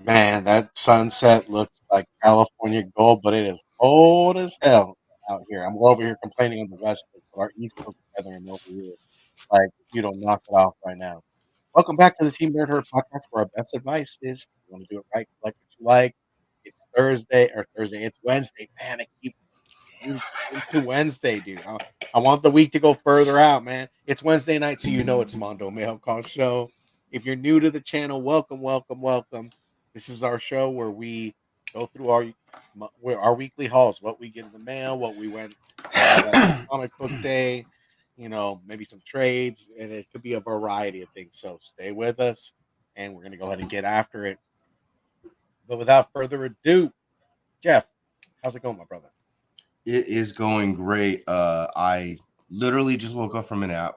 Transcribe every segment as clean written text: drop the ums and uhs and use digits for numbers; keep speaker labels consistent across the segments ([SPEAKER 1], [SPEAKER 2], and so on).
[SPEAKER 1] Man, that sunset looks like California gold, but it is cold as hell out here. I'm over here complaining on the West Coast, but our East Coast weather and over here, like, you don't knock it off right now. Welcome back to the Team Nerd Herd podcast, where our best advice is you want to do it right, like what you like. It's Thursday, it's Wednesday. Man, I keep into Wednesday, dude. I want the week to go further out, man. It's Wednesday night, so you know it's Mondo Mail Call show. If you're new to the channel, welcome, welcome, welcome. This is our show where we go through our weekly hauls, what we get in the mail, what we went bought at comic book day, maybe some trades, and it could be a variety of things. So stay with us, and we're gonna go ahead and get after it. But without further ado, Jeff, how's it going, my brother?
[SPEAKER 2] It is going great. I literally just woke up from a nap.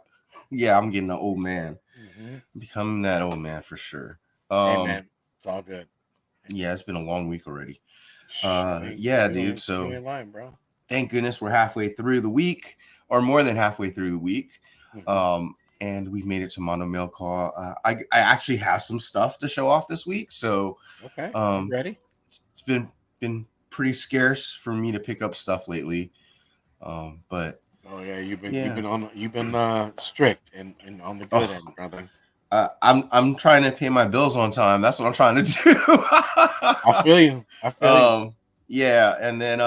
[SPEAKER 2] Yeah, I'm getting an old man. Becoming that old man for sure.
[SPEAKER 1] Hey, man, it's all good.
[SPEAKER 2] Yeah, it's been a long week already.
[SPEAKER 1] You
[SPEAKER 2] Dude. So
[SPEAKER 1] ain't lying, bro.
[SPEAKER 2] thank goodness we're halfway through the week, or more than halfway through the week. And we made it to Mondo Mail Call. I actually have some stuff to show off this week. So
[SPEAKER 1] okay, I'm ready.
[SPEAKER 2] It's been pretty scarce for me to pick up stuff lately. But
[SPEAKER 1] oh yeah, you've been strict and on the good end, brother.
[SPEAKER 2] I'm trying to pay my bills on time. That's what I'm trying to do.
[SPEAKER 1] I feel you.
[SPEAKER 2] Yeah, and then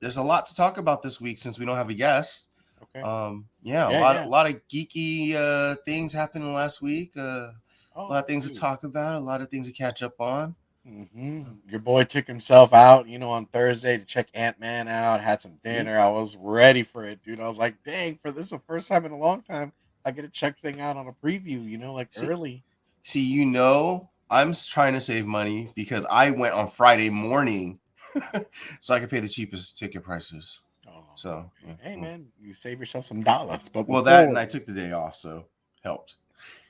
[SPEAKER 2] there's a lot to talk about this week since we don't have a guest.
[SPEAKER 1] Okay.
[SPEAKER 2] A lot of geeky things happened last week. A lot of things to talk about. A lot of things to catch up on.
[SPEAKER 1] Your boy took himself out, on Thursday to check Ant-Man out. Had some dinner. I was ready for it, dude. I was like, dang, for this is the first time in a long time I get to check thing out on a preview, early.
[SPEAKER 2] I'm trying to save money because I went on Friday morning so I could pay the cheapest ticket prices. So,
[SPEAKER 1] hey, man, you save yourself some dollars. But
[SPEAKER 2] that and I took the day off, so helped.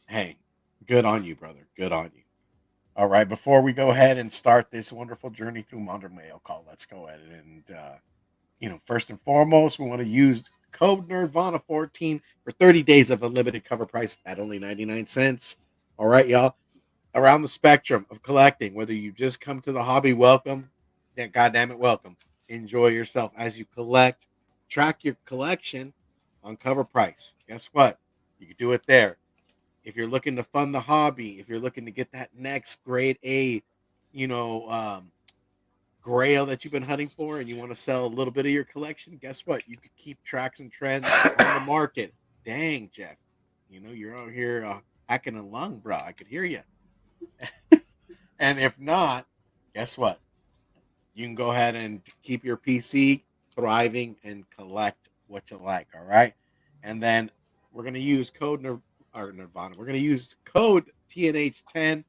[SPEAKER 1] Hey, good on you, brother. Good on you. All right, before we go ahead and start this wonderful journey through Mondo Mail Call, let's go ahead and, first and foremost, we want to use code Nerdvana 14 for 30 days of unlimited cover price at only 99 cents. All right, y'all. Around the spectrum of collecting, whether you just come to the hobby, welcome. Yeah, goddamn it, welcome. Enjoy yourself as you collect. Track your collection on cover price. Guess what? You can do it there. If you're looking to fund the hobby, if you're looking to get that next grade A, grail that you've been hunting for, and you want to sell a little bit of your collection, guess what? You could keep tracks and trends on the market. Dang, Jeff. You're out here hacking a lung, bro. I could hear you. And if not, guess what? You can go ahead and keep your PC thriving and collect what you like, all right? And then we're going to use code Nerdvana. We're going to use code TNH10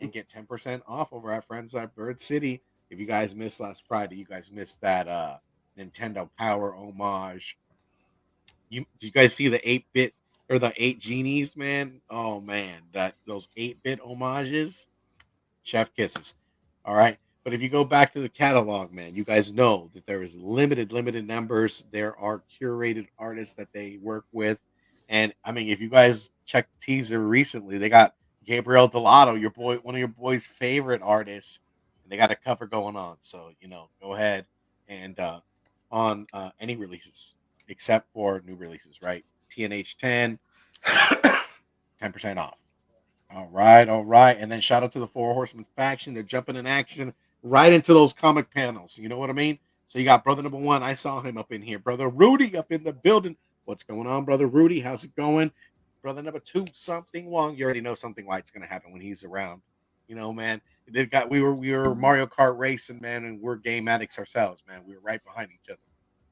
[SPEAKER 1] and get 10% off over our friends at Bird City. If you guys missed last Friday, you guys missed that Nintendo Power homage. Did you guys see the 8-bit or the 8 genies, man? Oh man, those 8-bit homages, chef kisses. All right. But if you go back to the catalog, man, you guys know that there is limited numbers. There are curated artists that they work with. And I mean, if you guys checked the teaser recently, they got Gabriel Delato, your boy, one of your boy's favorite artists. And they got a cover going on. So, go ahead and on any releases except for new releases, right? TNH10, 10% off. All right. And then shout out to the Four Horsemen faction. They're jumping in action right into those comic panels. You know what I mean? So you got brother number 1. I saw him up in here. Brother Rudy up in the building. What's going on, brother Rudy? How's it going? Brother number 2, something Wong. You already know something white's going to happen when he's around. Man. We were Mario Kart racing, man, and we're game addicts ourselves, man. We were right behind each other.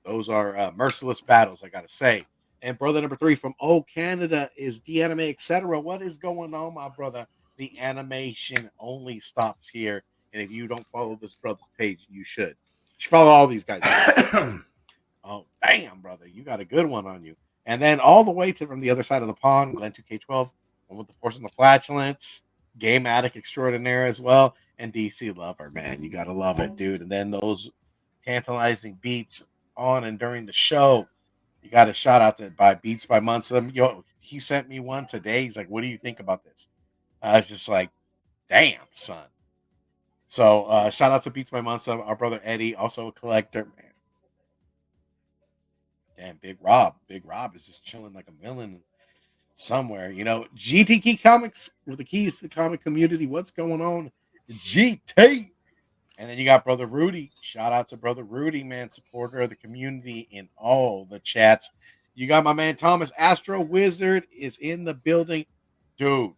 [SPEAKER 1] Those are merciless battles, I got to say. And brother number 3 from Canada is the anime, etc. What is going on, my brother? The animation only stops here. And if you don't follow this brother's page, you should. You should follow all these guys. Oh, damn, brother. You got a good one on you. And then all the way from the other side of the pond, Glenn 2K12. one with the Force and the Flatulence, Game Addict Extraordinaire as well, and DC Lover, man. You gotta love it, dude. And then those tantalizing beats on and during the show. You got a shout out to by Beats by Munson. Yo, he sent me one today. He's like, "What do you think about this?" I was just like, "Damn, son." So shout out to Beats by Munson, our brother Eddie, also a collector. Man, damn, Big Rob. Big Rob is just chilling like a villain somewhere. You know, GTK Comics with the keys to the comic community. What's going on? GT. And then you got Brother Rudy. Shout out to Brother Rudy, man, supporter of the community in all the chats. You got my man Thomas Astro Wizard is in the building. Dude,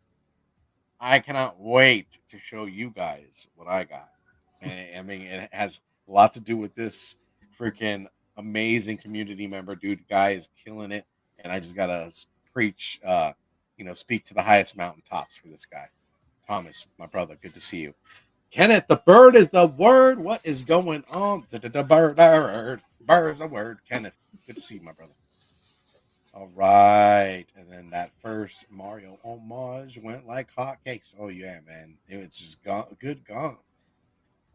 [SPEAKER 1] I cannot wait to show you guys what I got. And I mean, it has a lot to do with this freaking amazing community member, dude. Guy is killing it. And I just gotta preach, speak to the highest mountaintops for this guy. Thomas, my brother, good to see you. Kenneth, the bird is the word. What is going on? The bird is a word. Kenneth, good to see you, my brother. All right. And then that first Mario homage went like hotcakes. Oh, yeah, man. It's just good gone.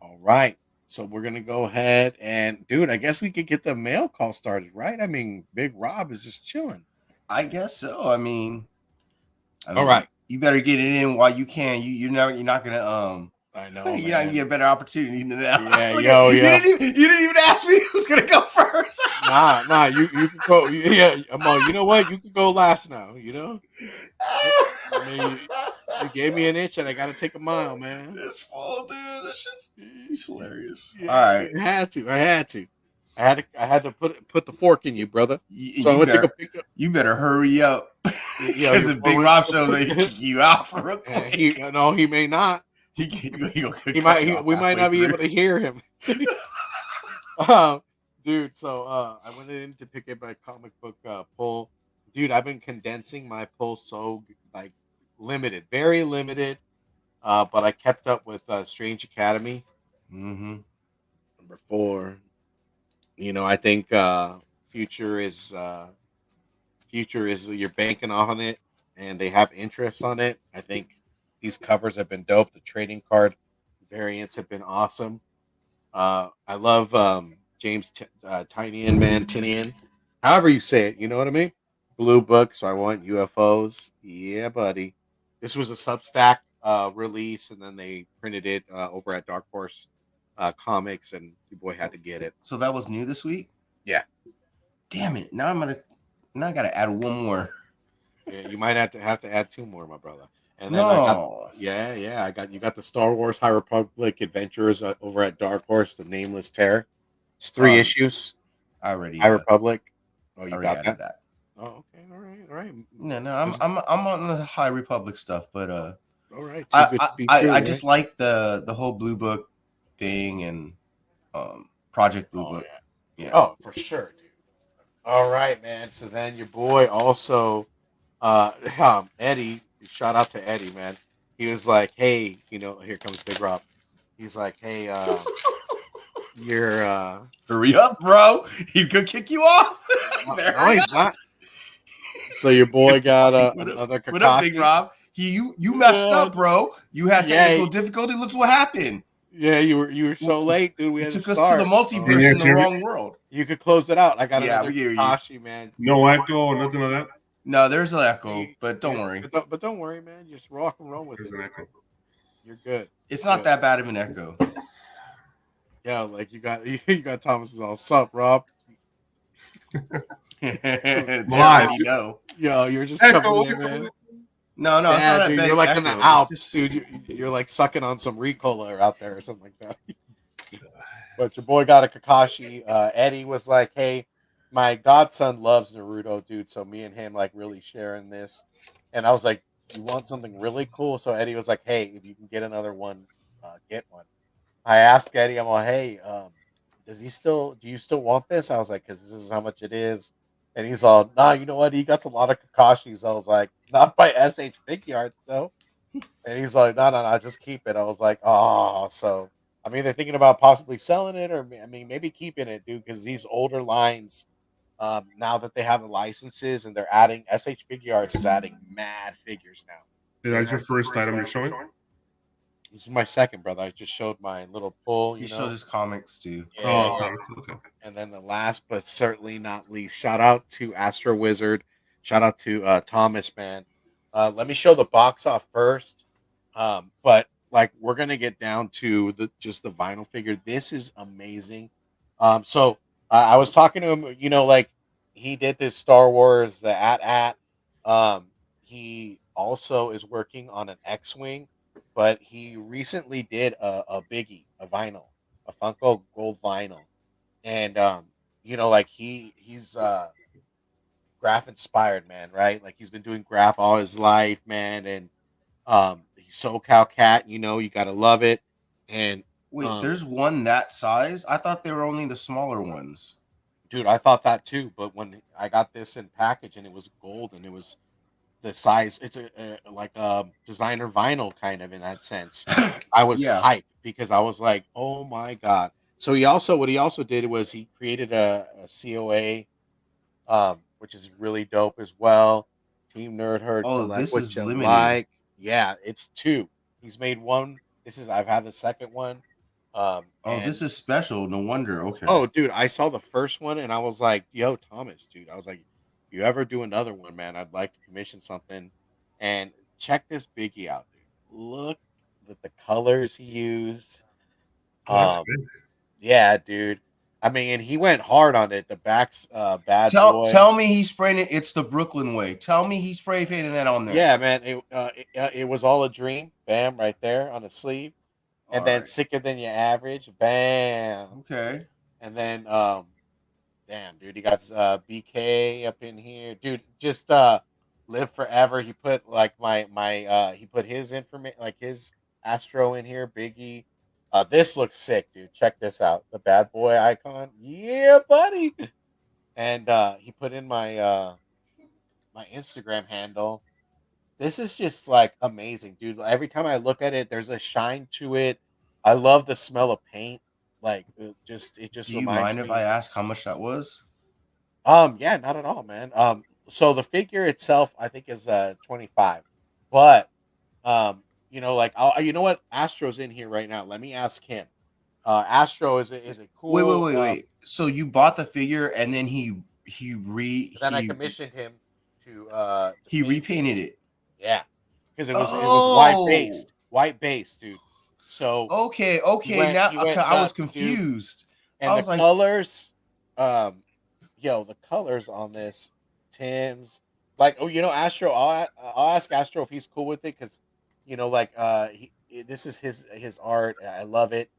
[SPEAKER 1] All right. So we're going to go ahead and, dude, I guess we could get the mail call started, right? I mean, Big Rob is just chilling.
[SPEAKER 2] I guess so. I mean,
[SPEAKER 1] all right.
[SPEAKER 2] You better get it in while you can. You're not gonna
[SPEAKER 1] I know.
[SPEAKER 2] You're not gonna get a better opportunity than that.
[SPEAKER 1] Yeah,
[SPEAKER 2] you didn't even ask me who's gonna go first.
[SPEAKER 1] nah. You can go. Yeah, you know what? You can go last now. You know. I mean, you gave me an inch, and I got to take a mile, man.
[SPEAKER 2] This fool, dude. This shit's hilarious.
[SPEAKER 1] Yeah,
[SPEAKER 2] all right,
[SPEAKER 1] I had to put the fork in you, brother. So I'm gonna take a pick up.
[SPEAKER 2] You better hurry up because the Big Rob show they kick you out for real quick.
[SPEAKER 1] He may not. We might not be able to hear him. Dude, so I went in to pick up my comic book pull. Dude, I've been condensing my pull so like limited, very limited. But I kept up with Strange Academy.
[SPEAKER 2] Mm-hmm.
[SPEAKER 1] Number 4. You know, I think future is you're banking on it, and they have interest on it. I think these covers have been dope. The trading card variants have been awesome. I love James Tynion, man, Tinian, however you say it. You know what I mean? Blue book. So I want UFOs. Yeah, buddy. This was a Substack release, and then they printed it over at Dark Horse Comics, and your boy had to get it.
[SPEAKER 2] So that was new this week.
[SPEAKER 1] Yeah.
[SPEAKER 2] Damn it! Now I gotta add one more.
[SPEAKER 1] Yeah, you might have to add 2 more, my brother. And then you got the Star Wars High Republic Adventures over at Dark Horse, the Nameless Terror. It's 3 issues.
[SPEAKER 2] I already
[SPEAKER 1] High Republic. Oh, you
[SPEAKER 2] got
[SPEAKER 1] that? Oh, okay, all right.
[SPEAKER 2] No, I'm on the High Republic stuff, but
[SPEAKER 1] all right.
[SPEAKER 2] I just like the whole Blue Book thing and Project Blue Book.
[SPEAKER 1] Yeah. Oh, for sure, dude. All right, man. So then your boy also, Eddie. Shout out to Eddie, man. He was like, "Hey, here comes Big Rob." He's like, "Hey, you're
[SPEAKER 2] hurry up, bro. He could kick you off."
[SPEAKER 1] No, he's not. So your boy got another Kakashi.
[SPEAKER 2] What up, Big Rob? You messed up, bro. You had technical difficulty. Look what happened.
[SPEAKER 1] Yeah, you were so late, dude. We had
[SPEAKER 2] took us to the multiverse in the wrong world.
[SPEAKER 1] You could close it out. I got another Kakashi, man.
[SPEAKER 3] No echo or nothing like that.
[SPEAKER 2] No, there's an echo, but don't worry.
[SPEAKER 1] But don't worry, man. Just rock and roll with it. You're good.
[SPEAKER 2] It's not that bad of an echo.
[SPEAKER 1] Yeah, like you got Thomas's all sup, Rob.
[SPEAKER 3] Live.
[SPEAKER 1] Yo, you're just coming in, man.
[SPEAKER 2] No, it's not
[SPEAKER 1] dude,
[SPEAKER 2] a big
[SPEAKER 1] you're like
[SPEAKER 2] echo.
[SPEAKER 1] in the Alps, dude. You're like sucking on some Ricola out there or something like that. But your boy got a Kakashi. Eddie was like, "Hey, my godson loves Naruto, dude. So me and him like really sharing this." And I was like, "You want something really cool?" So Eddie was like, "Hey, if you can get another one, get one." I asked Eddie, I'm like, "Hey, do you still want this?" I was like, "Because this is how much it is." And he's all, "Nah, you know what? He got a lot of Kakashis." I was like, "Not by SH Figure Arts, though." And he's like, no, just keep it. I was like, "Oh, so I mean, they're thinking about possibly selling it, or I mean, maybe keeping it, dude, because these older lines Now that they have the licenses and they're adding SH Figure Arts is adding mad figures now.
[SPEAKER 3] Is that your first item you're showing?
[SPEAKER 1] This is my second, brother. I just showed my little pull.
[SPEAKER 2] He showed his comics too.
[SPEAKER 1] Yeah.
[SPEAKER 3] Oh, comics. Okay.
[SPEAKER 1] And then the last, but certainly not least, shout out to Astro Wizard. Shout out to Thomas, man. Let me show the box off first. But like we're gonna get down to just the vinyl figure. This is amazing. So I was talking to him. Like he did this Star Wars, the at. He also is working on an X-wing, but he recently did a biggie, a vinyl, a Funko Gold vinyl, and like he's graph inspired, man, right? Like he's been doing graph all his life, man, and he's SoCal cat, you gotta love it. And
[SPEAKER 2] Wait, there's one that size? I thought they were only the smaller ones.
[SPEAKER 1] dude, I thought that too, but when I got this in package and it was gold and it was the size, it's like a designer vinyl kind of in that sense. I was hyped because I was like, oh my god. So what he also did was he created a COA, which is really dope as well. Team Nerd Herd.
[SPEAKER 2] Oh,
[SPEAKER 1] like
[SPEAKER 2] this
[SPEAKER 1] what
[SPEAKER 2] is
[SPEAKER 1] you
[SPEAKER 2] limited.
[SPEAKER 1] like. Yeah, it's 2. He's made one. I've had the second one.
[SPEAKER 2] This is special. No wonder. Okay.
[SPEAKER 1] Oh, dude, I saw the first one and I was like, yo, Thomas, dude. I was like, if you ever do another one, man, I'd like to commission something. And check this biggie out, dude. Look at the colors he used. Yeah, dude. I mean, and he went hard on it. The back's bad boy.
[SPEAKER 2] Tell me he sprayed it. It's the Brooklyn way. Tell me he spray painted that on there.
[SPEAKER 1] Yeah, man. It was all a dream. Bam, right there on the sleeve. And
[SPEAKER 2] All
[SPEAKER 1] then
[SPEAKER 2] right.
[SPEAKER 1] sicker than your average. Bam.
[SPEAKER 2] Okay.
[SPEAKER 1] And then damn, dude, he got BK up in here. Dude, just live forever. He put like he put his information, like his Astro in here, Biggie. This looks sick, dude. Check this out. The bad boy icon. Yeah, buddy. And he put in my my Instagram handle. This is just like amazing, dude. Every time I look at it, there's a shine to it. I love the smell of paint. Like it just
[SPEAKER 2] Do you
[SPEAKER 1] reminds
[SPEAKER 2] mind if
[SPEAKER 1] me.
[SPEAKER 2] I ask how much that was?
[SPEAKER 1] Yeah, not at all, man. So the figure itself, I think, is 25, but like, you know what, Astro's in here right now. Let me ask him. Astro is a cool.
[SPEAKER 2] Wait. So you bought the figure and then
[SPEAKER 1] Then I commissioned him to
[SPEAKER 2] he
[SPEAKER 1] paint
[SPEAKER 2] repainted it.
[SPEAKER 1] Yeah, because it was white based, dude. So
[SPEAKER 2] Okay.
[SPEAKER 1] he went
[SPEAKER 2] Now I was
[SPEAKER 1] nuts,
[SPEAKER 2] confused.
[SPEAKER 1] dude. And
[SPEAKER 2] I was like,
[SPEAKER 1] colors, the colors on this Tim's, like, Astro. I'll ask Astro if he's cool with it because this is his art. I love it.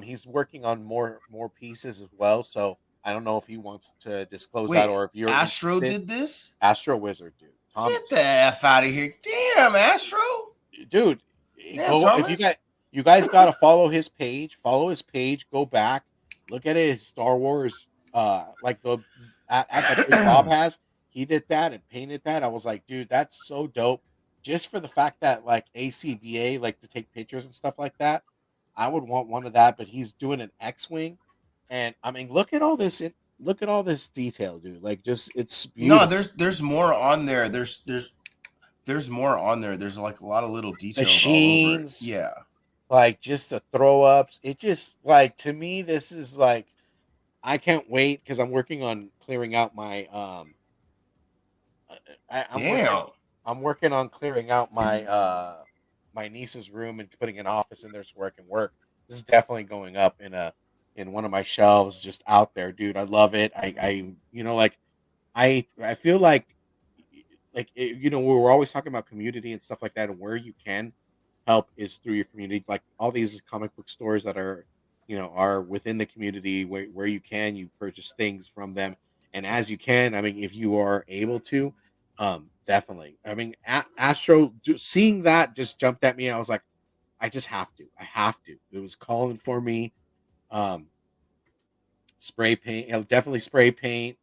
[SPEAKER 1] He's working on more pieces as well, so I don't know if he wants to disclose that or if you're
[SPEAKER 2] Astro
[SPEAKER 1] interested.
[SPEAKER 2] did this.
[SPEAKER 1] Astro Wizard, dude. Thomas.
[SPEAKER 2] Get the F out of here. Damn, Astro.
[SPEAKER 1] Dude,
[SPEAKER 2] Damn, Thomas.
[SPEAKER 1] if you guys gotta follow his page. Follow his page. Go back, look at it. His Star Wars, like the at that big Bob has. He did that and painted that. I was like, dude, that's so dope. Just for the fact that like ACBA like to take pictures and stuff like that, I would want one of that. But he's doing an X-wing, and I mean, look at all this. Look at all this detail, dude. Like, just it's beautiful.
[SPEAKER 2] No, there's more on there. There's more on there. There's like a lot of little details
[SPEAKER 1] Machines,
[SPEAKER 2] all over it. Yeah.
[SPEAKER 1] Like just the throw ups. It just like, to me, this is like, I can't wait because I'm working on clearing out my I'm working on clearing out my my niece's room and putting an office in there so I can work. This is definitely going up in one of my shelves just out there, dude. I love it. Like I feel like we're always talking about community and stuff like that, and where you can help is through your community. Like all these comic book stores that are within the community where you purchase things from them, and as you can, I mean, if you are able to, definitely. I mean, Astro, seeing that just jumped at me. I was like, I just have to. I have to. It was calling for me. Spray paint, definitely spray paint.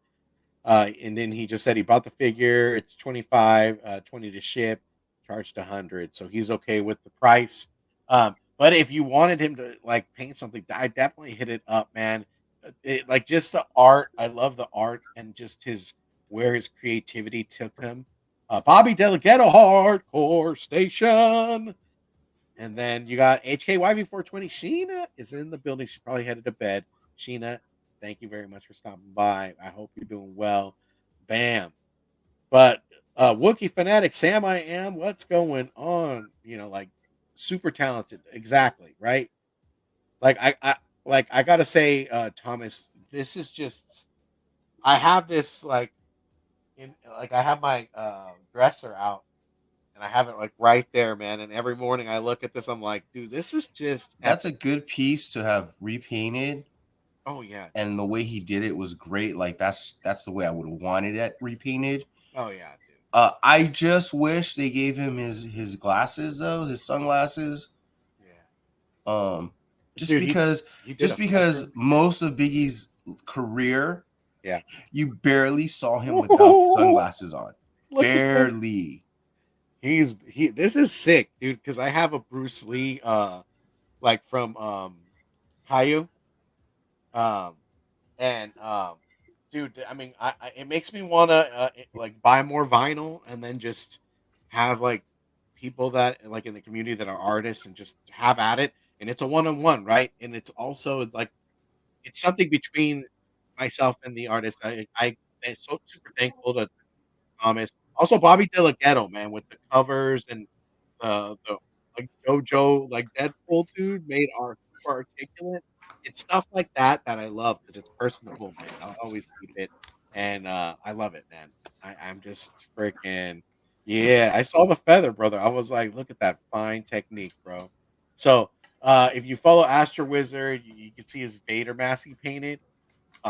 [SPEAKER 1] And then he just said he bought the figure. It's 25, 20 to ship, charged 100. So he's okay with the price. But if you wanted him to like paint something, I definitely hit it up, man. like just the art. I love the art and just where his creativity took him. Bobby Delgado Hardcore Station. And then you got HKYV420. Sheena is in the building. She's probably headed to bed. Sheena, thank you very much for stopping by. I hope you're doing well. Bam. But Wookie Fanatic, Sam I am, what's going on? Like super talented. Exactly, right? Like I gotta say, Thomas, this is just I have this like I have my dresser out and I have it like right there, man. And every morning I look at this, I'm like, dude, this is just
[SPEAKER 2] That's a
[SPEAKER 1] epic.
[SPEAKER 2] good piece to have repainted,
[SPEAKER 1] Oh yeah,
[SPEAKER 2] and the way he did it was great. Like that's the way I would have wanted it repainted.
[SPEAKER 1] oh yeah, dude.
[SPEAKER 2] I just wish they gave him his glasses though, his sunglasses.
[SPEAKER 1] Yeah,
[SPEAKER 2] Um, just
[SPEAKER 1] dude,
[SPEAKER 2] because
[SPEAKER 1] he did a fucking
[SPEAKER 2] most of Biggie's career,
[SPEAKER 1] yeah.
[SPEAKER 2] you barely saw him without sunglasses on.
[SPEAKER 1] Look at that.
[SPEAKER 2] Barely.
[SPEAKER 1] This is sick, dude. Because I have a Bruce Lee, like from Caillou, um, and dude, I mean, it makes me want to like buy more vinyl and then just have like people that like in the community that are artists and just have at it. And it's a one-on-one, right? And it's also like it's something between myself and the artist. I'm so super thankful to Thomas. Also, Bobby Delgado, man, with the covers and the like JoJo, like Deadpool dude made art super articulate. It's stuff like that that I love because it's personable, man. I'll always keep it, and I love it, man. I'm just freaking yeah. I saw the feather, brother. I was like, look at that fine technique, bro. So, if you follow Astro Wizard, you can see his Vader mask he painted.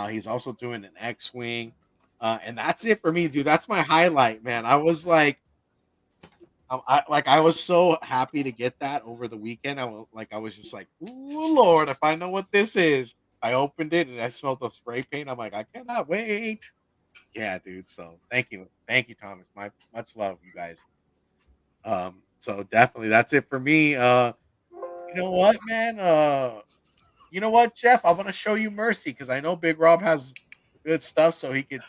[SPEAKER 1] He's also doing an X-wing, and that's it for me, dude. That's my highlight, man. I was I was so happy to get that over the weekend. I was just like, "Ooh, Lord, if I know what this is." I opened it and I smelled the spray paint. I'm like, I cannot wait. Yeah, dude. So thank you, Thomas. My much love, you guys. So definitely that's it for me. You know what, man? You know what, Jeff? I want to show you mercy because I know Big Rob has good stuff, so he could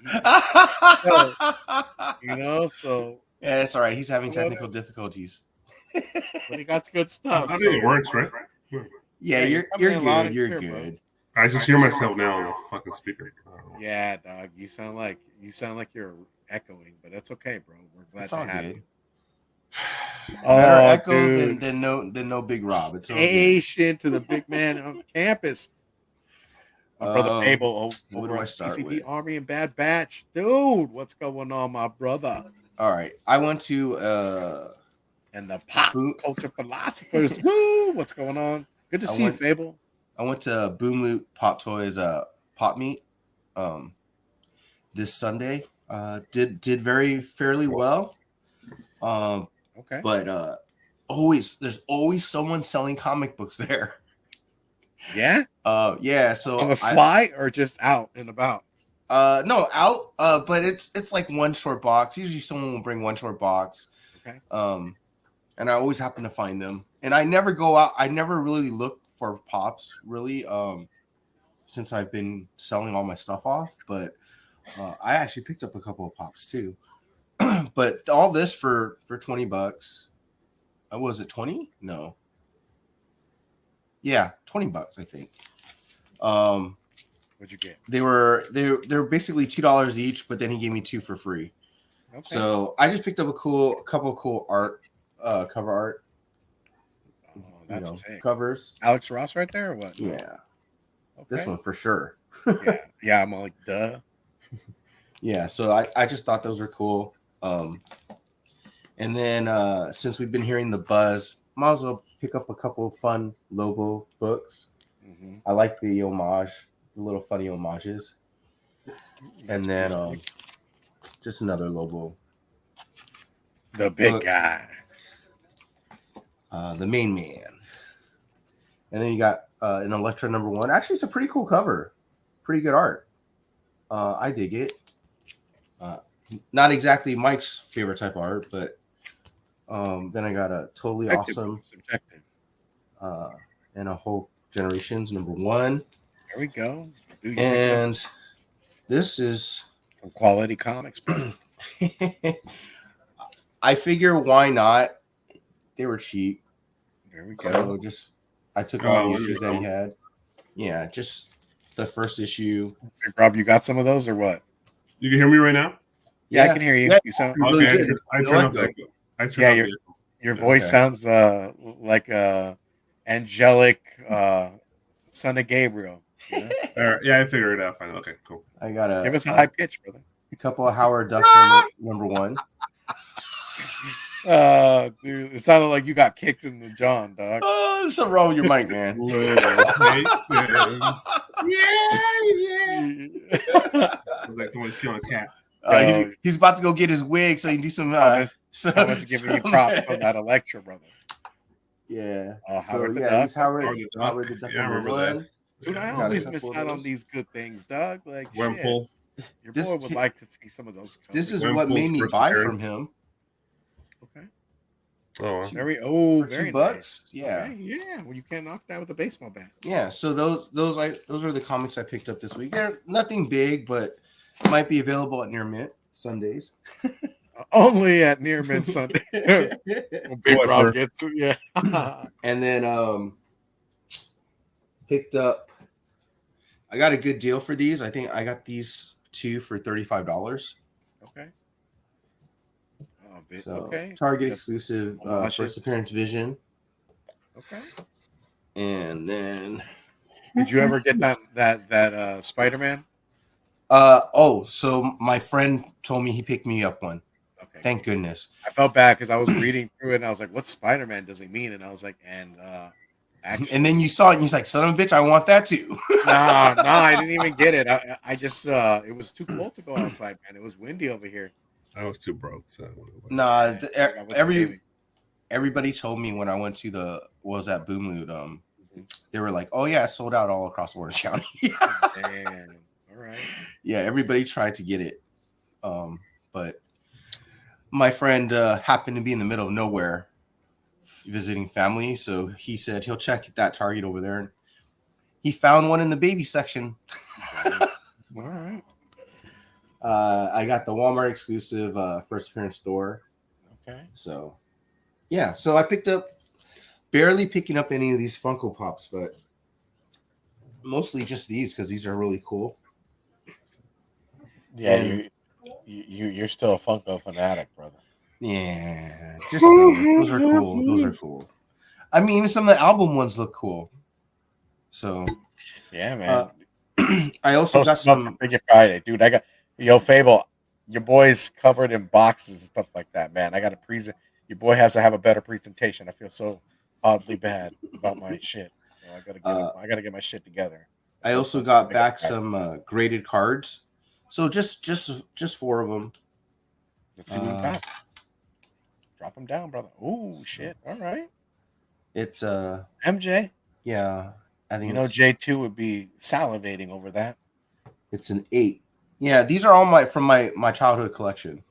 [SPEAKER 1] go. So
[SPEAKER 2] Yeah, it's all right. He's having
[SPEAKER 1] you know
[SPEAKER 2] technical difficulties.
[SPEAKER 1] but he got good
[SPEAKER 3] I
[SPEAKER 1] stuff.
[SPEAKER 3] think it
[SPEAKER 1] So
[SPEAKER 3] works, right?
[SPEAKER 2] Yeah,
[SPEAKER 1] you're coming
[SPEAKER 2] you're
[SPEAKER 1] in loud
[SPEAKER 2] good.
[SPEAKER 1] and
[SPEAKER 2] You're
[SPEAKER 1] clear, bro.
[SPEAKER 2] good.
[SPEAKER 3] I just hear myself now on the fucking speaker. I don't know.
[SPEAKER 1] Yeah, dog. You sound like you're echoing, but that's okay, bro. We're glad
[SPEAKER 2] It's
[SPEAKER 1] to
[SPEAKER 2] all
[SPEAKER 1] have
[SPEAKER 2] good.
[SPEAKER 1] you.
[SPEAKER 2] Better
[SPEAKER 1] Oh,
[SPEAKER 2] echo
[SPEAKER 1] dude.
[SPEAKER 2] than no Big Rob. It's all good.
[SPEAKER 1] Station to the big man on campus. My brother
[SPEAKER 2] Um,
[SPEAKER 1] Fable
[SPEAKER 2] what
[SPEAKER 1] over
[SPEAKER 2] do I
[SPEAKER 1] at the
[SPEAKER 2] start
[SPEAKER 1] CCP
[SPEAKER 2] with?
[SPEAKER 1] Army and Bad Batch. Dude, what's going on, my brother?
[SPEAKER 2] All right, I went to
[SPEAKER 1] And the pop
[SPEAKER 2] Boom.
[SPEAKER 1] culture philosophers. Woo! What's going on? Good to
[SPEAKER 2] I
[SPEAKER 1] see you,
[SPEAKER 2] went
[SPEAKER 1] Fable.
[SPEAKER 2] I went to Boom Loot Pop Toys pop meet this Sunday. Did very fairly well. Um,
[SPEAKER 1] Okay.
[SPEAKER 2] but there's always someone selling comic books there.
[SPEAKER 1] Yeah?
[SPEAKER 2] Yeah,
[SPEAKER 1] On
[SPEAKER 2] so
[SPEAKER 1] the sly or just out and about?
[SPEAKER 2] no, out, but it's like one short box. Usually someone will bring one short box.
[SPEAKER 1] Okay.
[SPEAKER 2] And I always happen to find them. And I never go out. I never really look for pops really since I've been selling all my stuff off, but I actually picked up a couple of pops too. But all this for $20. Was it 20? No. Yeah, $20 I think.
[SPEAKER 1] What'd you get?
[SPEAKER 2] They were basically $2 each, but then he gave me 2 for free.
[SPEAKER 1] Okay.
[SPEAKER 2] So I just picked up a couple of cool art, cover art.
[SPEAKER 1] Oh, that's sick.
[SPEAKER 2] Covers.
[SPEAKER 1] Alex Ross right there or what?
[SPEAKER 2] Yeah. Okay. This one for sure.
[SPEAKER 1] Yeah, I'm like, duh.
[SPEAKER 2] Yeah, so I just thought those were cool. And then since we've been hearing the buzz, might as well pick up a couple of fun Lobo books. Mm-hmm. I like the little funny homages. And then just another Lobo.
[SPEAKER 1] The big guy.
[SPEAKER 2] The main man. And then you got an Electra #1. Actually, it's a pretty cool cover. Pretty good art. I dig it. Not exactly Mike's favorite type of art, but then I got a totally awesome
[SPEAKER 1] Subjective.
[SPEAKER 2] And a whole Generations #1.
[SPEAKER 1] There we go. Dude,
[SPEAKER 2] And this is
[SPEAKER 1] some quality comics, brother.
[SPEAKER 2] I figure why not? They were cheap.
[SPEAKER 1] There we go.
[SPEAKER 2] So just I took all the
[SPEAKER 3] there
[SPEAKER 2] issues
[SPEAKER 3] we
[SPEAKER 2] that he
[SPEAKER 3] go.
[SPEAKER 2] had. Yeah, just the first issue.
[SPEAKER 1] Hey, Rob, you got some of those or what?
[SPEAKER 3] You can hear me right now?
[SPEAKER 1] Yeah, I can hear you.
[SPEAKER 2] Yeah,
[SPEAKER 1] You sound
[SPEAKER 2] really
[SPEAKER 3] Okay,
[SPEAKER 2] good.
[SPEAKER 3] I
[SPEAKER 2] No
[SPEAKER 3] turned off
[SPEAKER 2] echo.
[SPEAKER 3] the echo. I turned
[SPEAKER 1] Yeah,
[SPEAKER 3] off
[SPEAKER 1] your
[SPEAKER 3] the echo.
[SPEAKER 1] your voice
[SPEAKER 2] Okay.
[SPEAKER 1] sounds like angelic son of Gabriel. You know?
[SPEAKER 3] All right, yeah, I figured it out finally. Okay, cool.
[SPEAKER 2] I got
[SPEAKER 1] Give us a high pitch, brother.
[SPEAKER 2] couple of Howard Ducks number one.
[SPEAKER 1] Dude, it sounded like you got kicked in the John, dog.
[SPEAKER 2] Oh, there's something wrong with your mic, man.
[SPEAKER 3] Little Jason. Yeah. It's like someone's killing a cat.
[SPEAKER 2] He's about to go get his wig so he can do some.
[SPEAKER 1] Thomas giving you props on that Electra, brother.
[SPEAKER 2] Yeah.
[SPEAKER 1] Howard the
[SPEAKER 2] yeah,
[SPEAKER 1] Duck.
[SPEAKER 2] he's Howard the Duck
[SPEAKER 3] Yeah, I
[SPEAKER 2] number
[SPEAKER 3] remember that.
[SPEAKER 2] one.
[SPEAKER 1] Dude, I
[SPEAKER 2] Got a
[SPEAKER 1] always
[SPEAKER 2] couple
[SPEAKER 1] miss
[SPEAKER 2] of
[SPEAKER 1] out on
[SPEAKER 2] those.
[SPEAKER 1] these good things, dog. Like, shit.
[SPEAKER 3] Wemple.
[SPEAKER 1] Your
[SPEAKER 2] This-
[SPEAKER 1] boy would like to see some of those.
[SPEAKER 2] This is
[SPEAKER 3] Wimple's
[SPEAKER 2] what made me
[SPEAKER 3] first
[SPEAKER 2] buy
[SPEAKER 3] appearance.
[SPEAKER 2] from him.
[SPEAKER 3] Oh,
[SPEAKER 1] okay.
[SPEAKER 3] wow.
[SPEAKER 1] Very
[SPEAKER 2] For
[SPEAKER 1] very
[SPEAKER 2] $2.
[SPEAKER 1] nice.
[SPEAKER 2] Yeah.
[SPEAKER 1] Okay, yeah. Well, you can't knock that with a baseball bat.
[SPEAKER 2] Yeah. So those are the comics I picked up this week. They're nothing big, but might be available at Near Mint Sundays.
[SPEAKER 1] Only at Near Mid Sunday. When Big
[SPEAKER 3] Whatever.
[SPEAKER 1] Rob gets to yeah.
[SPEAKER 2] And then picked up. I got a good deal for these. I think I got these two for $35.
[SPEAKER 1] Okay. Oh,
[SPEAKER 2] So
[SPEAKER 1] okay.
[SPEAKER 2] Target
[SPEAKER 1] That's-
[SPEAKER 2] exclusive
[SPEAKER 1] homages.
[SPEAKER 2] first appearance Vision.
[SPEAKER 1] Okay.
[SPEAKER 2] And then
[SPEAKER 1] Did you ever get that Spider-Man?
[SPEAKER 2] so my friend told me he picked me up one.
[SPEAKER 1] Okay.
[SPEAKER 2] Thank goodness.
[SPEAKER 1] I felt bad because I was reading through it and I was like, "What Spider-Man does he mean?" And I was like, actually,
[SPEAKER 2] And then you saw it and he's like, son of a bitch, I want that too.
[SPEAKER 1] no, I didn't even get it. I just it was too cold to go outside, man. It was windy over here.
[SPEAKER 3] I was too broke. So
[SPEAKER 2] Nah,
[SPEAKER 1] I wasn't leaving.
[SPEAKER 2] everybody told me when I went to at Boomloot, they were like, oh yeah, it's sold out all across Orange County.
[SPEAKER 1] Damn. All right.
[SPEAKER 2] Yeah, everybody tried to get it. But my friend happened to be in the middle of nowhere visiting family, so he said he'll check that Target over there, and he found one in the baby section.
[SPEAKER 1] All right.
[SPEAKER 2] I got the Walmart exclusive first appearance store.
[SPEAKER 1] Okay.
[SPEAKER 2] So yeah, so I barely picking up any of these Funko Pops, but mostly just these because these are really cool.
[SPEAKER 1] Yeah,
[SPEAKER 2] And-
[SPEAKER 1] you're still a Funko fanatic, brother.
[SPEAKER 2] Yeah, just those are cool. Those are cool. I mean, even some of the album ones look cool. So
[SPEAKER 1] Yeah, man.
[SPEAKER 2] I also got some.
[SPEAKER 1] Figure Friday, dude. I got Fable. Your boy's covered in boxes and stuff like that, man. I got a present. Your boy has to have a better presentation. I feel so oddly bad about my shit. So I gotta get my shit together.
[SPEAKER 2] I also got back some graded cards. So just 4 of them.
[SPEAKER 1] Let's see what we got. Drop them down, brother. Oh shit! All right,
[SPEAKER 2] It's
[SPEAKER 1] MJ.
[SPEAKER 2] yeah. I think
[SPEAKER 1] J2 would be salivating over that.
[SPEAKER 2] it's an 8. Yeah, these are all from my childhood collection.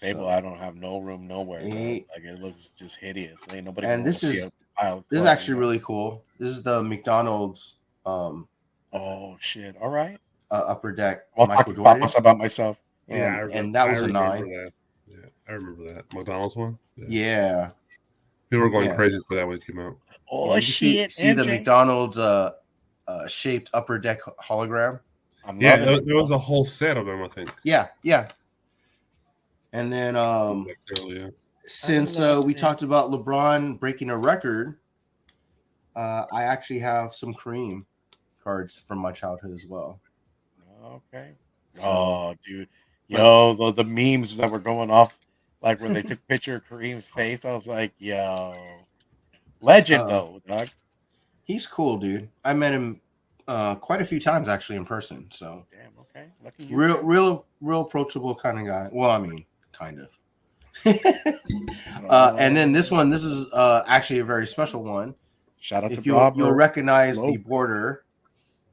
[SPEAKER 1] Fable,
[SPEAKER 2] So,
[SPEAKER 1] I don't have no room nowhere. Bro.
[SPEAKER 2] 8.
[SPEAKER 1] Like it looks just hideous. Ain't nobody.
[SPEAKER 2] And
[SPEAKER 1] gonna
[SPEAKER 2] this
[SPEAKER 1] see
[SPEAKER 2] is-
[SPEAKER 1] a pile of
[SPEAKER 2] This is
[SPEAKER 1] clay,
[SPEAKER 2] actually really cool. This is the McDonald's
[SPEAKER 1] Oh shit! All right.
[SPEAKER 2] upper deck
[SPEAKER 1] I'll
[SPEAKER 2] Michael
[SPEAKER 1] talk
[SPEAKER 2] Jordan.
[SPEAKER 1] about myself.
[SPEAKER 2] And that was a 9.
[SPEAKER 3] That. Yeah, I remember that McDonald's one.
[SPEAKER 2] Yeah.
[SPEAKER 3] People were going
[SPEAKER 2] Yeah.
[SPEAKER 3] crazy for that when it came out.
[SPEAKER 1] Oh
[SPEAKER 2] You
[SPEAKER 1] shit!
[SPEAKER 2] see the
[SPEAKER 1] MJ.
[SPEAKER 2] McDonald's shaped upper deck hologram.
[SPEAKER 1] I'm
[SPEAKER 3] Yeah,
[SPEAKER 1] loving
[SPEAKER 3] there was a whole set of them, I think.
[SPEAKER 2] Yeah. And then
[SPEAKER 3] Yeah.
[SPEAKER 2] since
[SPEAKER 1] love
[SPEAKER 2] we
[SPEAKER 1] it.
[SPEAKER 2] talked about LeBron breaking a record, I actually have some Kareem cards from my childhood as well.
[SPEAKER 1] Okay.
[SPEAKER 2] So-
[SPEAKER 1] Oh, dude. Yo, the memes that were going off, like when they took a picture of Kareem's face, I was like, yo. Legend, though, dog.
[SPEAKER 2] He's cool, dude. I met him quite a few times actually in person. So
[SPEAKER 1] Damn, okay. Lucky you.
[SPEAKER 2] real approachable kind of guy. Well, I mean, kind of.
[SPEAKER 1] Oh,
[SPEAKER 2] And then this is actually a very special one.
[SPEAKER 1] shout out
[SPEAKER 2] If
[SPEAKER 1] to Bob.
[SPEAKER 2] you'll recognize
[SPEAKER 1] Loeb.
[SPEAKER 2] the border.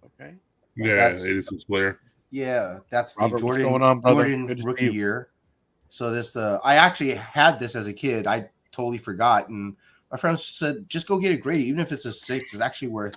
[SPEAKER 1] Okay.
[SPEAKER 3] Yeah,
[SPEAKER 2] That's-
[SPEAKER 3] 86 player.
[SPEAKER 2] Yeah, that's the
[SPEAKER 1] Robert, what's
[SPEAKER 2] Jordan,
[SPEAKER 1] going on, brother?
[SPEAKER 2] Jordan
[SPEAKER 1] Good to see
[SPEAKER 2] rookie
[SPEAKER 1] you.
[SPEAKER 2] year. So this I actually had this as a kid. I totally forgot, and my friends said just go get it graded, even if it's a 6. It's actually worth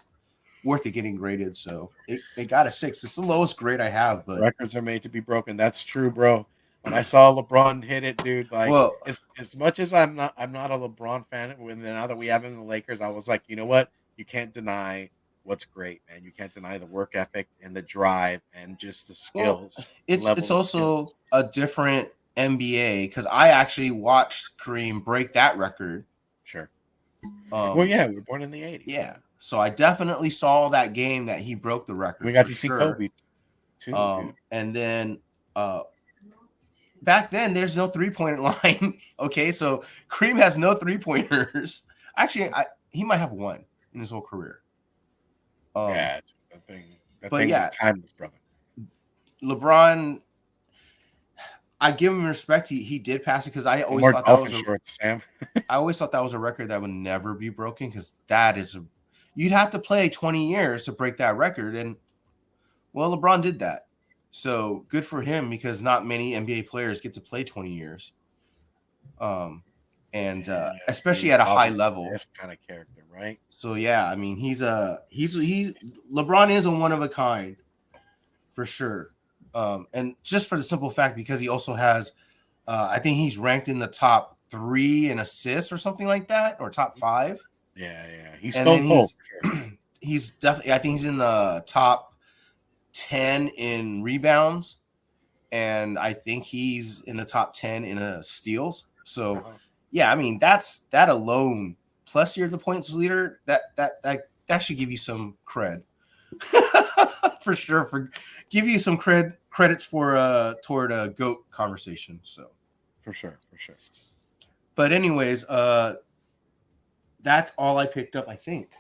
[SPEAKER 2] worth it getting graded. So it got a 6. It's the lowest grade I have, but
[SPEAKER 1] Records are made to be broken. That's true, bro. When I saw LeBron hit it, dude, like
[SPEAKER 2] well,
[SPEAKER 1] as much as I'm not a LeBron fan. When now that we have him in the Lakers, I was like, you know what? You can't deny what's great, man. You can't deny the work ethic and the drive and just the
[SPEAKER 2] well,
[SPEAKER 1] skills. The
[SPEAKER 2] it's
[SPEAKER 1] level of skill.
[SPEAKER 2] also a different NBA because I actually watched Kareem break that record.
[SPEAKER 1] Sure. Well,
[SPEAKER 2] Um,
[SPEAKER 1] yeah, we were born in the '80s.
[SPEAKER 2] yeah, so I definitely saw that game that he broke the record.
[SPEAKER 1] We got
[SPEAKER 2] for
[SPEAKER 1] to see
[SPEAKER 2] sure.
[SPEAKER 1] Kobe too, dude.
[SPEAKER 2] And then back then there's no 3-point line. Okay, so Kareem has no 3-pointers. Actually, he might have one in his whole career.
[SPEAKER 1] Yeah, that
[SPEAKER 2] but
[SPEAKER 1] thing
[SPEAKER 2] yeah.
[SPEAKER 1] was timeless, brother.
[SPEAKER 2] LeBron, I give him respect. He did pass it because I always
[SPEAKER 1] More
[SPEAKER 2] thought that
[SPEAKER 1] golfing
[SPEAKER 2] was
[SPEAKER 1] shorts, Sam.
[SPEAKER 2] I always thought that was a record that would never be broken because that is you'd have to play 20 years to break that record, and well, LeBron did that. So good for him because not many NBA players get to play 20 years. Especially at a high level.
[SPEAKER 1] This kind of character, right?
[SPEAKER 2] So yeah, I mean he's LeBron is a one of a kind for sure. And just for the simple fact because he also has I think he's ranked in the top 3 in assists or something like that, or top 5.
[SPEAKER 1] Yeah. He's
[SPEAKER 2] And
[SPEAKER 1] stone
[SPEAKER 2] then
[SPEAKER 1] cold.
[SPEAKER 2] he's definitely I think he's in the top 10 in rebounds, and I think he's in the top 10 in steals. So yeah, I mean that alone, plus you're the points leader, that should give you some cred. For sure, give you some credits for toward a GOAT conversation. So
[SPEAKER 1] for sure.
[SPEAKER 2] But anyways, that's all I picked up, I think.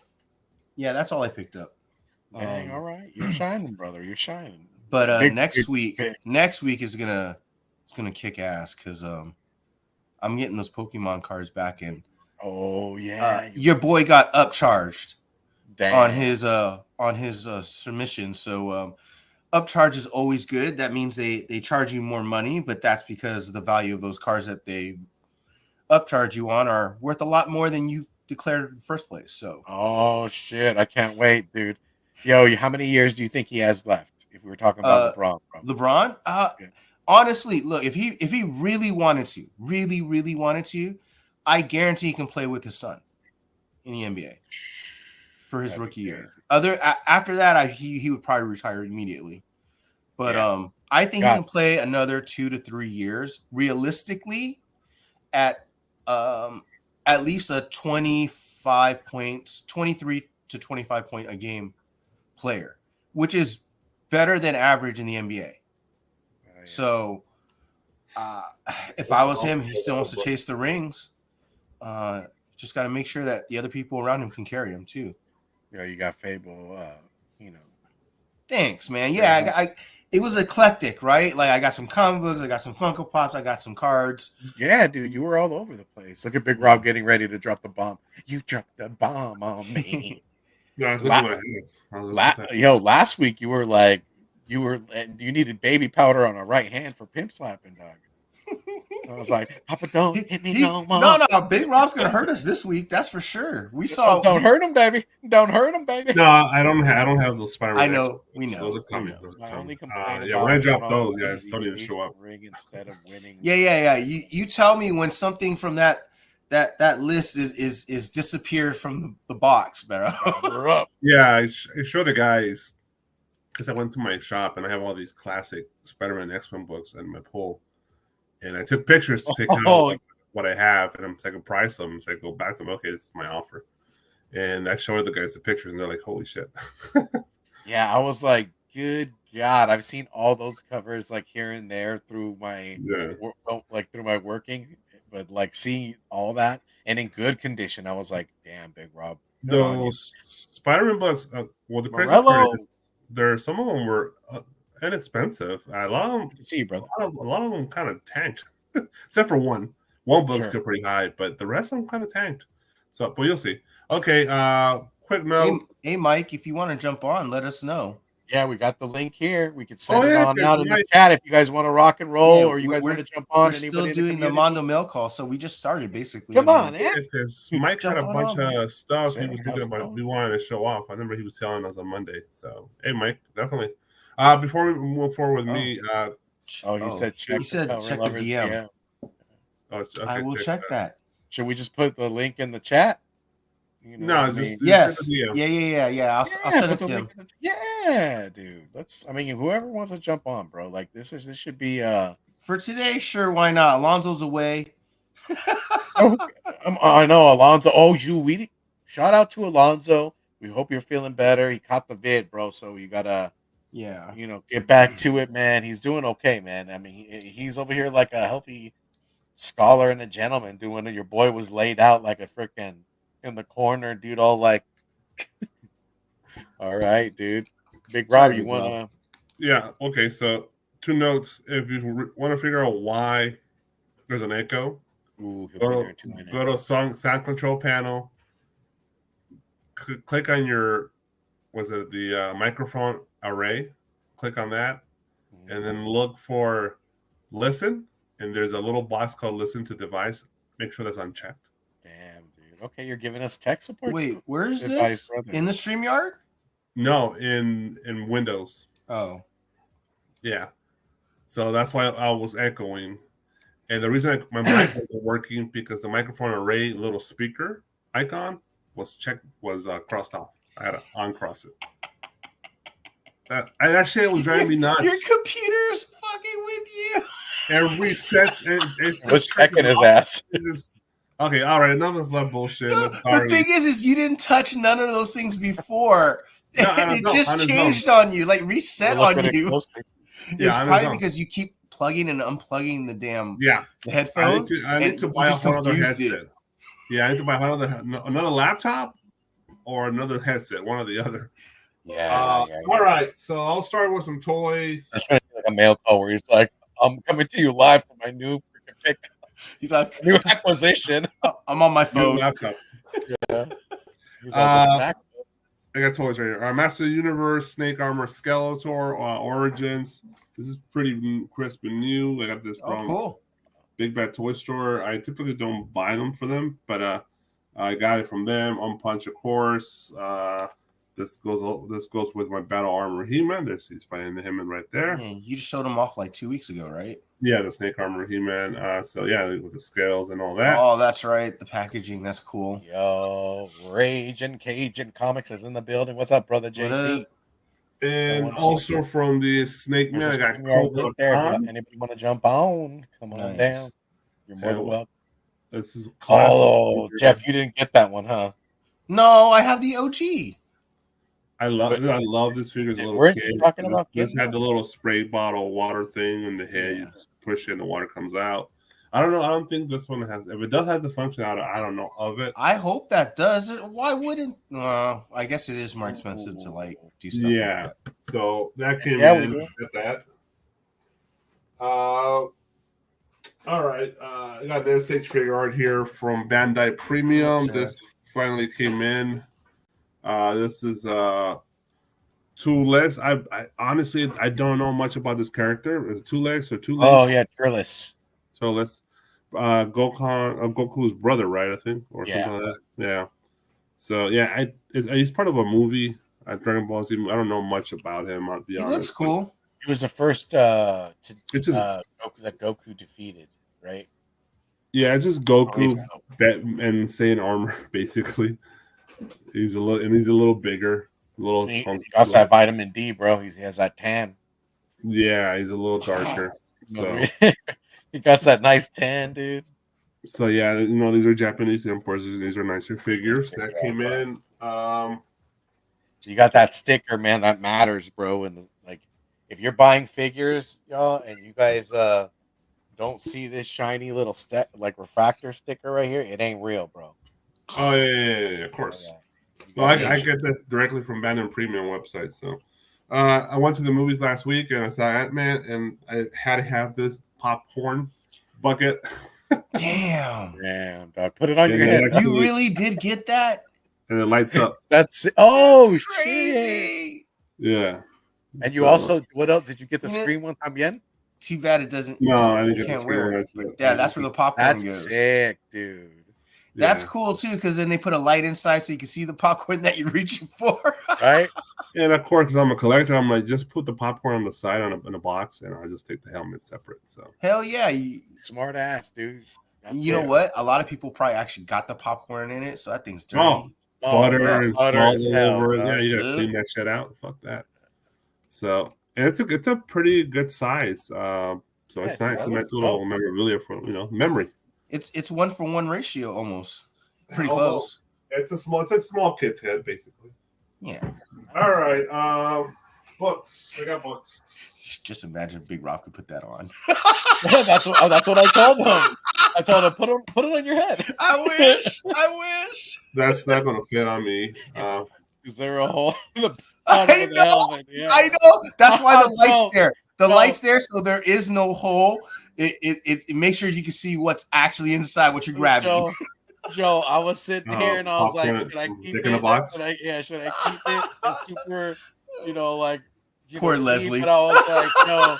[SPEAKER 2] Yeah, that's all I picked up.
[SPEAKER 1] Dang, all right. You're shining, brother. You're shining.
[SPEAKER 2] But next week is gonna kick ass because I'm getting those Pokemon cards back in.
[SPEAKER 1] Oh yeah.
[SPEAKER 2] Your boy got upcharged
[SPEAKER 1] Damn.
[SPEAKER 2] on his submission. So upcharge is always good. That means they charge you more money, but that's because the value of those cards that they upcharge you on are worth a lot more than you declared in the first place. So
[SPEAKER 1] oh shit, I can't wait, dude. Yo, how many years do you think he has left? If we were talking about LeBron,
[SPEAKER 2] LeBron, honestly, look, if he really wanted to, really wanted to, I guarantee he can play with his son in the NBA for his rookie year. After that, he would probably retire immediately. But I think he can play another 2 to 3 years realistically at least a 25 points, 23 to 25 point a game player, which is better than average in the NBA. So if I was him, he still wants to chase the rings. Just got to make sure that the other people around him can carry him too.
[SPEAKER 1] Yeah, you got Fable,
[SPEAKER 2] Thanks, man. Yeah, it was eclectic, right? Like I got some comic books, I got some Funko Pops, I got some cards.
[SPEAKER 1] Yeah, dude, you were all over the place. Look at Big Rob getting ready to drop the bomb. You dropped the bomb on me. Last week you were like, you needed baby powder on a right hand for pimp slapping, dog. I was like, Papa, don't hit me no more.
[SPEAKER 2] No, Big Rob's gonna hurt us this week. That's for sure. We saw.
[SPEAKER 1] Don't hurt him, baby. Don't hurt him, baby.
[SPEAKER 3] No, I don't have those Spider-Man.
[SPEAKER 2] I know. We know.
[SPEAKER 3] Those are coming.
[SPEAKER 1] My only complaint
[SPEAKER 3] when I drop those, don't even show up.
[SPEAKER 1] Instead of winning.
[SPEAKER 2] Yeah. You tell me when something from that list is disappeared from the box, bro.
[SPEAKER 1] We're up.
[SPEAKER 3] Yeah, I show the guys because I went to my shop and I have all these classic Spider-Man X-Men books in my pull. And I took pictures to take out what I have, and I'm taking price them. So I go back to them. Okay, this is my offer, and I showed the guys the pictures, and they're like, "Holy shit!"
[SPEAKER 1] Yeah, I was like, "Good God!" I've seen all those covers like here and there through my through my working, but like seeing all that and in good condition, I was like, "Damn, Big Rob."
[SPEAKER 3] Those Spider-Man books. The crazy part is, some of them were inexpensive. A lot of them, a lot of them kind of tanked, except for one. One book's still pretty high, but the rest of them kind of tanked. So, but you'll see. Okay, quick note.
[SPEAKER 2] Hey, Mike, if you want to jump on, let us know.
[SPEAKER 1] Yeah, we got the link here. We could
[SPEAKER 3] Oh
[SPEAKER 1] send it
[SPEAKER 3] yeah,
[SPEAKER 1] on
[SPEAKER 3] 'cause
[SPEAKER 1] out in the
[SPEAKER 3] Mike,
[SPEAKER 1] chat if you guys want to rock and roll
[SPEAKER 2] Yeah,
[SPEAKER 1] or you guys want to jump
[SPEAKER 2] we're
[SPEAKER 1] on.
[SPEAKER 2] still
[SPEAKER 1] Anybody in the
[SPEAKER 2] doing the
[SPEAKER 1] community?
[SPEAKER 2] Mondo Mail Call, so we just started basically.
[SPEAKER 1] Come on, man.
[SPEAKER 3] 'cause Mike had
[SPEAKER 2] Jump
[SPEAKER 3] a
[SPEAKER 2] on
[SPEAKER 3] bunch
[SPEAKER 2] Mike.
[SPEAKER 3] of stuff he
[SPEAKER 1] Sick.
[SPEAKER 3] was
[SPEAKER 1] How's
[SPEAKER 3] thinking
[SPEAKER 1] it
[SPEAKER 3] about.
[SPEAKER 1] going?
[SPEAKER 3] We wanted to show off. I remember he was telling us on Monday. So hey, Mike, definitely. Before we move forward with me,
[SPEAKER 1] He said check.
[SPEAKER 2] He said check the DM.
[SPEAKER 3] okay,
[SPEAKER 2] I will check that.
[SPEAKER 1] Should we just put the link in the chat? You know
[SPEAKER 3] No,
[SPEAKER 1] what I
[SPEAKER 3] just
[SPEAKER 1] mean?
[SPEAKER 2] Yes.
[SPEAKER 3] check the DM.
[SPEAKER 2] Yeah. I'll send it
[SPEAKER 1] put the
[SPEAKER 2] to him.
[SPEAKER 1] link in yeah, dude. I mean, whoever wants to jump on, bro. Like this should be
[SPEAKER 2] For today, sure, why not? Alonzo's away.
[SPEAKER 1] I know Alonzo. Oh, shout out to Alonzo. We hope you're feeling better. He caught the vid, bro. So you gotta, get back to it, man. He's doing okay, man. I mean, he's over here like a healthy scholar and a gentleman doing it. Your boy was laid out like a freaking in the corner, dude. All like, all right, dude. Big Rob,
[SPEAKER 2] Sorry,
[SPEAKER 1] you
[SPEAKER 2] Big
[SPEAKER 1] wanna?
[SPEAKER 3] Yeah. Okay. So 2 notes. If you want to figure out why there's an echo,
[SPEAKER 1] Ooh, he'll be there in 2 minutes.
[SPEAKER 3] go to sound control panel. Click on your, the microphone array? Click on that, and then look for listen. And there's a little box called listen to device. Make sure that's unchecked.
[SPEAKER 1] Damn, dude. Okay, you're giving us tech support.
[SPEAKER 2] Wait, where is this? In the StreamYard?
[SPEAKER 3] No, in Windows.
[SPEAKER 2] Oh.
[SPEAKER 3] Yeah. So that's why I was echoing. And the reason my mic wasn't working because the microphone array little speaker icon was crossed off. I had to uncross it. That shit was driving me nuts.
[SPEAKER 2] Your computer's fucking with you.
[SPEAKER 3] Every set, it's
[SPEAKER 1] was checking his ass.
[SPEAKER 3] Okay, all right, enough of that bullshit.
[SPEAKER 2] The thing is you didn't touch none of those things before. It just changed on you, like reset on you. It's probably because you keep plugging and unplugging the damn headphones.
[SPEAKER 3] I need to buy another headset. Yeah, I need to buy another laptop or another headset, one or the other.
[SPEAKER 1] Yeah.
[SPEAKER 3] All right, so I'll start with some toys.
[SPEAKER 1] That's gonna be like a mail call where he's like, "I'm coming to you live for my new freaking pickup." He's like, "New acquisition."
[SPEAKER 2] I'm on my phone.
[SPEAKER 3] New laptop.
[SPEAKER 1] Yeah. He's like,
[SPEAKER 3] I got toys right here. Master of the Universe, Snake Armor, Skeletor, Origins. This is pretty crisp and new. I got this from Big Bad Toy Store. I typically don't buy them for them, but I got it from them. On Punch, of course. This goes with my Battle Armor He-Man. He's fighting the He-Man right there.
[SPEAKER 2] Man, you just showed him off like 2 weeks ago, right?
[SPEAKER 3] Yeah, the Snake Armor He-Man. So yeah, with the scales and all that.
[SPEAKER 2] Oh, that's right. The packaging, that's cool.
[SPEAKER 1] Yo, Rage and Cajun Comics is in the building. What's up, brother JP?
[SPEAKER 3] And also from the Snake Man, I got
[SPEAKER 1] anybody want to jump on? Come on down. You're more than welcome.
[SPEAKER 3] This is
[SPEAKER 1] Jeff, you didn't get that one, huh?
[SPEAKER 2] No, I have the OG.
[SPEAKER 3] I love this figure.
[SPEAKER 1] Weren't you talking about
[SPEAKER 3] this had the little spray bottle water thing in the head. You just push it and the water comes out. I don't know. I don't think this one has. If it does have the function, I don't know of it.
[SPEAKER 2] I hope that does. Why wouldn't? I guess it is more expensive to like do stuff.
[SPEAKER 3] Yeah.
[SPEAKER 2] Like that.
[SPEAKER 3] So that came in. Get that. All right. I got this SH figure art here from Bandai Premium. This finally came in. This is Two Legs. I honestly I don't know much about this character. Is it Two Legs or Two Legs?
[SPEAKER 1] Oh yeah, Trillis.
[SPEAKER 3] So let's Goku's brother, right? I think, or something like that. Yeah. So yeah, he's part of a movie. Dragon Ball Z. I don't know much about him. I'll be honest.
[SPEAKER 2] He looks cool.
[SPEAKER 1] He was the first that Goku defeated, right?
[SPEAKER 3] Yeah, it's just Goku and insane armor, basically. He's a little bigger.
[SPEAKER 1] He also has vitamin D, bro. He has that tan.
[SPEAKER 3] Yeah, he's a little darker. So
[SPEAKER 1] he got that nice tan, dude.
[SPEAKER 3] So yeah, these are Japanese imports. These are nicer figures that came in.
[SPEAKER 1] You got that sticker, man. That matters, bro. And if you're buying figures, y'all, and you guys don't see this shiny little refractor sticker right here, it ain't real, bro.
[SPEAKER 3] Oh yeah, of course. Well, I get that directly from Bandai Premium website. So I went to the movies last week and I saw Ant-Man, and I had to have this popcorn bucket.
[SPEAKER 2] Damn,
[SPEAKER 1] dog. Put it on your head.
[SPEAKER 2] You really did get that?
[SPEAKER 3] And it lights up.
[SPEAKER 1] That's crazy.
[SPEAKER 3] Yeah.
[SPEAKER 1] And you
[SPEAKER 3] So-
[SPEAKER 1] also, what else? Did you get the
[SPEAKER 2] You know-
[SPEAKER 1] screen one también?
[SPEAKER 2] Too bad it doesn't.
[SPEAKER 3] No, I didn't
[SPEAKER 2] You
[SPEAKER 3] get the
[SPEAKER 2] can't
[SPEAKER 3] screen
[SPEAKER 2] wear
[SPEAKER 3] one.
[SPEAKER 2] it. But yeah, that's where the popcorn
[SPEAKER 1] That's
[SPEAKER 2] goes.
[SPEAKER 1] sick, dude.
[SPEAKER 2] That's
[SPEAKER 3] Yeah.
[SPEAKER 2] cool too, because then they put a light inside so you can see the popcorn that you're reaching for.
[SPEAKER 1] Right?
[SPEAKER 3] And of course, as I'm a collector, I'm like, just put the popcorn on the side in a box, and I'll just take the helmet separate. So
[SPEAKER 2] Hell yeah! You
[SPEAKER 1] Smart ass, dude. That's
[SPEAKER 2] know
[SPEAKER 1] it.
[SPEAKER 2] what? A lot of people probably actually got the popcorn in it, so that thing's dirty.
[SPEAKER 3] Oh,
[SPEAKER 1] Oh,
[SPEAKER 3] butter
[SPEAKER 1] yeah,
[SPEAKER 3] and
[SPEAKER 1] butter
[SPEAKER 3] salt
[SPEAKER 1] as
[SPEAKER 3] all
[SPEAKER 1] hell,
[SPEAKER 3] over it.
[SPEAKER 1] bro.
[SPEAKER 3] Yeah, you gotta
[SPEAKER 2] Ugh.
[SPEAKER 3] clean that shit out. Fuck that. So, and it's a pretty good size. So
[SPEAKER 1] Yeah,
[SPEAKER 3] it's
[SPEAKER 1] dude,
[SPEAKER 3] nice,
[SPEAKER 1] that
[SPEAKER 3] a nice
[SPEAKER 1] looks
[SPEAKER 3] little
[SPEAKER 1] dope.
[SPEAKER 3] memorabilia for memory.
[SPEAKER 2] It's 1-for-1 ratio almost. Pretty
[SPEAKER 3] Almost.
[SPEAKER 2] close.
[SPEAKER 3] It's a small kid's head, basically.
[SPEAKER 2] Yeah.
[SPEAKER 3] All right, books. I got books.
[SPEAKER 2] Just imagine Big Rob could put that on.
[SPEAKER 1] that's what I told him. I told him put it on your head.
[SPEAKER 2] I wish.
[SPEAKER 3] That's not gonna fit on me.
[SPEAKER 1] Is there a hole in the
[SPEAKER 2] I
[SPEAKER 1] bottom of the
[SPEAKER 2] know.
[SPEAKER 1] helmet? Yeah.
[SPEAKER 2] I know. That's why the light's
[SPEAKER 1] No.
[SPEAKER 2] there. The
[SPEAKER 1] No.
[SPEAKER 2] light's there, so there is no hole. It makes sure you can see what's actually inside what you're grabbing.
[SPEAKER 1] Joe, I was sitting here and I was like,
[SPEAKER 3] popcorn
[SPEAKER 1] should I keep
[SPEAKER 3] dick
[SPEAKER 1] it?
[SPEAKER 3] in a box?
[SPEAKER 1] Should I keep it? It's super, like
[SPEAKER 2] Poor
[SPEAKER 1] cheap,
[SPEAKER 2] Leslie.
[SPEAKER 1] But I was like, no.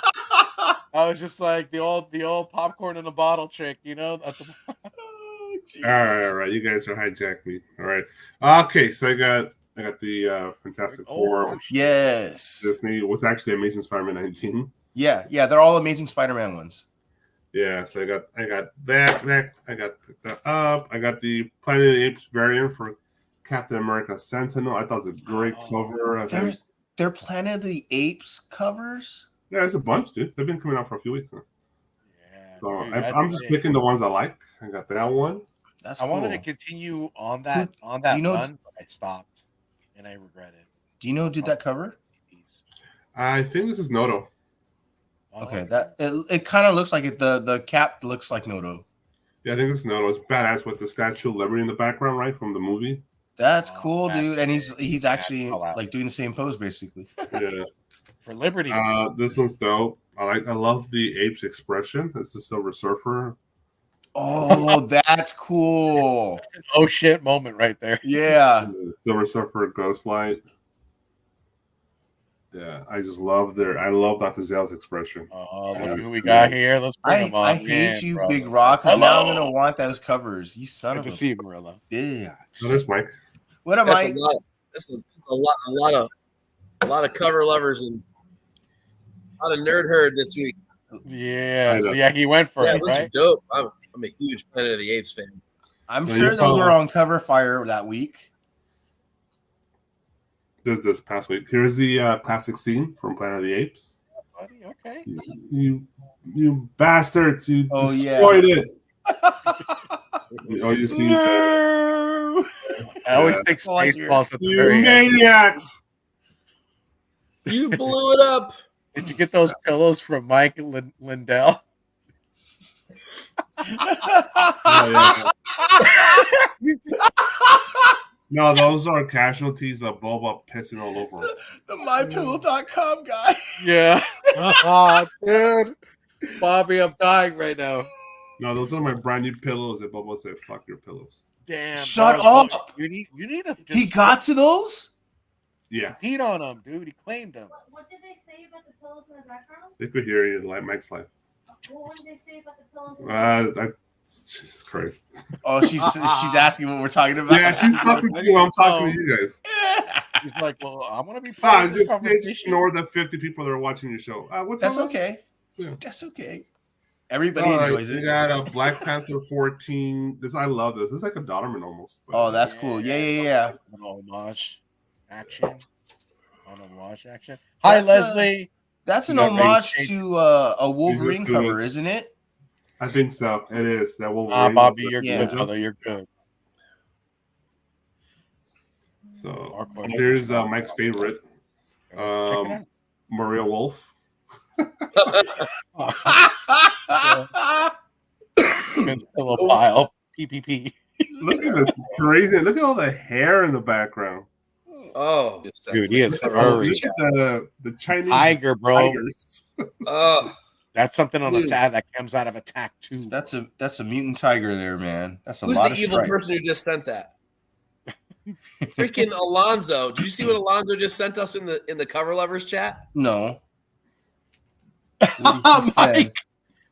[SPEAKER 1] I was just like the old popcorn in a bottle trick, At the...
[SPEAKER 2] Oh,
[SPEAKER 3] all right. You guys are hijacking me. All right. Okay, so I got the Fantastic Four.
[SPEAKER 2] Yes.
[SPEAKER 3] Disney was actually Amazing Spider-Man 19.
[SPEAKER 2] Yeah, they're all Amazing Spider-Man ones.
[SPEAKER 3] Yeah, so I got that. I got picked that up. I got the Planet of the Apes variant for Captain America Sentinel. I thought it was a great cover.
[SPEAKER 2] They're Planet of the Apes covers.
[SPEAKER 3] Yeah, there's a bunch, dude. They've been coming out for a few weeks now.
[SPEAKER 1] Yeah,
[SPEAKER 3] So
[SPEAKER 1] dude,
[SPEAKER 3] I'm just picking the ones I like. I got that one.
[SPEAKER 2] That's
[SPEAKER 1] I
[SPEAKER 2] cool.
[SPEAKER 1] wanted to continue on that run, but I stopped, and I regret it.
[SPEAKER 2] Do you know who did that cover?
[SPEAKER 3] I think this is Noto.
[SPEAKER 2] Okay, that it kind of looks like it. The cap looks like Noto.
[SPEAKER 3] Yeah, I think this is Noto. It's badass with the Statue of Liberty in the background, right, from the movie.
[SPEAKER 2] That's cool, dude. And he's actually
[SPEAKER 1] out.
[SPEAKER 2] like doing the same pose, basically.
[SPEAKER 3] Yeah.
[SPEAKER 1] For Liberty.
[SPEAKER 3] This one's dope. I love the ape's expression. It's the Silver Surfer.
[SPEAKER 2] Oh, that's cool.
[SPEAKER 1] That's an oh shit moment right there.
[SPEAKER 2] Yeah.
[SPEAKER 3] Silver Surfer Ghostlight. Yeah, I love Dr. Zell's expression.
[SPEAKER 1] Oh, look who we got here. Let's bring him on.
[SPEAKER 2] I hate you,
[SPEAKER 1] bro.
[SPEAKER 2] Big Rock, because now I'm gonna want those covers. You son
[SPEAKER 1] Good
[SPEAKER 2] of
[SPEAKER 1] to
[SPEAKER 2] a
[SPEAKER 1] see you, Marilla.
[SPEAKER 2] bitch.
[SPEAKER 3] Oh, there's Mike.
[SPEAKER 2] What am
[SPEAKER 4] That's
[SPEAKER 2] I?
[SPEAKER 4] That's a lot of cover lovers and a lot of nerd herd this week.
[SPEAKER 1] Yeah, he went for
[SPEAKER 4] Yeah,
[SPEAKER 1] it,
[SPEAKER 4] those
[SPEAKER 1] right?
[SPEAKER 4] are dope. I'm a huge Planet of the Apes fan.
[SPEAKER 2] I'm
[SPEAKER 3] No,
[SPEAKER 2] sure
[SPEAKER 3] you're
[SPEAKER 2] those
[SPEAKER 3] probably-
[SPEAKER 2] are on Cover Fire that week.
[SPEAKER 3] This past week. Here's the classic scene from Planet of the Apes.
[SPEAKER 1] Buddy, okay.
[SPEAKER 3] You bastards! You
[SPEAKER 2] Oh, yeah.
[SPEAKER 3] destroyed it. You see
[SPEAKER 2] No.
[SPEAKER 1] I always
[SPEAKER 3] Yeah.
[SPEAKER 1] think
[SPEAKER 2] Oh, I hear
[SPEAKER 1] Spaceballs at the
[SPEAKER 3] you
[SPEAKER 1] very end.
[SPEAKER 3] maniacs!
[SPEAKER 4] You blew it up.
[SPEAKER 1] Did you get those pillows from Mike Lindell?
[SPEAKER 3] Oh, yeah. No, those are casualties of Boba pissing all over him.
[SPEAKER 2] The MyPillow.com guy.
[SPEAKER 1] Yeah. Oh, dude. Bobby, I'm dying right now.
[SPEAKER 3] No, those are my brand new pillows that Boba said, fuck your pillows.
[SPEAKER 1] Damn.
[SPEAKER 2] Shut
[SPEAKER 1] bro.
[SPEAKER 2] up.
[SPEAKER 1] You need to just
[SPEAKER 2] He got to those?
[SPEAKER 3] Yeah,
[SPEAKER 1] heat on him, dude. He claimed them.
[SPEAKER 5] What did they say about the pillows in the background?
[SPEAKER 3] they could hear you like Mike's life.
[SPEAKER 5] What did they say about the pillows in the
[SPEAKER 3] Jesus Christ.
[SPEAKER 2] Oh, she's asking what we're talking about.
[SPEAKER 3] Yeah, she's talking to you. I'm talking to you guys.
[SPEAKER 1] He's like, well, I want to be part of this
[SPEAKER 3] Just
[SPEAKER 1] conversation.
[SPEAKER 3] ignore the 50 people that are watching your show. What's
[SPEAKER 2] That's
[SPEAKER 3] up?
[SPEAKER 2] okay.
[SPEAKER 3] Yeah.
[SPEAKER 2] That's okay. Everybody
[SPEAKER 3] All right,
[SPEAKER 2] enjoys
[SPEAKER 3] we
[SPEAKER 2] it.
[SPEAKER 3] got a Black Panther 14. I love this. It's like a Dotterman almost. but-
[SPEAKER 2] Oh, that's cool. Yeah.
[SPEAKER 1] An homage action. Hi,
[SPEAKER 2] That's,
[SPEAKER 1] Leslie.
[SPEAKER 2] That's an
[SPEAKER 1] You got
[SPEAKER 2] homage
[SPEAKER 1] ready to
[SPEAKER 2] to a Wolverine
[SPEAKER 3] Jesus doing
[SPEAKER 2] cover,
[SPEAKER 3] it.
[SPEAKER 2] isn't it?
[SPEAKER 3] I think so. It is. That Wolverine.
[SPEAKER 1] Bobby, you're
[SPEAKER 2] Yeah.
[SPEAKER 1] good, brother. You're good.
[SPEAKER 3] So
[SPEAKER 1] Mark,
[SPEAKER 3] here's Mike's favorite,
[SPEAKER 1] Let's check it out.
[SPEAKER 3] Maria Wolf.
[SPEAKER 1] Vince Pillow pile. PPP.
[SPEAKER 3] Look at this crazy. Look at all the hair in the background.
[SPEAKER 4] Oh,
[SPEAKER 1] Dude, he is
[SPEAKER 3] Look
[SPEAKER 1] furry.
[SPEAKER 3] at the Chinese
[SPEAKER 1] Tiger, bro.
[SPEAKER 3] tigers.
[SPEAKER 4] Oh,
[SPEAKER 1] That's something on
[SPEAKER 4] Dude.
[SPEAKER 1] Attack that comes out of Attack 2.
[SPEAKER 2] That's a mutant tiger there, man. That's a
[SPEAKER 4] who's
[SPEAKER 2] lot
[SPEAKER 4] the
[SPEAKER 2] of
[SPEAKER 4] evil
[SPEAKER 2] stripes.
[SPEAKER 4] person who just sent that? Freaking Alonzo. Did you see what Alonzo just sent us in the cover lovers chat?
[SPEAKER 2] No. What did he say?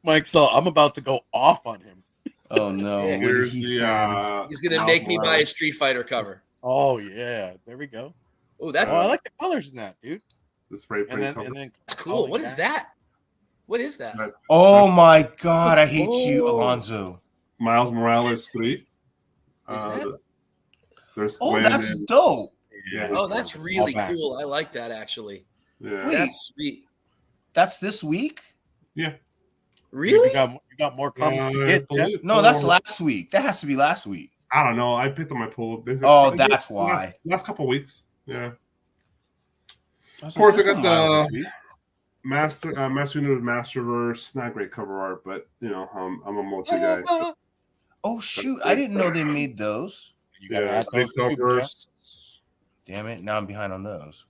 [SPEAKER 1] Mike, so I'm about to go off on him.
[SPEAKER 2] Oh no!
[SPEAKER 4] Yeah,
[SPEAKER 2] What did
[SPEAKER 3] Here's
[SPEAKER 2] he
[SPEAKER 3] the,
[SPEAKER 2] send?
[SPEAKER 4] He's gonna
[SPEAKER 3] Miles
[SPEAKER 4] make me buy a
[SPEAKER 3] Morales.
[SPEAKER 4] Street Fighter cover.
[SPEAKER 1] Oh yeah, there we go.
[SPEAKER 4] Oh,
[SPEAKER 1] Oh,
[SPEAKER 4] that's
[SPEAKER 1] I like the colors in that, dude.
[SPEAKER 3] The spray paint
[SPEAKER 1] And
[SPEAKER 3] cover.
[SPEAKER 1] then
[SPEAKER 4] cool. What is that? What is that?
[SPEAKER 3] Right.
[SPEAKER 2] Oh my God! I hate you,
[SPEAKER 4] Oh.
[SPEAKER 2] Alonzo.
[SPEAKER 3] Miles Morales 3.
[SPEAKER 4] that-
[SPEAKER 3] There's
[SPEAKER 2] Oh,
[SPEAKER 3] Gwen
[SPEAKER 2] that's
[SPEAKER 3] and-
[SPEAKER 2] dope.
[SPEAKER 3] Yeah.
[SPEAKER 4] Oh, that's really
[SPEAKER 1] back.
[SPEAKER 4] cool. I like that actually.
[SPEAKER 3] yeah.
[SPEAKER 2] Wait.
[SPEAKER 4] That's sweet.
[SPEAKER 2] That's this week?
[SPEAKER 3] Yeah.
[SPEAKER 4] Really?
[SPEAKER 1] You got more comics to
[SPEAKER 3] I
[SPEAKER 1] get. Yeah.
[SPEAKER 3] believe-
[SPEAKER 2] No, that's last week. That has to be last week.
[SPEAKER 3] I don't know. I picked up my pull.
[SPEAKER 2] Oh, that's why.
[SPEAKER 3] Last couple weeks. Yeah.
[SPEAKER 2] Of
[SPEAKER 3] course, I got
[SPEAKER 2] Miles
[SPEAKER 3] the-
[SPEAKER 2] this week.
[SPEAKER 3] Master Universe Masterverse. Not great cover art, but you know, I'm a multi guy. So,
[SPEAKER 2] Oh shoot! I didn't know they made those.
[SPEAKER 1] You gotta
[SPEAKER 3] yeah,
[SPEAKER 1] add
[SPEAKER 3] big
[SPEAKER 1] those too,
[SPEAKER 3] covers.
[SPEAKER 2] Damn it! Now I'm behind on those.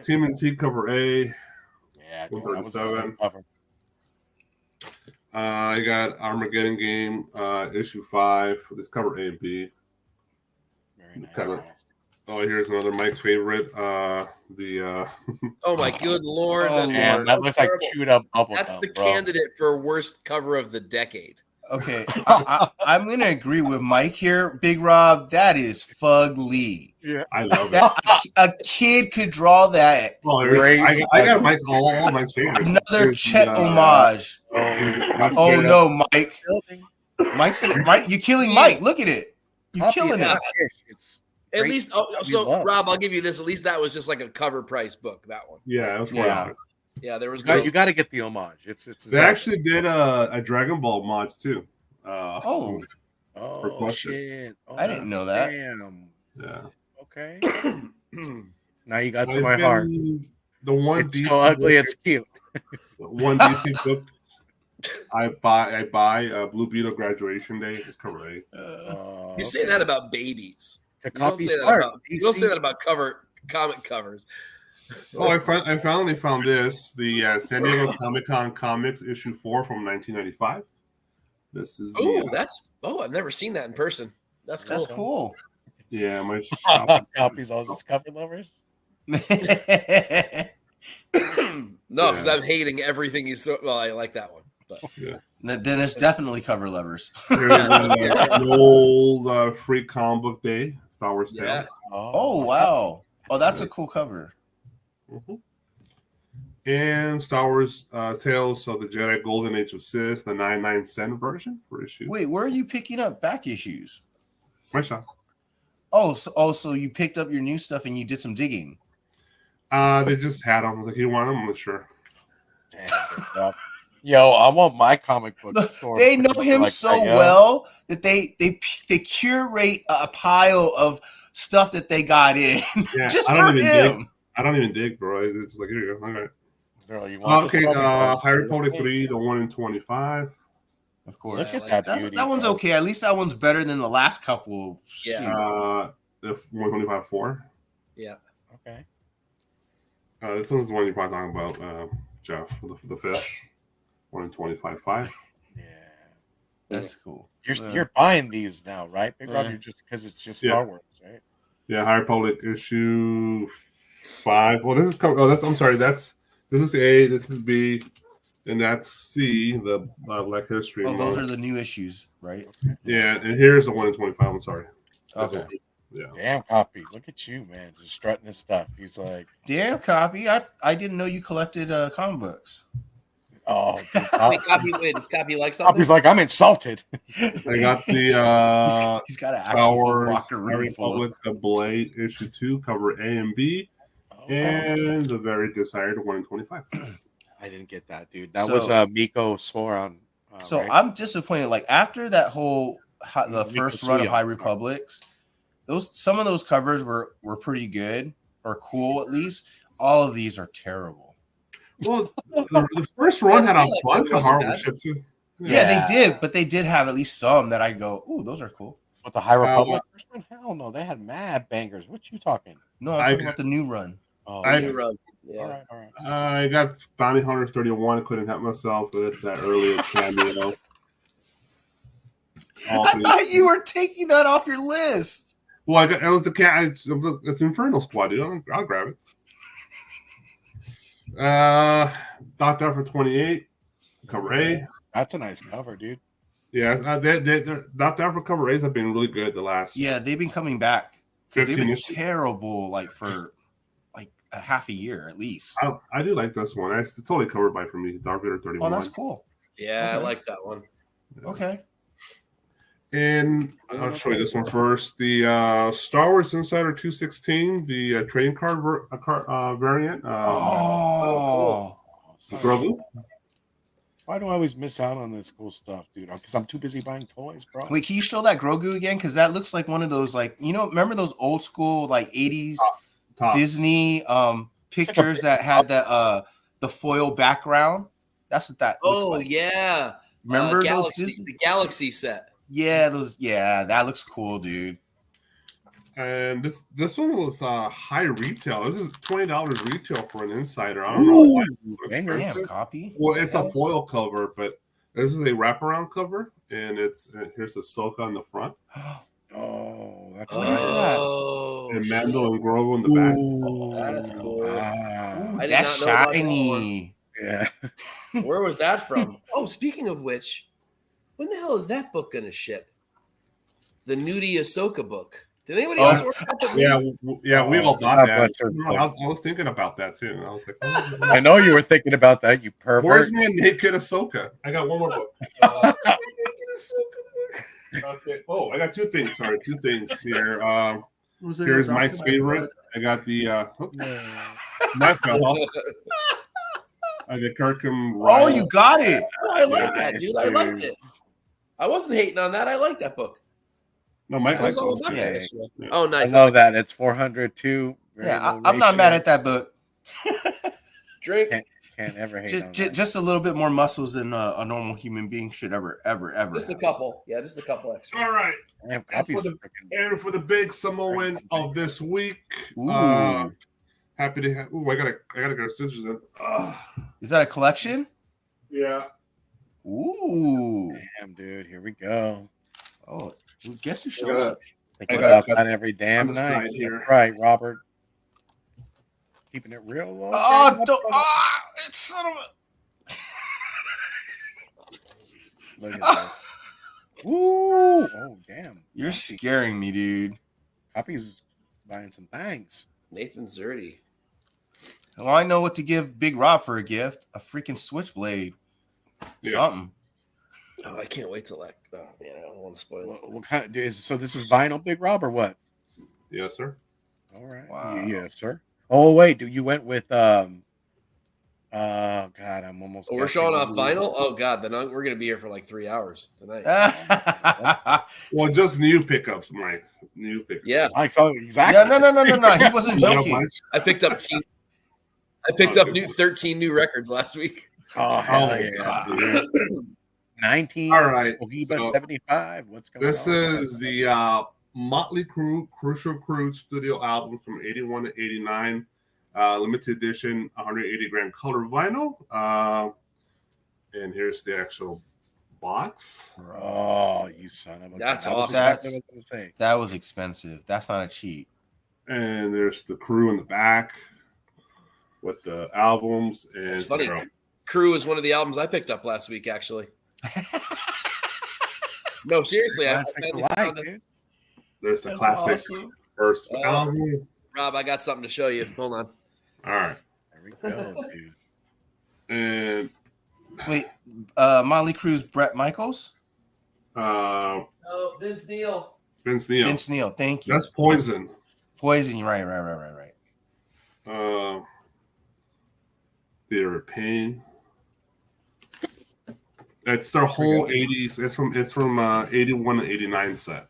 [SPEAKER 3] Team and T cover A.
[SPEAKER 1] Yeah, dude, that was a
[SPEAKER 3] 137.
[SPEAKER 1] sick cover.
[SPEAKER 3] I got Armageddon Game issue 5. This cover A and B.
[SPEAKER 1] Very nice.
[SPEAKER 3] Cover. Oh, here's another Mike's favorite. The
[SPEAKER 4] Oh my good lord!
[SPEAKER 2] Oh,
[SPEAKER 4] That
[SPEAKER 1] Man,
[SPEAKER 4] is
[SPEAKER 1] that
[SPEAKER 4] so
[SPEAKER 1] looks like
[SPEAKER 4] terrible.
[SPEAKER 1] chewed up bubble
[SPEAKER 4] That's
[SPEAKER 1] gum,
[SPEAKER 4] the
[SPEAKER 1] bro.
[SPEAKER 4] candidate for worst cover of the decade.
[SPEAKER 2] Okay, I'm gonna agree with Mike here, Big Rob. That is fugly.
[SPEAKER 3] I love it.
[SPEAKER 2] That a kid could draw that.
[SPEAKER 3] Oh,
[SPEAKER 1] Great.
[SPEAKER 3] I got Mike's all Mike's favorites.
[SPEAKER 2] Another
[SPEAKER 3] Here's
[SPEAKER 2] Chet
[SPEAKER 3] the,
[SPEAKER 2] homage.
[SPEAKER 3] That's
[SPEAKER 2] Oh
[SPEAKER 3] good.
[SPEAKER 2] no, Mike! Mike, you're killing Mike. Look at it. You're killing
[SPEAKER 1] Yeah,
[SPEAKER 2] it.
[SPEAKER 1] It's
[SPEAKER 4] At
[SPEAKER 1] great
[SPEAKER 4] least,
[SPEAKER 1] stuff that we
[SPEAKER 4] so
[SPEAKER 1] love.
[SPEAKER 4] Rob, I'll give you this. At least that was just like a cover price book. That one.
[SPEAKER 3] Yeah, it was
[SPEAKER 2] Yeah.
[SPEAKER 3] $4.
[SPEAKER 4] Yeah, there was
[SPEAKER 1] you got to get the homage. It's
[SPEAKER 3] They actually did a Dragon Ball mods too.
[SPEAKER 2] Oh,
[SPEAKER 1] oh
[SPEAKER 3] question.
[SPEAKER 1] shit. Oh,
[SPEAKER 2] I didn't know that.
[SPEAKER 1] Damn.
[SPEAKER 3] yeah.
[SPEAKER 1] Okay. Now you got to
[SPEAKER 3] I've
[SPEAKER 1] my heart.
[SPEAKER 3] been- The one
[SPEAKER 1] It's
[SPEAKER 3] DC
[SPEAKER 1] so ugly.
[SPEAKER 3] book-
[SPEAKER 1] It's cute.
[SPEAKER 3] one DC book I buy Blue Beetle Graduation Day. It's cover A.
[SPEAKER 4] You say that about babies.
[SPEAKER 1] The
[SPEAKER 4] You don't
[SPEAKER 1] copy
[SPEAKER 4] say that
[SPEAKER 1] start.
[SPEAKER 4] about, you don't say that about comic covers.
[SPEAKER 3] Oh, I finally found this. The San Diego Comic-Con Comics issue 4 from 1995. This is the,
[SPEAKER 4] I've never seen that in person. That's cool.
[SPEAKER 2] that's cool.
[SPEAKER 3] yeah, my shop.
[SPEAKER 1] Copies all just cover lovers.
[SPEAKER 4] No, because
[SPEAKER 3] Yeah.
[SPEAKER 4] I'm hating everything he's. Well, I like that one. But.
[SPEAKER 2] Then there's definitely cover lovers.
[SPEAKER 3] Here's the old free comic book day, Star Wars
[SPEAKER 4] Yeah.
[SPEAKER 3] Tales.
[SPEAKER 2] Oh wow! Oh, that's a cool cover.
[SPEAKER 3] Mhm. And Star Wars Tales of the Jedi Golden Age of Sith, the 99-cent version for issue.
[SPEAKER 2] Wait, where are you picking up back issues?
[SPEAKER 3] My shop.
[SPEAKER 2] Oh, so you picked up your new stuff and you did some digging.
[SPEAKER 3] They just had them. I was like, you want them? I'm not sure.
[SPEAKER 1] Damn, bro. Yo, I want my comic book store.
[SPEAKER 2] They know him
[SPEAKER 1] like
[SPEAKER 2] so
[SPEAKER 1] that, yo.
[SPEAKER 2] well that they curate a pile of stuff that they got in
[SPEAKER 3] Yeah,
[SPEAKER 2] just
[SPEAKER 3] I
[SPEAKER 2] for
[SPEAKER 3] don't even dig.
[SPEAKER 2] him.
[SPEAKER 3] I don't even dig, bro. It's just like, here you go. All right.
[SPEAKER 1] Girl, you want
[SPEAKER 3] Okay,
[SPEAKER 1] the stuff?
[SPEAKER 3] High Republic 3, the 1 in 25.
[SPEAKER 2] Of course,
[SPEAKER 1] Look at
[SPEAKER 4] like
[SPEAKER 1] that
[SPEAKER 2] That's-
[SPEAKER 1] beauty.
[SPEAKER 2] that one's
[SPEAKER 1] bro.
[SPEAKER 2] okay. At least that one's better than the last couple.
[SPEAKER 4] Yeah.
[SPEAKER 2] Shoot.
[SPEAKER 3] The 125-4.
[SPEAKER 4] Yeah.
[SPEAKER 1] Okay.
[SPEAKER 3] This one's the one you're probably talking about, Jeff, the fish. 1 in 25-5.
[SPEAKER 1] Yeah.
[SPEAKER 2] That's cool.
[SPEAKER 1] You're buying these now, right? Big Rob?
[SPEAKER 2] Yeah.
[SPEAKER 1] You're just because it's just
[SPEAKER 3] Yeah.
[SPEAKER 1] Star Wars, right?
[SPEAKER 3] Yeah, High Republic issue 5. Well, I'm sorry. This is A, this is B, and that's C, the Black History
[SPEAKER 2] Oh, those
[SPEAKER 3] Month.
[SPEAKER 2] are the new issues, right?
[SPEAKER 3] Yeah, and here's the 1 in 25. I'm sorry.
[SPEAKER 2] Okay.
[SPEAKER 3] Yeah.
[SPEAKER 1] Damn, Copy. Look at you, man. Just strutting his stuff. He's like,
[SPEAKER 2] Damn, Copy. I didn't know you collected comic books.
[SPEAKER 1] oh, dude,
[SPEAKER 4] Does Copy like something?
[SPEAKER 1] Copy's like, I'm insulted.
[SPEAKER 3] I got the
[SPEAKER 2] He's got an
[SPEAKER 3] Star
[SPEAKER 2] actual
[SPEAKER 3] Wars
[SPEAKER 2] locker
[SPEAKER 3] High
[SPEAKER 2] room full
[SPEAKER 3] Republic
[SPEAKER 2] of.
[SPEAKER 3] The Blade issue 2, cover A and B,
[SPEAKER 1] Oh,
[SPEAKER 3] and the very desired 1 in 25.
[SPEAKER 1] I didn't get that, dude. That
[SPEAKER 2] So-
[SPEAKER 1] was Miko Sauron.
[SPEAKER 2] So
[SPEAKER 1] right?
[SPEAKER 2] I'm disappointed. Like after that whole the
[SPEAKER 1] Nico
[SPEAKER 2] first run of
[SPEAKER 1] Suya.
[SPEAKER 2] High Republics, some of those covers were pretty good or cool at least. All of these are terrible.
[SPEAKER 3] Well, the first run had a
[SPEAKER 4] It
[SPEAKER 3] bunch of
[SPEAKER 4] wasn't
[SPEAKER 3] horrible
[SPEAKER 4] bad.
[SPEAKER 3] shit too.
[SPEAKER 2] Yeah,
[SPEAKER 1] Yeah.
[SPEAKER 2] they did, but they did have at least some that I go, ooh, those are cool.
[SPEAKER 1] With the High Republic first one? Hell no, they had mad bangers. What you talking?
[SPEAKER 2] No, I'm talking about the new run.
[SPEAKER 1] Oh,
[SPEAKER 3] I-
[SPEAKER 1] okay.
[SPEAKER 4] New run.
[SPEAKER 1] all
[SPEAKER 4] Yeah.
[SPEAKER 1] right, all right.
[SPEAKER 3] I got Bounty Hunters 31. I couldn't help myself, but it's that earlier cameo.
[SPEAKER 2] I thought you were taking that off your list.
[SPEAKER 3] Well, it was the cat. It's Inferno Squad, dude. I'll grab it. Dr. Alpha 28, cover A.
[SPEAKER 1] That's a nice cover, dude.
[SPEAKER 3] Yeah, Dr. Alpha cover A's have been really good the last.
[SPEAKER 2] Yeah, they've been coming back because they've
[SPEAKER 3] 15
[SPEAKER 2] been
[SPEAKER 3] years.
[SPEAKER 2] terrible, like for like a half a year at least.
[SPEAKER 3] I do like this one. It's totally covered by for me. Dark Vader 31.
[SPEAKER 2] Oh, that's cool.
[SPEAKER 4] Yeah, I
[SPEAKER 2] Okay.
[SPEAKER 4] like that one.
[SPEAKER 2] Okay.
[SPEAKER 3] And I'll show you this one first. The Star Wars Insider 216, the trading card variant.
[SPEAKER 2] Oh,
[SPEAKER 3] Grogu.
[SPEAKER 1] Why do I always miss out on this cool stuff, dude? Because I'm too busy buying toys, bro.
[SPEAKER 2] wait, can you show that Grogu again? Because that looks like one of those, like, remember those old school like 80s
[SPEAKER 3] Top.
[SPEAKER 2] Disney pictures that had the foil background? That's what that looks like.
[SPEAKER 4] Yeah.
[SPEAKER 2] Remember those
[SPEAKER 4] Galaxy,
[SPEAKER 2] Disney?
[SPEAKER 4] the Galaxy set.
[SPEAKER 2] Yeah, that looks cool, dude.
[SPEAKER 3] And this one was high retail. This is $20 retail for an Insider. I don't know why it's so
[SPEAKER 1] Damn,
[SPEAKER 3] expensive.
[SPEAKER 2] Copy.
[SPEAKER 3] Well, it's a foil cover, but this is a wraparound cover, and here's Ahsoka on the front,
[SPEAKER 1] Oh, that's
[SPEAKER 2] What
[SPEAKER 1] nice.
[SPEAKER 2] is that?
[SPEAKER 4] Oh,
[SPEAKER 3] and
[SPEAKER 4] shit.
[SPEAKER 3] Mando and Grogu in the back.
[SPEAKER 1] Ooh,
[SPEAKER 4] That's cool.
[SPEAKER 1] wow.
[SPEAKER 2] Ooh,
[SPEAKER 4] I did
[SPEAKER 2] that's
[SPEAKER 4] not know about that
[SPEAKER 2] shiny.
[SPEAKER 1] Yeah.
[SPEAKER 4] Where was that from? Oh, speaking of which, when the hell is that book going to ship? The Nudie Ahsoka book. Did anybody else order that book?
[SPEAKER 3] Yeah, we all
[SPEAKER 1] God
[SPEAKER 3] got that.
[SPEAKER 1] bless her.
[SPEAKER 3] I was thinking about that too. I was like,
[SPEAKER 1] I know you were thinking about that, you pervert.
[SPEAKER 3] where's my naked Ahsoka? I got one more book. Okay. Oh, I got two things. Sorry, two things here. Here's Mike's favorite. I got the my fellow. I got Kirkham.
[SPEAKER 2] Oh, you got it.
[SPEAKER 4] I like that,
[SPEAKER 1] Nice,
[SPEAKER 4] dude. I liked it. I wasn't hating on that. I like that book.
[SPEAKER 3] No, Mike
[SPEAKER 4] I was all
[SPEAKER 3] likes
[SPEAKER 4] about
[SPEAKER 2] yeah.
[SPEAKER 4] that. Oh,
[SPEAKER 1] I
[SPEAKER 4] nice.
[SPEAKER 1] know that. It's 402. very
[SPEAKER 2] Yeah,
[SPEAKER 1] low
[SPEAKER 2] I'm not
[SPEAKER 1] ratio.
[SPEAKER 2] mad at that book.
[SPEAKER 4] Drink.
[SPEAKER 1] Can't ever hate on that.
[SPEAKER 2] Just a little bit more muscles than a normal human being should ever
[SPEAKER 4] Just a
[SPEAKER 2] have.
[SPEAKER 4] couple. Yeah, just a couple extra.
[SPEAKER 3] All right.
[SPEAKER 1] Damn, copies
[SPEAKER 3] for the-
[SPEAKER 1] freaking-
[SPEAKER 3] And for the big Samoan of this week,
[SPEAKER 2] Ooh.
[SPEAKER 3] happy to have. Ooh, I gotta go scissors in.
[SPEAKER 2] Is that a collection?
[SPEAKER 3] Yeah.
[SPEAKER 2] Ooh.
[SPEAKER 1] Damn, dude. Here we go.
[SPEAKER 2] Oh, guess who
[SPEAKER 3] I
[SPEAKER 2] showed
[SPEAKER 3] gotta-
[SPEAKER 2] up?
[SPEAKER 1] Think
[SPEAKER 3] I
[SPEAKER 1] about
[SPEAKER 3] got-
[SPEAKER 1] that every damn
[SPEAKER 3] on the
[SPEAKER 1] night.
[SPEAKER 3] side here.
[SPEAKER 1] That's right, Robert. Keeping it real low.
[SPEAKER 2] Oh, it's son of a.
[SPEAKER 1] Look at that. Ooh. Oh, damn.
[SPEAKER 2] You're scaring me, dude.
[SPEAKER 1] Copies buying some things.
[SPEAKER 4] Nathan Zerdy.
[SPEAKER 2] Well, I know what to give Big Rob for a gift. A freaking switchblade.
[SPEAKER 3] Yeah.
[SPEAKER 2] Something.
[SPEAKER 4] Oh, I can't wait till that. Oh, man, I don't want to spoil it.
[SPEAKER 1] What kind of is so? This is vinyl, Big Rob, or what?
[SPEAKER 3] Yes, sir.
[SPEAKER 1] All right.
[SPEAKER 2] Wow.
[SPEAKER 1] Yes, sir. Oh wait, dude, you went with God, I'm almost.
[SPEAKER 4] Oh, we're
[SPEAKER 1] guessing
[SPEAKER 4] showing off
[SPEAKER 1] who-
[SPEAKER 4] vinyl? Oh, God. Then we're going to be here for like 3 hours tonight.
[SPEAKER 3] Well, just new pickups, Mike. New pickups.
[SPEAKER 4] Yeah.
[SPEAKER 1] Like, so exactly.
[SPEAKER 2] Yeah, no. He wasn't
[SPEAKER 3] You know,
[SPEAKER 2] joking.
[SPEAKER 3] Mike?
[SPEAKER 4] I picked up 13 new records last week.
[SPEAKER 1] Oh hell
[SPEAKER 3] Oh,
[SPEAKER 1] yeah,
[SPEAKER 3] God.
[SPEAKER 1] dude. 19.
[SPEAKER 3] All right.
[SPEAKER 1] Cohiba
[SPEAKER 3] so
[SPEAKER 1] 75. What's going
[SPEAKER 3] this
[SPEAKER 1] on?
[SPEAKER 3] is the Motley Crue Crucial Crew studio album from 81 to 89. Limited edition, 180 gram color vinyl. And here's the actual box.
[SPEAKER 1] Oh, you son of a.
[SPEAKER 4] That's
[SPEAKER 1] that was
[SPEAKER 4] awesome.
[SPEAKER 1] exactly what I was gonna say.
[SPEAKER 2] That was expensive. That's not a cheat.
[SPEAKER 3] And there's the crew in the back with the albums. And
[SPEAKER 4] It's funny. Crew is one of the albums I picked up last week, actually. No, seriously. I
[SPEAKER 1] Classic
[SPEAKER 4] finally
[SPEAKER 1] alike,
[SPEAKER 4] found it.
[SPEAKER 1] dude.
[SPEAKER 3] There's the
[SPEAKER 2] That's
[SPEAKER 3] classic
[SPEAKER 2] awesome.
[SPEAKER 3] first
[SPEAKER 4] Oh.
[SPEAKER 3] album.
[SPEAKER 4] Rob, I got something to show you. Hold on.
[SPEAKER 3] All right.
[SPEAKER 1] There we go, dude.
[SPEAKER 3] And
[SPEAKER 2] Wait, Motley Crue's Brett Michaels?
[SPEAKER 3] uh,
[SPEAKER 4] Oh, Vince Neil.
[SPEAKER 3] Vince Neil.
[SPEAKER 2] Vince Neil, thank you.
[SPEAKER 3] That's Poison.
[SPEAKER 2] Poison, you're right.
[SPEAKER 3] Theater of Pain. It's their whole 80s. It's from 81 and 89 set.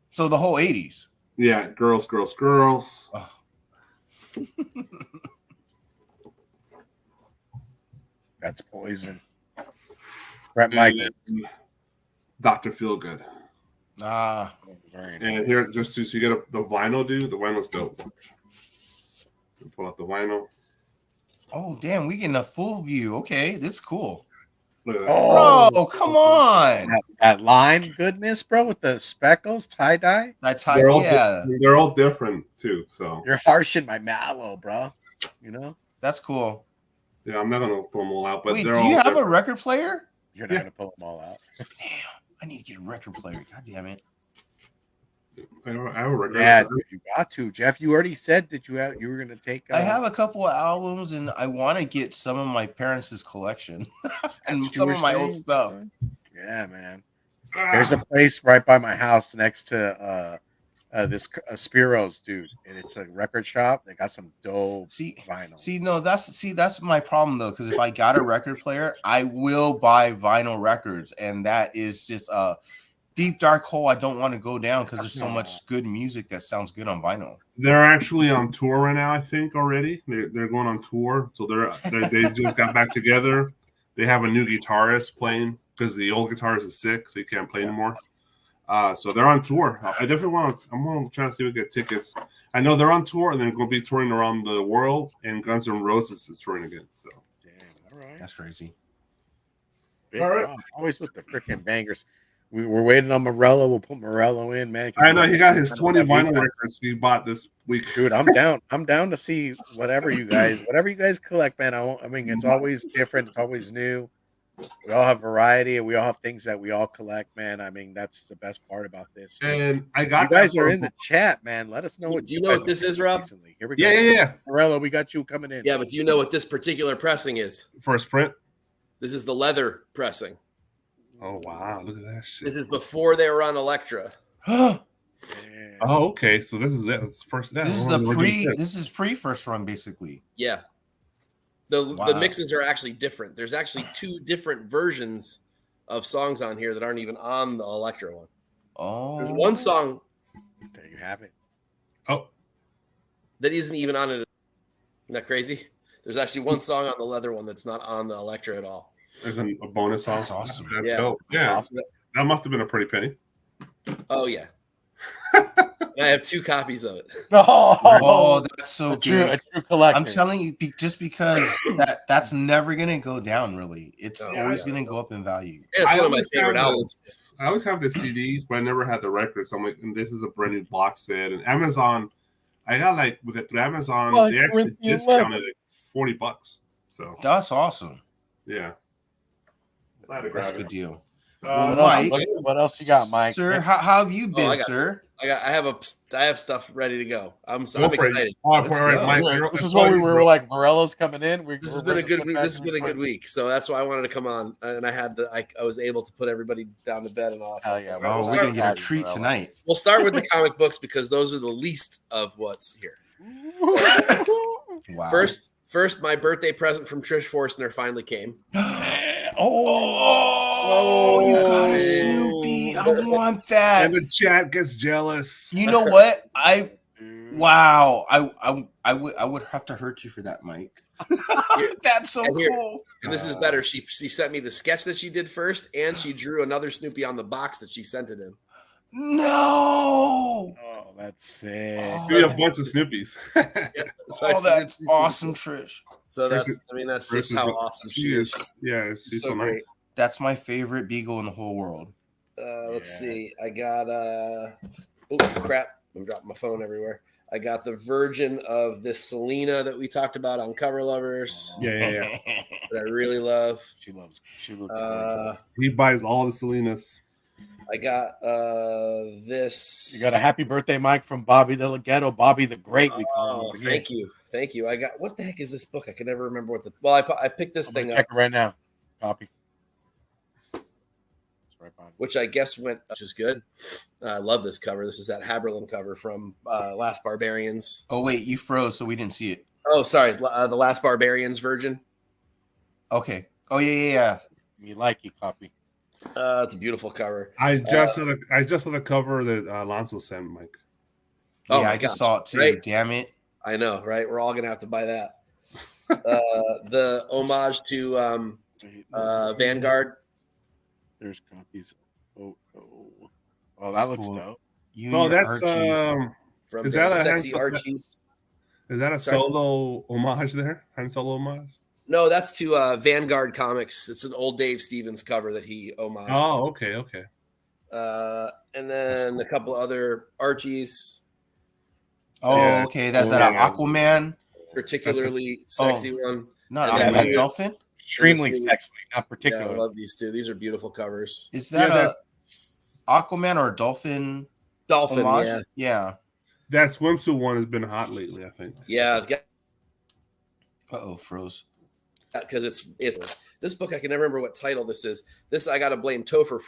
[SPEAKER 2] So the whole 80s.
[SPEAKER 3] Yeah, girls.
[SPEAKER 2] Oh.
[SPEAKER 1] That's Poison. Brett Michaels.
[SPEAKER 3] And Dr. Feelgood.
[SPEAKER 2] Ah,
[SPEAKER 1] Very nice.
[SPEAKER 3] And here, just so you get the vinyl, dude. The vinyl's dope. Pull out the vinyl.
[SPEAKER 2] oh damn, we getting a full view. Okay, this is cool.
[SPEAKER 3] Look at that.
[SPEAKER 2] Bro, come on.
[SPEAKER 1] That lime goodness, bro, with the speckles, tie dye.
[SPEAKER 2] That's
[SPEAKER 3] They're all
[SPEAKER 2] yeah.
[SPEAKER 3] they're all different too. So
[SPEAKER 1] You're harshing my mallow, bro. You know,
[SPEAKER 2] That's cool.
[SPEAKER 3] yeah, I'm not gonna pull them all out, but
[SPEAKER 2] Wait,
[SPEAKER 3] they're
[SPEAKER 2] do
[SPEAKER 3] all
[SPEAKER 2] you have
[SPEAKER 3] different.
[SPEAKER 2] a record player?
[SPEAKER 1] you're not gonna pull them all out.
[SPEAKER 2] Damn, I need to get a record player. God damn it.
[SPEAKER 3] I have a record.
[SPEAKER 1] Yeah, dude, you got to, Jeff. You already said that you were gonna take.
[SPEAKER 2] I have a couple of albums, and I want to get some of my parents' collection and
[SPEAKER 1] That's
[SPEAKER 2] some
[SPEAKER 1] what
[SPEAKER 2] of
[SPEAKER 1] you were
[SPEAKER 2] my old
[SPEAKER 1] saying,
[SPEAKER 2] stuff.
[SPEAKER 1] bro. Yeah, man. There's a place right by my house next to this Spiro's, dude, and it's a record shop. They got some dope vinyl.
[SPEAKER 2] That's my problem though, because if I got a record player, I will buy vinyl records, and that is just a deep dark hole I don't want to go down because there's so much good music that sounds good on vinyl.
[SPEAKER 3] They're actually on tour right now, I think already. They're going on tour, so they just got back together. They have a new guitarist playing because the old guitarist is sick, so he can't play anymore. So they're on tour. I definitely want to. I'm going to try to see if we get tickets. I know they're on tour, and they're going to be touring around the world. And Guns N' Roses is touring again. So
[SPEAKER 1] Damn, all right.
[SPEAKER 2] That's crazy.
[SPEAKER 1] Big
[SPEAKER 3] all right.
[SPEAKER 1] Rob, always with the freaking bangers. We're waiting on Morello. We'll put Morello in, man.
[SPEAKER 3] I know he got his 20 vinyl records he bought this week.
[SPEAKER 1] Dude, I'm down. I'm down to see whatever you guys collect, man. I mean, it's always different. It's always new. We all have variety, and we all have things that we all collect, man. I mean, that's the best part about this.
[SPEAKER 3] And I got
[SPEAKER 1] you guys are in the chat, man. Let us know what
[SPEAKER 4] Do you know what this is, Rob?
[SPEAKER 1] Recently. Here we go.
[SPEAKER 3] Yeah.
[SPEAKER 1] Morello, we got you coming in.
[SPEAKER 4] Yeah, but do you know what this particular pressing is?
[SPEAKER 3] First print.
[SPEAKER 4] This is the leather pressing.
[SPEAKER 3] Oh wow! Look at that shit.
[SPEAKER 4] This is before they were on Elektra.
[SPEAKER 1] Man.
[SPEAKER 3] Oh, okay. So this is it. It's first.
[SPEAKER 2] This is the pre. This is pre first run, basically.
[SPEAKER 4] Yeah. The mixes are actually different. There's actually two different versions of songs on here that aren't even on the Elektra one.
[SPEAKER 2] Oh,
[SPEAKER 4] There's one song
[SPEAKER 1] There you have it.
[SPEAKER 3] Oh,
[SPEAKER 4] that isn't even on it. Isn't that crazy? There's actually one song on the leather one that's not on the Elektra at all.
[SPEAKER 3] there's a bonus song.
[SPEAKER 2] That's awesome.
[SPEAKER 3] That's
[SPEAKER 4] Yeah.
[SPEAKER 3] dope. Yeah,
[SPEAKER 1] Awesome.
[SPEAKER 3] that must have been a pretty penny.
[SPEAKER 4] Oh yeah. And I have two copies of it.
[SPEAKER 2] Oh, that's so
[SPEAKER 1] a
[SPEAKER 2] good.
[SPEAKER 1] true collector.
[SPEAKER 2] I'm telling you, just because that's never gonna go down. Really, it's always gonna go up in value.
[SPEAKER 4] Yeah, it's one of my
[SPEAKER 3] always
[SPEAKER 4] favorite
[SPEAKER 3] have
[SPEAKER 4] albums.
[SPEAKER 3] I always have the CDs, but I never had the records. So I'm like, and this is a brand new box set. And Amazon, I got like through Amazon,
[SPEAKER 1] Like
[SPEAKER 3] they actually
[SPEAKER 1] Corinthian
[SPEAKER 3] discounted like $40. So
[SPEAKER 2] That's awesome.
[SPEAKER 3] yeah, I had to
[SPEAKER 2] That's a
[SPEAKER 3] grab
[SPEAKER 2] good
[SPEAKER 3] it.
[SPEAKER 2] deal.
[SPEAKER 1] what,
[SPEAKER 2] Mike,
[SPEAKER 1] what else you got, Mike?
[SPEAKER 2] Sir, how have you been,
[SPEAKER 4] I got-
[SPEAKER 2] sir?
[SPEAKER 4] I have stuff ready to go. I'm
[SPEAKER 3] Go for it.
[SPEAKER 4] excited.
[SPEAKER 3] All right,
[SPEAKER 2] Let's
[SPEAKER 3] all right,
[SPEAKER 2] go.
[SPEAKER 3] Mike,
[SPEAKER 1] This is what we were like. Morello's coming in.
[SPEAKER 4] This has been a good week. This has been a good week. So that's why I wanted to come on, and I was able to put everybody down to bed and all.
[SPEAKER 1] Hell yeah!
[SPEAKER 2] Oh, we're gonna get a treat tonight.
[SPEAKER 4] We'll start with the comic books because those are the least of what's here.
[SPEAKER 2] Wow.
[SPEAKER 4] First, my birthday present from Trish Forstner finally came.
[SPEAKER 2] Oh, you got a Snoopy. I want that.
[SPEAKER 3] And the chat gets jealous.
[SPEAKER 2] You know what? Wow. I would have to hurt you for that, Mike. That's so cool.
[SPEAKER 4] And this is better. She sent me the sketch that she did first, and she drew another Snoopy on the box that she sent it in.
[SPEAKER 2] No.
[SPEAKER 1] Oh, that's sick.
[SPEAKER 3] We have a bunch of Snoopies.
[SPEAKER 2] Oh, that's awesome, Trish.
[SPEAKER 4] So that's just how awesome she is.
[SPEAKER 3] Yeah, she's so
[SPEAKER 4] great.
[SPEAKER 3] nice.
[SPEAKER 2] That's my favorite beagle in the whole world.
[SPEAKER 4] Let's see. I got oh crap! I'm dropping my phone everywhere. I got the version of this Selena that we talked about on Cover Lovers.
[SPEAKER 3] Yeah.
[SPEAKER 4] That I really love.
[SPEAKER 1] She looks.
[SPEAKER 3] He buys all the Selenas.
[SPEAKER 4] I got this.
[SPEAKER 1] You got a happy birthday, Mike, from Bobby the Ghetto, Bobby the Great. We call him
[SPEAKER 4] Oh,
[SPEAKER 1] over here.
[SPEAKER 4] thank you. I got what the heck is this book? I can never remember what the. Well, I picked this
[SPEAKER 1] I'm
[SPEAKER 4] thing
[SPEAKER 1] gonna
[SPEAKER 4] up,
[SPEAKER 1] check it right now. Copy. It's right behind me.
[SPEAKER 4] which I guess which is good. I love this cover. This is that Haberlin cover from Last Barbarians.
[SPEAKER 2] Oh wait, you froze, so we didn't see it.
[SPEAKER 4] Oh, sorry, the Last Barbarians version.
[SPEAKER 2] Okay. Oh yeah.
[SPEAKER 1] You like it, copy.
[SPEAKER 4] It's a beautiful cover.
[SPEAKER 3] I just saw the cover that Alonso sent, Mike.
[SPEAKER 4] Oh
[SPEAKER 2] Yeah,
[SPEAKER 4] my
[SPEAKER 2] I just
[SPEAKER 4] gosh,
[SPEAKER 2] saw it too.
[SPEAKER 4] great.
[SPEAKER 2] Damn it.
[SPEAKER 4] I know, right? We're all gonna have to buy that. The homage to Vanguard.
[SPEAKER 1] There's copies. Oh, that looks
[SPEAKER 2] cool.
[SPEAKER 1] dope.
[SPEAKER 3] No, that's
[SPEAKER 4] From
[SPEAKER 3] Is that a
[SPEAKER 4] Sexy
[SPEAKER 3] handsome-
[SPEAKER 4] Archies.
[SPEAKER 3] is that a
[SPEAKER 4] Sorry.
[SPEAKER 3] solo homage there? Han Solo homage?
[SPEAKER 4] No, that's to Vanguard Comics. It's an old Dave Stevens cover that he homaged.
[SPEAKER 3] Oh, okay.
[SPEAKER 4] And then
[SPEAKER 2] That's
[SPEAKER 4] a couple other Archies,
[SPEAKER 2] Oh,
[SPEAKER 3] Yeah.
[SPEAKER 2] okay. That's that
[SPEAKER 3] Yeah.
[SPEAKER 2] Aquaman.
[SPEAKER 4] particularly sexy one.
[SPEAKER 2] Not
[SPEAKER 4] And
[SPEAKER 1] then
[SPEAKER 2] Aquaman,
[SPEAKER 1] you-
[SPEAKER 2] Dolphin.
[SPEAKER 1] Extremely
[SPEAKER 4] Yeah.
[SPEAKER 1] sexy, not
[SPEAKER 4] Yeah, I
[SPEAKER 1] particular.
[SPEAKER 4] love these two. These are beautiful covers.
[SPEAKER 2] Is that
[SPEAKER 3] Yeah,
[SPEAKER 2] a
[SPEAKER 3] that's
[SPEAKER 2] Aquaman or a Dolphin
[SPEAKER 4] Dolphin,
[SPEAKER 2] homage?
[SPEAKER 4] yeah.
[SPEAKER 2] Yeah.
[SPEAKER 3] that swimsuit one has been hot lately, I think.
[SPEAKER 4] Yeah,
[SPEAKER 2] Froze.
[SPEAKER 4] because it's this book. I can never remember what title this is. This I got to blame Topher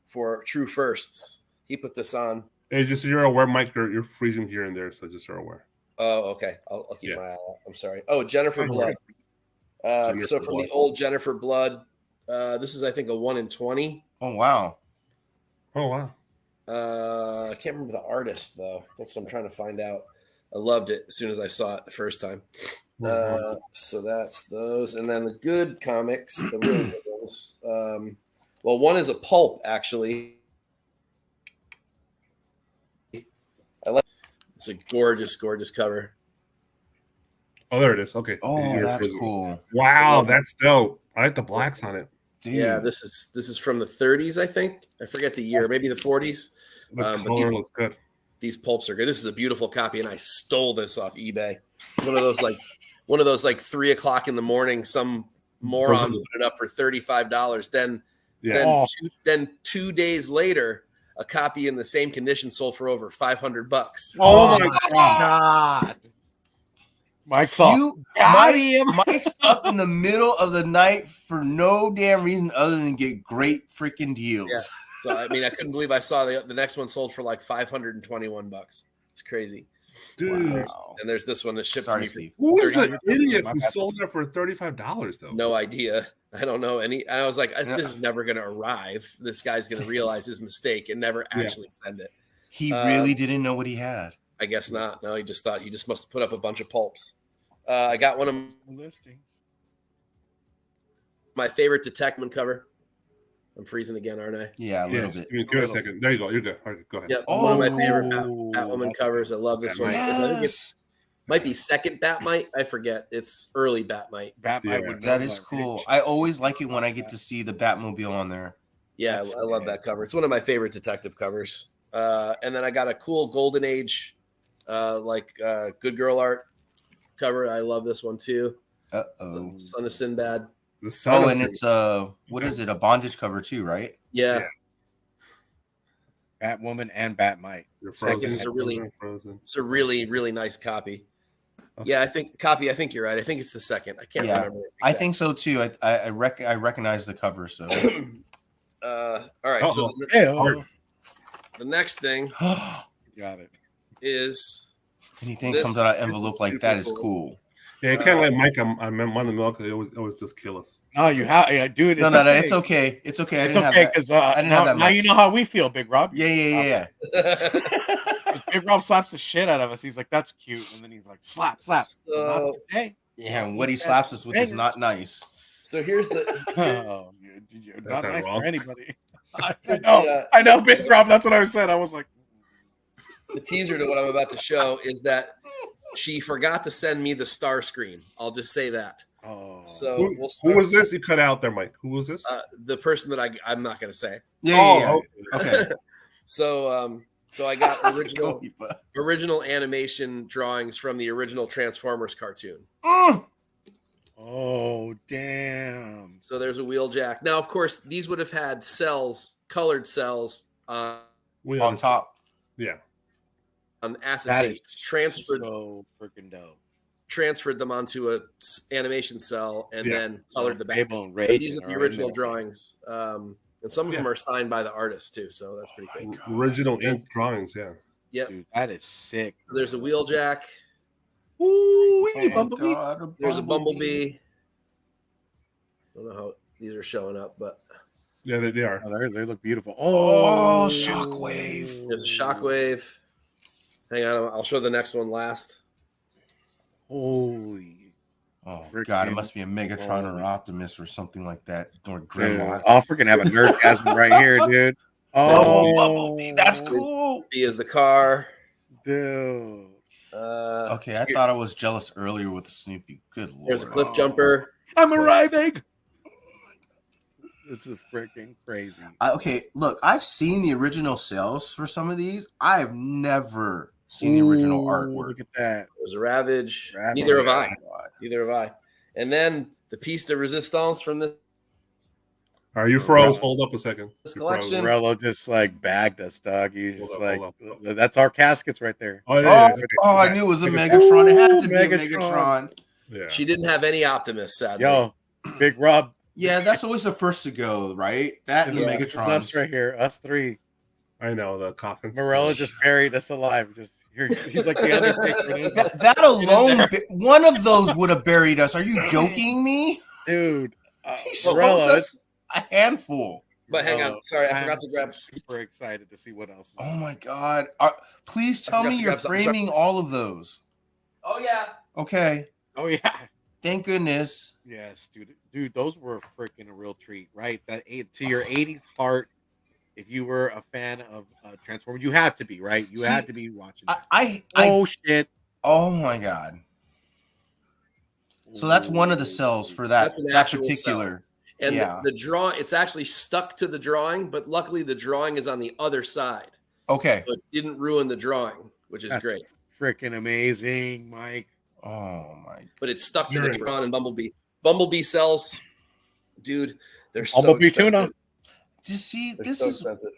[SPEAKER 4] for True Firsts. He put this on.
[SPEAKER 3] Hey, just so you're aware, Mike, you're freezing here and there, so just so you're aware.
[SPEAKER 4] Oh, okay. I'll keep
[SPEAKER 3] Yeah.
[SPEAKER 4] my eye out. I'm sorry. Oh, Jennifer
[SPEAKER 3] Don't
[SPEAKER 4] Blood.
[SPEAKER 3] Jennifer
[SPEAKER 4] So from
[SPEAKER 3] Blood.
[SPEAKER 4] the old Jennifer Blood, this is I think a 1 in 20.
[SPEAKER 2] Oh wow.
[SPEAKER 3] Oh wow.
[SPEAKER 4] I can't remember the artist though. That's what I'm trying to find out. I loved it as soon as I saw it the first time. So that's those, and then the good comics, the really good ones. Well, one is a pulp actually. I like. It's a gorgeous cover.
[SPEAKER 3] Oh, there it is. Okay.
[SPEAKER 2] Oh,
[SPEAKER 3] You're
[SPEAKER 2] that's
[SPEAKER 3] freezing.
[SPEAKER 2] cool.
[SPEAKER 3] Wow, that's dope. I like the blacks on it.
[SPEAKER 2] Dude.
[SPEAKER 4] Yeah, this is from the 30s, I think. I forget the year, maybe the 40s.
[SPEAKER 3] The
[SPEAKER 4] But
[SPEAKER 3] color looks good.
[SPEAKER 4] These pulps are good. This is a beautiful copy, and I stole this off eBay. One of those like 3 o'clock in the morning. Some moron put it up for $35.
[SPEAKER 3] Yeah.
[SPEAKER 4] Then 2 days later, a copy in the same condition sold for over $500.
[SPEAKER 3] Oh my god.
[SPEAKER 1] God. Mike's off.
[SPEAKER 2] Mike's up in the middle of the night for no damn reason other than get great freaking deals.
[SPEAKER 4] Yeah. So I mean, I couldn't believe I saw the next one sold for like $521. It's crazy.
[SPEAKER 3] Dude.
[SPEAKER 2] Wow.
[SPEAKER 4] And there's this one that shipped
[SPEAKER 2] Sorry,
[SPEAKER 4] to me
[SPEAKER 2] Steve.
[SPEAKER 3] Who is
[SPEAKER 4] $30.
[SPEAKER 3] the idiot who sold it for $35 though?
[SPEAKER 4] No idea. I don't know any. I was like,
[SPEAKER 2] Yeah.
[SPEAKER 4] this is never going to arrive. This guy's going to realize his mistake and never actually send it.
[SPEAKER 2] He really didn't know what he had.
[SPEAKER 4] I guess not. No, he just thought he just must have put up a bunch of pulps. I got one of
[SPEAKER 1] Listings.
[SPEAKER 4] my favorite Detectman cover. I'm freezing again, aren't I?
[SPEAKER 2] Yeah, a little bit.
[SPEAKER 3] Give it a second. There you go. You're good. All right, go ahead.
[SPEAKER 4] Yep. One of my favorite
[SPEAKER 2] Oh,
[SPEAKER 4] Batwoman
[SPEAKER 2] that's
[SPEAKER 4] covers. I love this one. I think it
[SPEAKER 2] Yes.
[SPEAKER 4] might be second Batmite. I forget. It's early Batmite.
[SPEAKER 1] Batman
[SPEAKER 3] Yeah.
[SPEAKER 1] would know
[SPEAKER 2] That is
[SPEAKER 1] that,
[SPEAKER 2] cool.
[SPEAKER 1] Rich.
[SPEAKER 2] I always like it when I get to see the Batmobile on there.
[SPEAKER 4] Yeah,
[SPEAKER 2] That's
[SPEAKER 4] I love that cover. It's one of my favorite detective covers. And then I got a cool Golden Age, Good Girl art cover. I love this one too.
[SPEAKER 2] Uh-oh.
[SPEAKER 4] Son of Sinbad.
[SPEAKER 3] The son
[SPEAKER 2] Oh,
[SPEAKER 3] of
[SPEAKER 2] and
[SPEAKER 3] Sin-
[SPEAKER 2] it's what is it? A bondage cover too, right?
[SPEAKER 4] Yeah.
[SPEAKER 3] Yeah.
[SPEAKER 1] Batwoman and Batmite.
[SPEAKER 3] You're
[SPEAKER 1] Second
[SPEAKER 3] frozen.
[SPEAKER 4] is a really-
[SPEAKER 3] Frozen.
[SPEAKER 4] It's a really, really nice copy.
[SPEAKER 3] Okay.
[SPEAKER 4] Yeah, I think you're right. I think it's the second. I can't
[SPEAKER 2] Yeah,
[SPEAKER 4] remember.
[SPEAKER 2] I think so too. I recognize the cover. So
[SPEAKER 4] All right. So
[SPEAKER 1] Hey,
[SPEAKER 4] the next thing
[SPEAKER 1] got it.
[SPEAKER 4] is
[SPEAKER 2] anything
[SPEAKER 4] This-
[SPEAKER 2] comes out of
[SPEAKER 4] this
[SPEAKER 2] envelope
[SPEAKER 4] is
[SPEAKER 2] like
[SPEAKER 4] super
[SPEAKER 2] that is
[SPEAKER 4] cool.
[SPEAKER 2] cool.
[SPEAKER 3] Yeah, you can't let Mike on the milk. They always just kill us.
[SPEAKER 1] No, you have, dude.
[SPEAKER 2] No, it's okay. It's okay. I
[SPEAKER 1] It's
[SPEAKER 2] didn't have
[SPEAKER 1] okay
[SPEAKER 2] that.
[SPEAKER 1] because
[SPEAKER 2] I didn't
[SPEAKER 1] now,
[SPEAKER 2] have that
[SPEAKER 1] now
[SPEAKER 2] much.
[SPEAKER 1] you know how we feel, Big Rob.
[SPEAKER 2] Yeah.
[SPEAKER 1] Big Rob slaps the shit out of us. He's like, "That's cute," and then he's like, "Slap." Not
[SPEAKER 4] So,
[SPEAKER 1] today.
[SPEAKER 2] Yeah, and what he slaps us with is not nice.
[SPEAKER 4] so here's the
[SPEAKER 1] Oh, not
[SPEAKER 3] not
[SPEAKER 1] nice
[SPEAKER 3] wrong.
[SPEAKER 1] for anybody.
[SPEAKER 4] here's
[SPEAKER 1] I know, Big Rob. That's what I said. I was like,
[SPEAKER 4] the teaser to what I'm about to show is that she forgot to send me the star screen. I'll just say that.
[SPEAKER 1] "Oh."
[SPEAKER 4] So
[SPEAKER 3] Who,
[SPEAKER 4] we'll
[SPEAKER 3] who
[SPEAKER 4] start,
[SPEAKER 3] was this? You cut out there, Mike. Who was this?
[SPEAKER 4] the person that I'm not going to say.
[SPEAKER 2] Yeah.
[SPEAKER 3] okay.
[SPEAKER 2] Okay.
[SPEAKER 4] So I got
[SPEAKER 2] Go,
[SPEAKER 4] original animation drawings from the original Transformers cartoon.
[SPEAKER 1] Oh, damn.
[SPEAKER 4] So there's a Wheeljack. Now, of course, these would have had colored cells
[SPEAKER 3] We
[SPEAKER 2] on top.
[SPEAKER 3] Yeah.
[SPEAKER 4] on
[SPEAKER 1] That
[SPEAKER 4] acetate.
[SPEAKER 1] is
[SPEAKER 4] Transferred
[SPEAKER 1] so freaking dope.
[SPEAKER 4] transferred them onto a animation cell and
[SPEAKER 3] Yeah.
[SPEAKER 4] then colored the back.
[SPEAKER 1] Fable and Radiant
[SPEAKER 4] These are the
[SPEAKER 1] in
[SPEAKER 4] original
[SPEAKER 1] there.
[SPEAKER 4] drawings. And some of them are signed by the artist too, so that's pretty cool.
[SPEAKER 3] Original ink drawings. Yeah.
[SPEAKER 4] Yep.
[SPEAKER 1] Dude, that is sick.
[SPEAKER 4] There's a Wheeljack.
[SPEAKER 1] Ooh,
[SPEAKER 2] Oh,
[SPEAKER 1] Bumblebee.
[SPEAKER 2] God,
[SPEAKER 4] There's a Bumblebee. I don't know how these are showing up, but
[SPEAKER 3] Yeah, they are.
[SPEAKER 1] Oh, they look beautiful.
[SPEAKER 2] Oh,
[SPEAKER 1] Oh,
[SPEAKER 2] Shockwave.
[SPEAKER 4] there's a Shockwave. Hang on, I'll show the next one last.
[SPEAKER 1] Holy.
[SPEAKER 2] Oh
[SPEAKER 1] Freaking
[SPEAKER 2] God, it must be a Megatron or
[SPEAKER 1] Holy.
[SPEAKER 2] Optimus or something like that, or
[SPEAKER 1] Dude,
[SPEAKER 2] Grimlock.
[SPEAKER 1] I'll freaking have a nerdgasm right here, dude.
[SPEAKER 2] Oh,
[SPEAKER 1] Oh,
[SPEAKER 2] Bumblebee, that's cool.
[SPEAKER 4] B is the car.
[SPEAKER 1] Dude.
[SPEAKER 2] Okay, I thought I was jealous earlier with the Snoopy. Good lord.
[SPEAKER 4] There's a Cliff Jumper.
[SPEAKER 1] I'm arriving. This is freaking crazy.
[SPEAKER 2] Okay, look, I've seen the original sales for some of these. I've never seen the original artwork.
[SPEAKER 1] Look at that.
[SPEAKER 4] There's a Ravage.
[SPEAKER 1] Ravage.
[SPEAKER 4] Neither have I.
[SPEAKER 2] God.
[SPEAKER 4] Neither have I. And then the piece de resistance from this
[SPEAKER 3] Are you froze? Hold up a second.
[SPEAKER 4] This
[SPEAKER 3] You froze.
[SPEAKER 4] collection.
[SPEAKER 1] Morello just like bagged us, dog. He's
[SPEAKER 3] Hold
[SPEAKER 1] just
[SPEAKER 3] up,
[SPEAKER 1] like,
[SPEAKER 3] hold up.
[SPEAKER 1] that's our caskets right there.
[SPEAKER 3] Oh, yeah,
[SPEAKER 2] I knew it was a Megatron. It had to be a
[SPEAKER 1] Megatron.
[SPEAKER 2] Megatron.
[SPEAKER 3] yeah.
[SPEAKER 4] She didn't have any Optimus, sadly.
[SPEAKER 1] Yo, Big Rob.
[SPEAKER 2] Yeah, that's always the first to go, right? That and the
[SPEAKER 1] This is
[SPEAKER 2] Megatron.
[SPEAKER 1] us right here, us three.
[SPEAKER 3] I know the coffin.
[SPEAKER 1] Morello just buried us alive. Just here, he's like the Undertaker.
[SPEAKER 2] That alone, one of those would have buried us. Are you joking me?
[SPEAKER 1] Dude.
[SPEAKER 2] He shows
[SPEAKER 1] Morello,
[SPEAKER 2] us a handful.
[SPEAKER 4] But hang on. Sorry, I
[SPEAKER 1] I'm
[SPEAKER 4] forgot to grab.
[SPEAKER 1] super excited to see what else.
[SPEAKER 2] Oh my God. Please tell
[SPEAKER 4] forgot
[SPEAKER 2] me
[SPEAKER 4] to
[SPEAKER 2] you're
[SPEAKER 4] grab something.
[SPEAKER 2] framing all of those.
[SPEAKER 4] Oh, yeah.
[SPEAKER 2] Okay.
[SPEAKER 1] Oh yeah.
[SPEAKER 2] Thank goodness.
[SPEAKER 1] Yes, dude, those were freaking a real treat, right? To your '80s heart. If you were a fan of Transformers, you had to be, right? You had to be watching. Shit!
[SPEAKER 2] Oh my God. So that's one of the cells for that particular.
[SPEAKER 4] And
[SPEAKER 2] yeah.
[SPEAKER 4] the draw, it's actually stuck to the drawing, but luckily the drawing is on the other side.
[SPEAKER 2] Okay.
[SPEAKER 4] So it didn't ruin the drawing, which is great.
[SPEAKER 1] Freaking amazing, Mike.
[SPEAKER 2] Oh my.
[SPEAKER 4] But it's stuck to the Tron and Bumblebee. Bumblebee cells, dude, they're
[SPEAKER 1] Bumblebee
[SPEAKER 4] so expensive.
[SPEAKER 1] tuna.
[SPEAKER 2] Just see,
[SPEAKER 4] They're
[SPEAKER 2] this
[SPEAKER 4] so
[SPEAKER 2] is
[SPEAKER 4] expensive.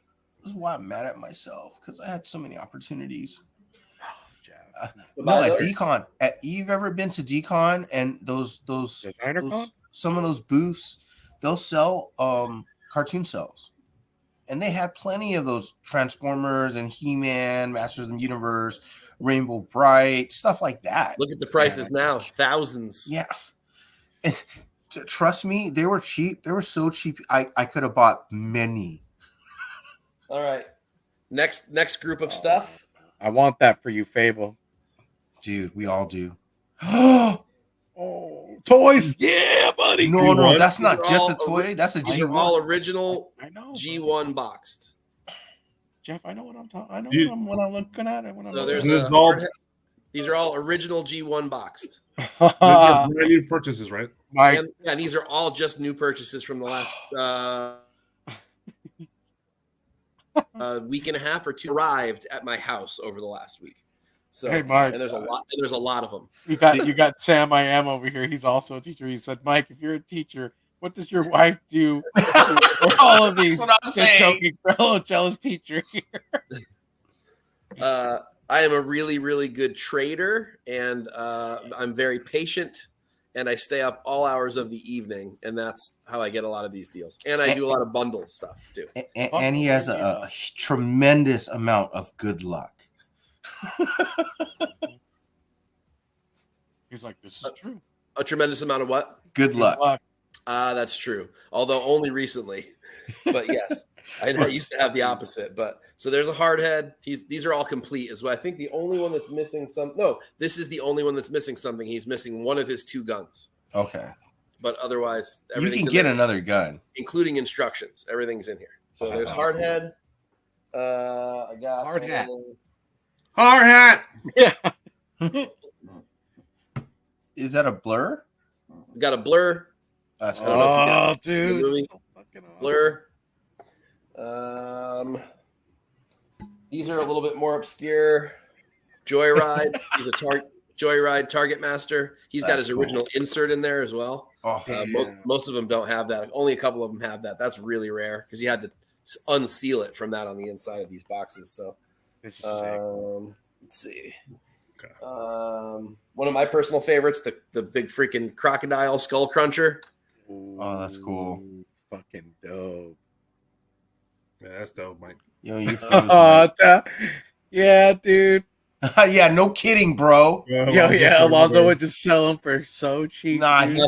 [SPEAKER 2] why I'm mad at myself because I had so many opportunities.
[SPEAKER 1] Jeff.
[SPEAKER 2] No, at Decon. You've ever been to Decon and those
[SPEAKER 1] Designer Con?
[SPEAKER 2] some of those booths, they'll sell cartoon cells. And they have plenty of those Transformers and He-Man, Masters of the Universe, Rainbow Bright, stuff like that.
[SPEAKER 4] Look at the prices now, thousands.
[SPEAKER 2] Yeah. Trust me, they were cheap. They were so cheap. I could have bought many.
[SPEAKER 4] All right. Next group of stuff.
[SPEAKER 1] I want that for you, Fable.
[SPEAKER 2] Dude, we all do.
[SPEAKER 1] Oh, toys. Yeah, buddy.
[SPEAKER 2] No, that's not just a toy. That's a
[SPEAKER 4] These are
[SPEAKER 2] G1.
[SPEAKER 4] all original
[SPEAKER 1] I know.
[SPEAKER 4] G1 boxed.
[SPEAKER 1] Jeff, I know what I'm talking. I know what I'm looking at.
[SPEAKER 4] So there's these are all original G1 boxed.
[SPEAKER 3] These are brand new purchases, right?
[SPEAKER 1] Mike.
[SPEAKER 4] And these are all just new purchases from the last week and a half or two arrived at my house over the last week. So
[SPEAKER 1] Hey, Mike.
[SPEAKER 4] and there's a lot of them.
[SPEAKER 1] You got Sam I am over here. He's also a teacher. He said, Mike, if you're a teacher, what does your wife do for all of these?
[SPEAKER 2] That's what I'm saying.
[SPEAKER 1] Joking fellow jealous teacher here.
[SPEAKER 4] I am a really, really good trader, and I'm very patient, and I stay up all hours of the evening, and that's how I get a lot of these deals. And I do a lot of bundle stuff too.
[SPEAKER 2] And he has a tremendous amount of good luck.
[SPEAKER 1] He's like, this is true.
[SPEAKER 4] A tremendous amount of what?
[SPEAKER 2] Good luck.
[SPEAKER 4] That's true. Although only recently. But yes, I used to have the opposite. But so there's a hard head. These are all complete as well. I think the only one that's missing this is the only one that's missing something. He's missing one of his two guns.
[SPEAKER 2] Okay.
[SPEAKER 4] But otherwise,
[SPEAKER 2] You
[SPEAKER 4] everything's
[SPEAKER 2] can get
[SPEAKER 4] there,
[SPEAKER 2] another gun.
[SPEAKER 4] including instructions. Everything's in here. So there's hard head. I got
[SPEAKER 1] Hard hat.
[SPEAKER 3] Hard hat.
[SPEAKER 1] Yeah.
[SPEAKER 2] Is that a blur?
[SPEAKER 4] We got a blur.
[SPEAKER 2] That's
[SPEAKER 4] I don't know if you got
[SPEAKER 1] Oh, dude.
[SPEAKER 4] movie.
[SPEAKER 1] So fucking awesome.
[SPEAKER 4] Blur. These are a little bit more obscure. Joyride. He's a Joyride Target Master. He's got
[SPEAKER 2] That's
[SPEAKER 4] his
[SPEAKER 2] cool.
[SPEAKER 4] original insert in there as well.
[SPEAKER 2] Oh,
[SPEAKER 4] Most of them don't have that. Only a couple of them have that. That's really rare because you had to unseal it from that on the inside of these boxes. So
[SPEAKER 1] This is sick.
[SPEAKER 4] let's see.
[SPEAKER 3] Okay.
[SPEAKER 4] One of my personal favorites, the big freaking crocodile skull cruncher.
[SPEAKER 2] Oh, that's cool.
[SPEAKER 1] Ooh, fucking dope.
[SPEAKER 3] Yeah, that's dope, Mike.
[SPEAKER 2] Yo, you froze,
[SPEAKER 1] Yeah, dude.
[SPEAKER 2] man. Yeah, no kidding, bro.
[SPEAKER 1] Yeah. Alonzo would just sell them for so cheap.
[SPEAKER 2] Nah,
[SPEAKER 1] dude.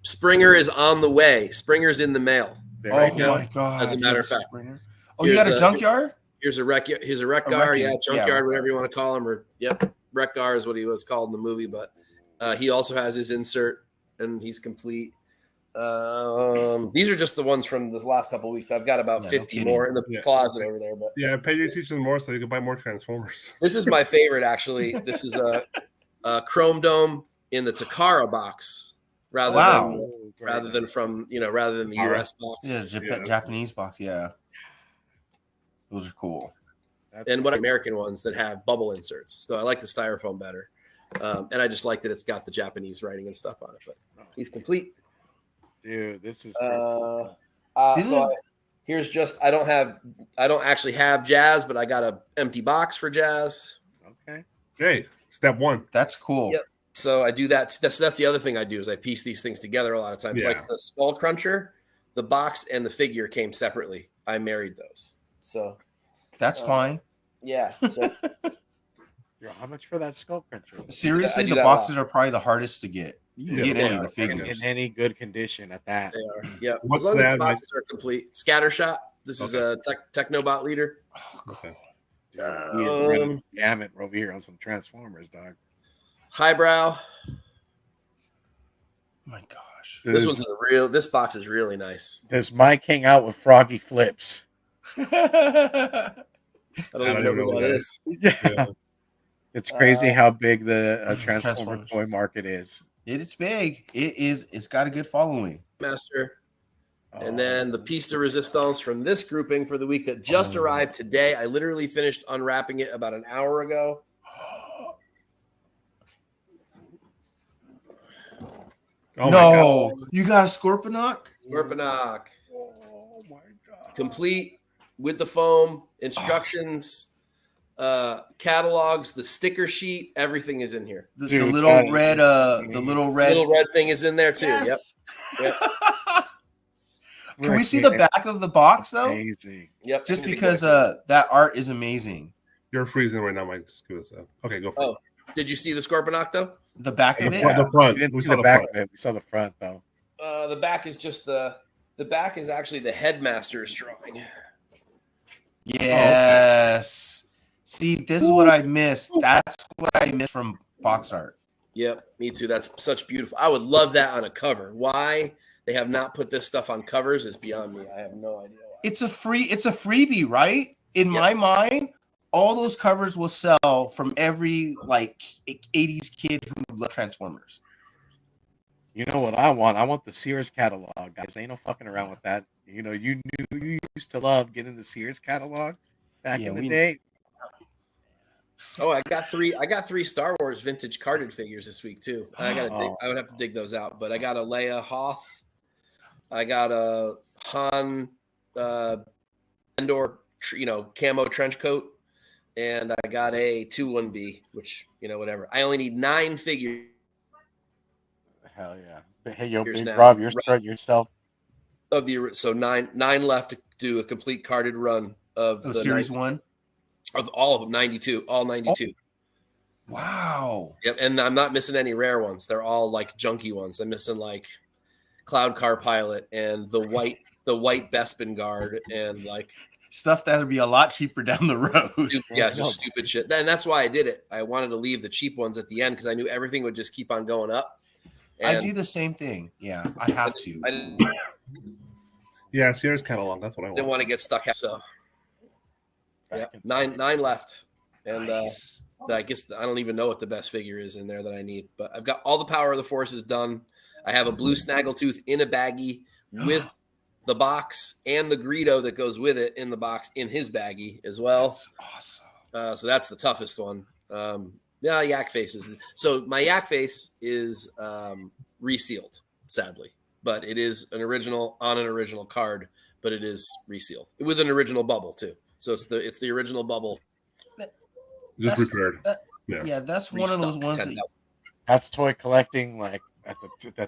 [SPEAKER 4] Springer is on the way. Springer's in the mail.
[SPEAKER 1] There
[SPEAKER 2] Oh
[SPEAKER 1] you go.
[SPEAKER 2] my god.
[SPEAKER 4] As a matter of fact.
[SPEAKER 2] Springer. Oh, you got a junkyard?
[SPEAKER 4] Here's a wreck. Here's a wreck
[SPEAKER 2] A
[SPEAKER 4] guard.
[SPEAKER 2] wreck
[SPEAKER 4] Yeah,
[SPEAKER 2] yard.
[SPEAKER 4] junkyard,
[SPEAKER 2] Yeah.
[SPEAKER 4] whatever you want to call him. Or wreck guard is what he was called in the movie. But he also has his insert, and he's complete. These are just the ones from the last couple of weeks. I've got about
[SPEAKER 2] Yeah, no
[SPEAKER 4] 50
[SPEAKER 2] kidding.
[SPEAKER 4] more in the
[SPEAKER 3] Yeah.
[SPEAKER 4] closet over there. But
[SPEAKER 3] Yeah, pay your teachers more so you can buy more Transformers.
[SPEAKER 4] this is my favorite, actually. This is a Chrome Dome in the Takara box. rather
[SPEAKER 2] Wow.
[SPEAKER 4] than from rather than the US box.
[SPEAKER 2] Yeah, Japanese box. Yeah, those are cool.
[SPEAKER 4] And what American ones that have bubble inserts. So I like the styrofoam better, and I just like that it's got the Japanese writing and stuff on it. But he's complete.
[SPEAKER 1] Dude, this is
[SPEAKER 4] here's just I don't actually have Jazz, but I got a empty box for Jazz.
[SPEAKER 1] okay.
[SPEAKER 3] Hey, step one.
[SPEAKER 2] That's cool.
[SPEAKER 4] Yep. So I do that. That's the other thing I do is I piece these things together a lot of times.
[SPEAKER 3] Yeah.
[SPEAKER 4] Like the Skull Cruncher, the box and the figure came separately. I married those. So
[SPEAKER 2] That's fine.
[SPEAKER 4] yeah. So
[SPEAKER 1] Yo, how much for that Skull Cruncher?
[SPEAKER 2] Seriously,
[SPEAKER 4] I do
[SPEAKER 2] the
[SPEAKER 4] that a
[SPEAKER 2] boxes
[SPEAKER 4] lot.
[SPEAKER 2] are probably the hardest to get. You can get any of the
[SPEAKER 1] In
[SPEAKER 2] figures.
[SPEAKER 1] any good condition at that.
[SPEAKER 4] they are. Yeah.
[SPEAKER 3] What's
[SPEAKER 4] as long as
[SPEAKER 3] that?
[SPEAKER 4] the boxes are complete. Scattershot. This is a Technobot leader.
[SPEAKER 2] Oh, cool.
[SPEAKER 1] Dude, he is running the gamut over here on some Transformers, dog.
[SPEAKER 4] Highbrow.
[SPEAKER 2] Oh my gosh.
[SPEAKER 4] This box is really nice.
[SPEAKER 1] There's Mike hang out with Froggy Flips.
[SPEAKER 4] I don't even know who that is.
[SPEAKER 1] Yeah. It's crazy how big the Transformer
[SPEAKER 2] Transformers.
[SPEAKER 1] toy market is.
[SPEAKER 2] It's big. It's got a good following.
[SPEAKER 4] Master. And then the piece de resistance from this grouping for the week that just arrived today. I literally finished unwrapping it about an hour ago.
[SPEAKER 3] Oh
[SPEAKER 2] No, you got a Scorponok?
[SPEAKER 4] Scorponok.
[SPEAKER 1] Oh my god.
[SPEAKER 4] Complete with the foam, instructions, catalogs, the sticker sheet, everything is in here.
[SPEAKER 2] The
[SPEAKER 1] Dude,
[SPEAKER 2] little
[SPEAKER 1] that is
[SPEAKER 2] red, the little red.
[SPEAKER 4] Little red thing is in there too.
[SPEAKER 2] Yes.
[SPEAKER 4] Yep.
[SPEAKER 2] Can we see the back of the box though?
[SPEAKER 1] Amazing.
[SPEAKER 4] Yep.
[SPEAKER 2] Just because that art is amazing.
[SPEAKER 3] You're freezing right now, Mike. Just give us a... Okay, go for it.
[SPEAKER 4] Did you see the Scorponok though?
[SPEAKER 2] The back of it.
[SPEAKER 3] The front.
[SPEAKER 1] We didn't
[SPEAKER 3] We
[SPEAKER 1] see
[SPEAKER 3] saw
[SPEAKER 1] the
[SPEAKER 3] the
[SPEAKER 1] back
[SPEAKER 3] front.
[SPEAKER 1] of it. We saw the front though.
[SPEAKER 4] The back is just the back is actually the headmaster's drawing.
[SPEAKER 2] Yes. See, this is what I missed. That's what I missed from box art.
[SPEAKER 4] Yep, me too. That's such beautiful. I would love that on a cover. Why they have not put this stuff on covers is beyond me. I have no idea why.
[SPEAKER 2] It's a freebie, right? In my mind, all those covers will sell from every like 80s kid who loves Transformers.
[SPEAKER 1] You know what I want? I want the Sears catalog, guys. Ain't no fucking around with that. You know, you used to love getting the Sears catalog back in the day.
[SPEAKER 4] Oh, I got three Star Wars vintage carded figures this week too. I would have to dig those out, but I got a Leia Hoth. I got a Han Endor, camo trench coat, and I got a 2-1B, which whatever. I only need 9 figures.
[SPEAKER 1] Hell yeah! But hey, yo,
[SPEAKER 4] Here's
[SPEAKER 1] Big
[SPEAKER 4] now.
[SPEAKER 1] Rob, you're spreading yourself.
[SPEAKER 4] Of the so nine left to do a complete carded run of
[SPEAKER 2] The series 1.
[SPEAKER 4] Of all of them, 92, all 92.
[SPEAKER 2] Wow.
[SPEAKER 4] Yep, and I'm not missing any rare ones. They're all like junky ones. I'm missing like Cloud Car Pilot and the white Bespin Guard and like
[SPEAKER 2] stuff that'll be a lot cheaper down the road.
[SPEAKER 4] Just stupid shit. And that's why I did it. I wanted to leave the cheap ones at the end because I knew everything would just keep on going up. And
[SPEAKER 2] I do the same thing. Yeah, I have to.
[SPEAKER 4] I didn't
[SPEAKER 3] Yeah, Sears catalog. That's what I want.
[SPEAKER 4] want to get stuck. So yeah, nine left, and
[SPEAKER 2] Nice.
[SPEAKER 4] I guess I don't even know what the best figure is in there that I need. But I've got all the Power of the Forces done. I have a blue Snaggletooth in a baggie with the box and the Greedo that goes with it in the box in his baggie as well.
[SPEAKER 2] That's awesome.
[SPEAKER 4] So that's the toughest one. Yak Face is so my Yak Face is resealed, sadly, but it is an original on an original card, but it is resealed with an original bubble too. So it's the original bubble.
[SPEAKER 3] Just repaired.
[SPEAKER 2] Yeah, that's one of those ones that
[SPEAKER 1] That's toy collecting, like at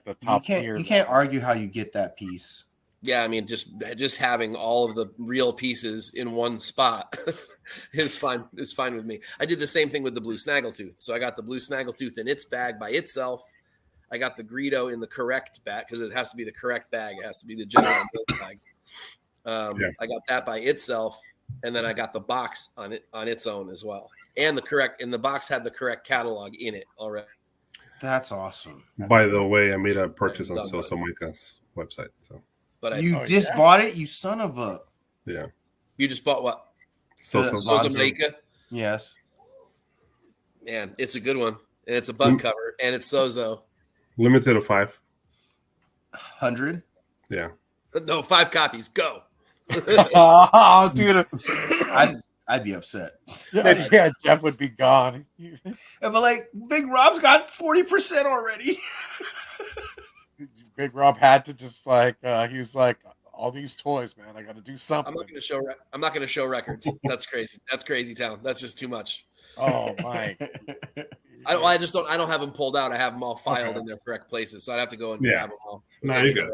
[SPEAKER 1] the top tier.
[SPEAKER 2] you can't argue how you get that piece.
[SPEAKER 4] Yeah, I mean, just having all of the real pieces in one spot is fine. Is fine with me. I did the same thing with the blue Snaggletooth. So I got the blue Snaggletooth in its bag by itself. I got the Greedo in the correct bag because it has to be the correct bag. It has to be the general bag. I got that by itself, and then I got the box on its own as well. And the box had the correct catalog in it already.
[SPEAKER 2] That's awesome.
[SPEAKER 3] By the way, I made a purchase on Sosa Micah's website. So,
[SPEAKER 4] But
[SPEAKER 2] You bought it, you son of a.
[SPEAKER 3] yeah.
[SPEAKER 4] You just bought what?
[SPEAKER 3] Sosa
[SPEAKER 4] Maika?
[SPEAKER 2] Yes.
[SPEAKER 4] Man, it's a good one. And it's a bug cover. And it's Sozo.
[SPEAKER 3] Limited of 5.
[SPEAKER 2] 100.
[SPEAKER 3] Yeah.
[SPEAKER 4] No, 5 copies. Go.
[SPEAKER 1] Oh, dude.
[SPEAKER 2] I'd be upset.
[SPEAKER 1] Yeah, Jeff would be gone.
[SPEAKER 2] But like, Big Rob's got 40% already.
[SPEAKER 1] Big Rob had to just like he was like, all these toys, man. I got to do something.
[SPEAKER 4] I'm not going to show records. That's crazy. That's crazy town. That's just too much.
[SPEAKER 1] Oh my!
[SPEAKER 4] I don't have them pulled out. I have them all filed in their correct places, so I'd have to go and grab them all.
[SPEAKER 3] No, you're good.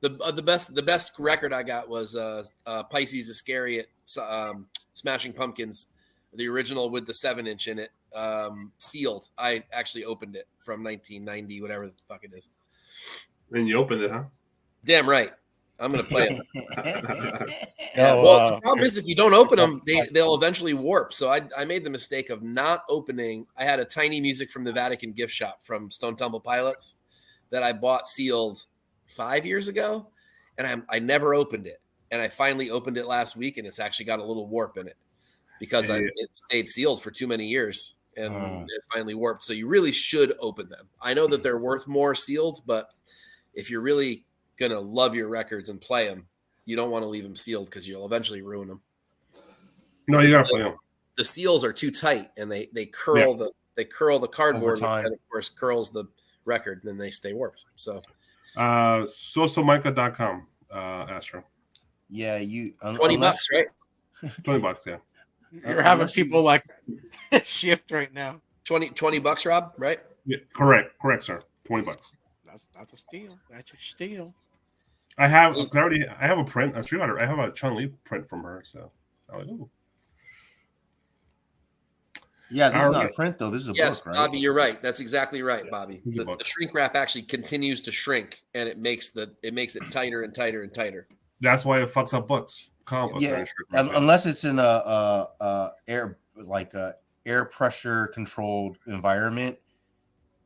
[SPEAKER 4] The best record I got was Pisces Iscariot, Smashing Pumpkins, the original with the 7-inch in it, sealed. I actually opened it from 1990, whatever the fuck it is.
[SPEAKER 3] And you opened it, huh?
[SPEAKER 4] Damn right. I'm gonna play it.
[SPEAKER 1] Well,
[SPEAKER 4] the problem is if you don't open them, they'll eventually warp. So I made the mistake of not opening. I had a tiny music from the Vatican gift shop from Stone Temple Pilots that I bought sealed 5 years ago, and I never opened it. And I finally opened it last week, and it's actually got a little warp in it because it stayed sealed for too many years, and it finally warped. So you really should open them. I know that they're worth more sealed, but if you're really gonna love your records and play them, you don't want to leave them sealed because you'll eventually ruin them.
[SPEAKER 3] No, you gotta play them.
[SPEAKER 4] The seals are too tight, and they curl the cardboard, and of course curls the record, and then they stay warped. So,
[SPEAKER 3] socialmica.com, Astro.
[SPEAKER 2] Yeah, you
[SPEAKER 4] $20, right?
[SPEAKER 3] $20, yeah.
[SPEAKER 1] You're having people like shift right now.
[SPEAKER 4] $20, Rob, right?
[SPEAKER 3] Yeah, correct, sir. $20.
[SPEAKER 1] That's a steal. That's a steal.
[SPEAKER 3] I have a print. I have a Chun-Li print from her. So, ooh.
[SPEAKER 2] Yeah, this is not a print though. This is a book, right?
[SPEAKER 4] Bobby, you're right. That's exactly right, Bobby. The shrink wrap actually continues to shrink, and it makes it tighter and tighter and tighter.
[SPEAKER 3] That's why it fucks up books.
[SPEAKER 2] Yeah, unless it's in a air pressure controlled environment.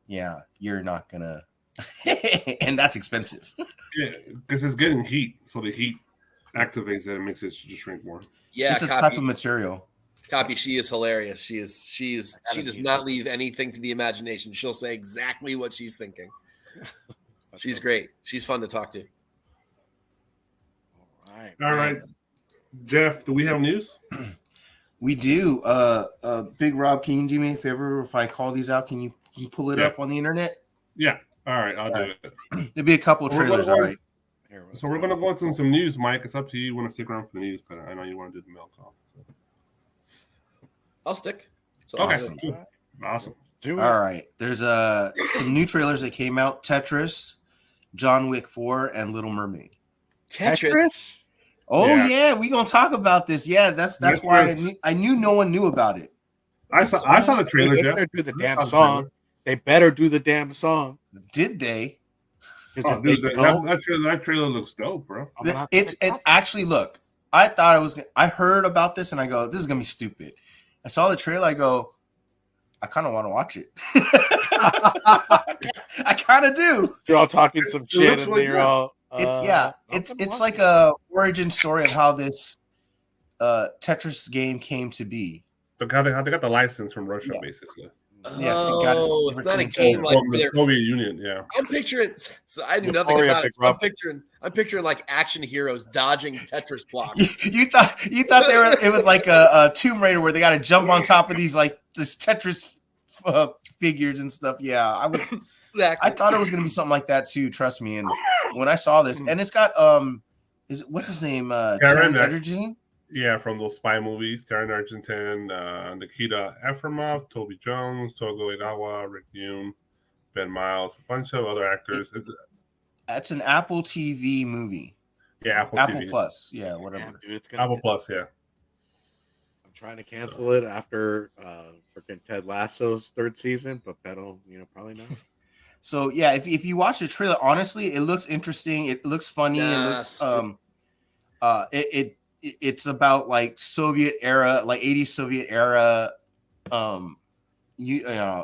[SPEAKER 2] Yeah, you're not gonna. And that's expensive.
[SPEAKER 3] Yeah, because it's getting heat, so the heat activates it and makes it just shrink more.
[SPEAKER 4] Yeah,
[SPEAKER 2] it's a type of material.
[SPEAKER 4] Copy. She is hilarious. She does not leave anything to the imagination. She'll say exactly what she's thinking. She's great. She's fun to talk to.
[SPEAKER 3] All right. Jeff, do we have news?
[SPEAKER 2] We do. Big Rob, can you do me a favor if I call these out? Can you pull it up on the internet?
[SPEAKER 3] Yeah. All right, I'll do it.
[SPEAKER 2] There'll be a couple of trailers, all right.
[SPEAKER 3] So we're going to go into some news, Mike. It's up to you. You want to stick around for the news, but I know you want to do the mail call. So.
[SPEAKER 4] I'll stick.
[SPEAKER 3] So okay. Awesome.
[SPEAKER 2] All right. There's some new trailers that came out. Tetris, John Wick 4, and Little Mermaid.
[SPEAKER 4] Tetris?
[SPEAKER 2] Oh, yeah. We're going to talk about this. Yeah, that's why I knew no one knew about it.
[SPEAKER 3] I saw the trailer, Jeff.
[SPEAKER 1] They better do the damn song. They better do the damn song.
[SPEAKER 2] Did they?
[SPEAKER 3] Oh, dude, that trailer looks dope, bro.
[SPEAKER 2] It's actually, look, I heard about this and I go, this is going to be stupid. I saw the trailer. I go, I kind of want to watch it. I kind of do.
[SPEAKER 1] You're all talking some shit and you're all.
[SPEAKER 2] It's like a origin story of how this Tetris game came to be.
[SPEAKER 3] They got the license from Russia, basically.
[SPEAKER 2] Yeah,
[SPEAKER 4] it's not a game like
[SPEAKER 3] the Soviet Union. Yeah,
[SPEAKER 4] I'm picturing. So I knew nothing about it. So I'm picturing like action heroes dodging Tetris blocks.
[SPEAKER 2] You thought it was like a Tomb Raider where they got to jump on top of these like this Tetris figures and stuff. Yeah, I was. Exactly. I thought it was gonna be something like that too. Trust me. And when I saw this, and it's got what's his name? Taron Egerton.
[SPEAKER 3] Yeah, from those spy movies, Taron Egerton, Nikita Efremov, Toby Jones, Togo Egawa, Rick Yoon, Ben Miles, a bunch of other actors.
[SPEAKER 2] That's an Apple TV movie.
[SPEAKER 3] Yeah,
[SPEAKER 2] Apple
[SPEAKER 3] TV.
[SPEAKER 2] Plus. Yeah, whatever.
[SPEAKER 1] Dude, it's
[SPEAKER 3] Apple Plus, yeah.
[SPEAKER 1] I'm trying to cancel it after freaking Ted Lasso's 3rd season, but that'll probably not.
[SPEAKER 2] So yeah, if you watch the trailer, honestly, it looks interesting. It looks funny. Yes. It looks it's about like Soviet era, like 80s Soviet era,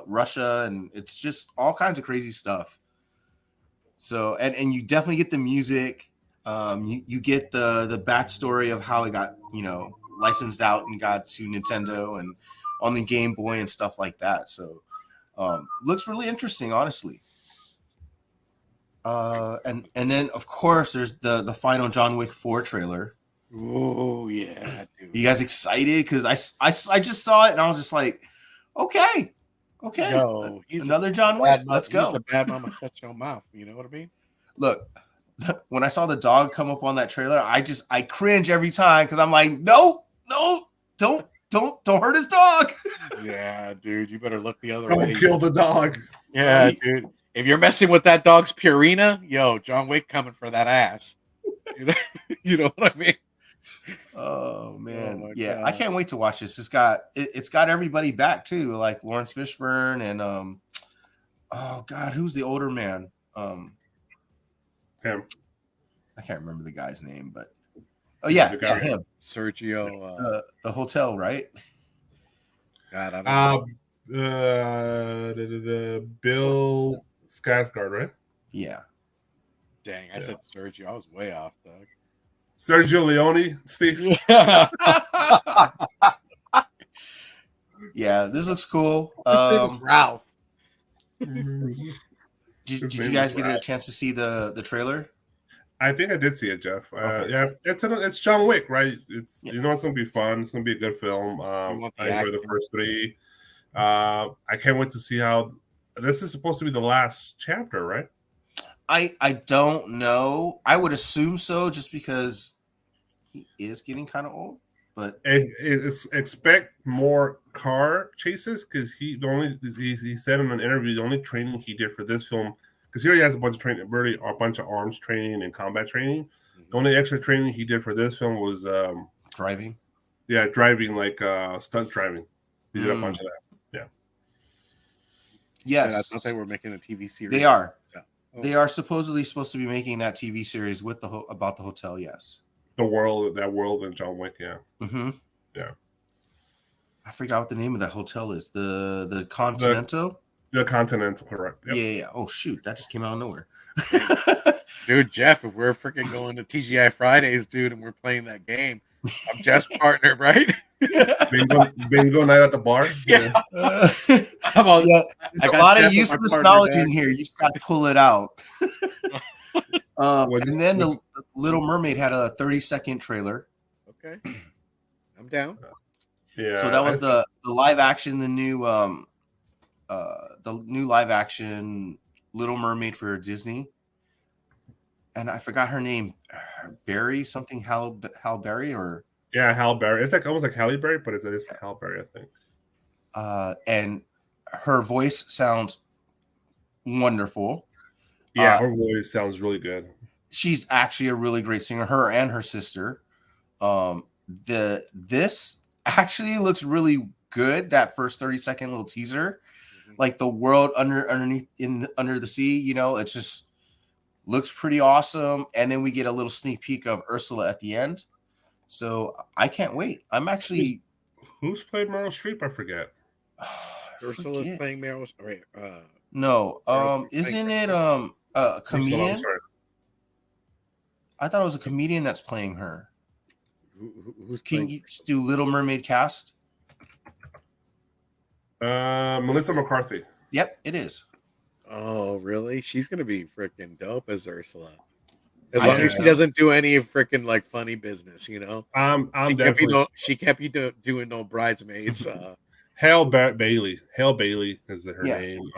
[SPEAKER 2] Russia, and it's just all kinds of crazy stuff. So and you definitely get the music. You get the backstory of how it got licensed out and got to Nintendo and on the Game Boy and stuff like that. So looks really interesting, honestly. And then of course there's the final John Wick 4 trailer.
[SPEAKER 1] Oh yeah, dude.
[SPEAKER 2] You guys excited? Because I just saw it and I was just like, okay,
[SPEAKER 1] Yo, he's
[SPEAKER 2] another John Wick. Let's
[SPEAKER 1] He's
[SPEAKER 2] go.
[SPEAKER 1] a bad mama. Shut your mouth. You know what I mean?
[SPEAKER 2] Look, when I saw the dog come up on that trailer, I cringe every time because I'm like, no, don't hurt his dog.
[SPEAKER 1] Yeah, dude, you better look the other
[SPEAKER 3] Don't
[SPEAKER 1] way.
[SPEAKER 3] kill the dog.
[SPEAKER 1] Yeah,
[SPEAKER 2] Right?
[SPEAKER 1] dude. If you're messing with that dog's Purina, yo, John Wick coming for that ass. You know, you know what I mean?
[SPEAKER 2] Oh man,
[SPEAKER 1] my
[SPEAKER 2] yeah,
[SPEAKER 1] God.
[SPEAKER 2] I can't wait to watch this. It's got everybody back too, like Lawrence Fishburne and oh god, who's the older man?
[SPEAKER 3] Him.
[SPEAKER 2] I can't remember the guy's name, but oh yeah,
[SPEAKER 3] The guy.
[SPEAKER 2] him.
[SPEAKER 1] Sergio.
[SPEAKER 2] The hotel, right?
[SPEAKER 1] God, I don't know.
[SPEAKER 3] Bill Skarsgård, right?
[SPEAKER 2] Yeah.
[SPEAKER 1] Dang, I said Sergio. I was way off, dog.
[SPEAKER 3] Sergio Leone, Steve.
[SPEAKER 2] Yeah, this looks cool.
[SPEAKER 1] His name is Ralph.
[SPEAKER 2] Did you guys get a chance to see the trailer?
[SPEAKER 3] I think I did see it, Jeff.
[SPEAKER 2] Okay.
[SPEAKER 3] Yeah, it's John Wick, right? It's
[SPEAKER 2] Yeah.
[SPEAKER 3] You know it's gonna be fun. It's gonna be a good film.
[SPEAKER 1] want the
[SPEAKER 3] I enjoyed the
[SPEAKER 1] acting.
[SPEAKER 3] first three. I can't wait to see how this is supposed to be the last chapter, right?
[SPEAKER 2] I don't know. I would assume so, just because he is getting kind of old. But
[SPEAKER 3] Expect more car chases because he said in an interview the only training he did for this film, because he already has a bunch of training, really a bunch of arms training and combat training. The only extra training he did for this film was
[SPEAKER 2] driving.
[SPEAKER 3] Yeah, driving, like stunt driving. He did a bunch of that. Yeah.
[SPEAKER 2] Yes,
[SPEAKER 1] I thought they were making a TV series.
[SPEAKER 2] They are.
[SPEAKER 1] Yeah.
[SPEAKER 2] They are supposedly supposed to be making that TV series with about the hotel. Yes.
[SPEAKER 3] That world in John Wick. Yeah.
[SPEAKER 2] Mm-hmm.
[SPEAKER 3] Yeah.
[SPEAKER 2] I forgot what the name of that hotel is. The Continental.
[SPEAKER 3] The Continental, correct. Yep.
[SPEAKER 2] Yeah. Oh shoot, that just came out of nowhere.
[SPEAKER 1] Dude, Jeff, if we're freaking going to TGI Fridays, dude, and we're playing that game, I'm Jeff's partner, right?
[SPEAKER 3] bingo night at the bar.
[SPEAKER 1] Yeah.
[SPEAKER 2] Yeah, there's a lot of useless knowledge in here. You just got to pull it out. And then the Little Mermaid had a 30-second trailer.
[SPEAKER 1] Okay, I'm down.
[SPEAKER 3] Yeah.
[SPEAKER 2] So that was the live action, the new live action Little Mermaid for Disney. And I forgot her name, Berry something, Hal Berry, or
[SPEAKER 3] Hal Berry. It's like almost like Halle Berry, but it's Hal Berry, I think.
[SPEAKER 2] And her voice sounds wonderful.
[SPEAKER 3] Yeah, her voice sounds really good.
[SPEAKER 2] She's actually a really great singer. Her and her sister. This actually looks really good. That first 30-second little teaser, like the world underneath under the sea. You know, it just looks pretty awesome. And then we get a little sneak peek of Ursula at the end. So I can't wait. I'm actually.
[SPEAKER 3] Who's played Meryl Streep? I forget.
[SPEAKER 1] Ursula's playing Meryl. Right.
[SPEAKER 2] No. Isn't it a comedian? I thought it was a comedian that's playing her.
[SPEAKER 1] Who's
[SPEAKER 2] Can you do Little Mermaid cast?
[SPEAKER 3] Melissa McCarthy.
[SPEAKER 2] Yep, it is.
[SPEAKER 1] Oh, really? She's gonna be freaking dope as Ursula. As long as she doesn't do any freaking like funny business, you know. She can't be doing no bridesmaids.
[SPEAKER 3] Hale Bailey. Hale Bailey is her name.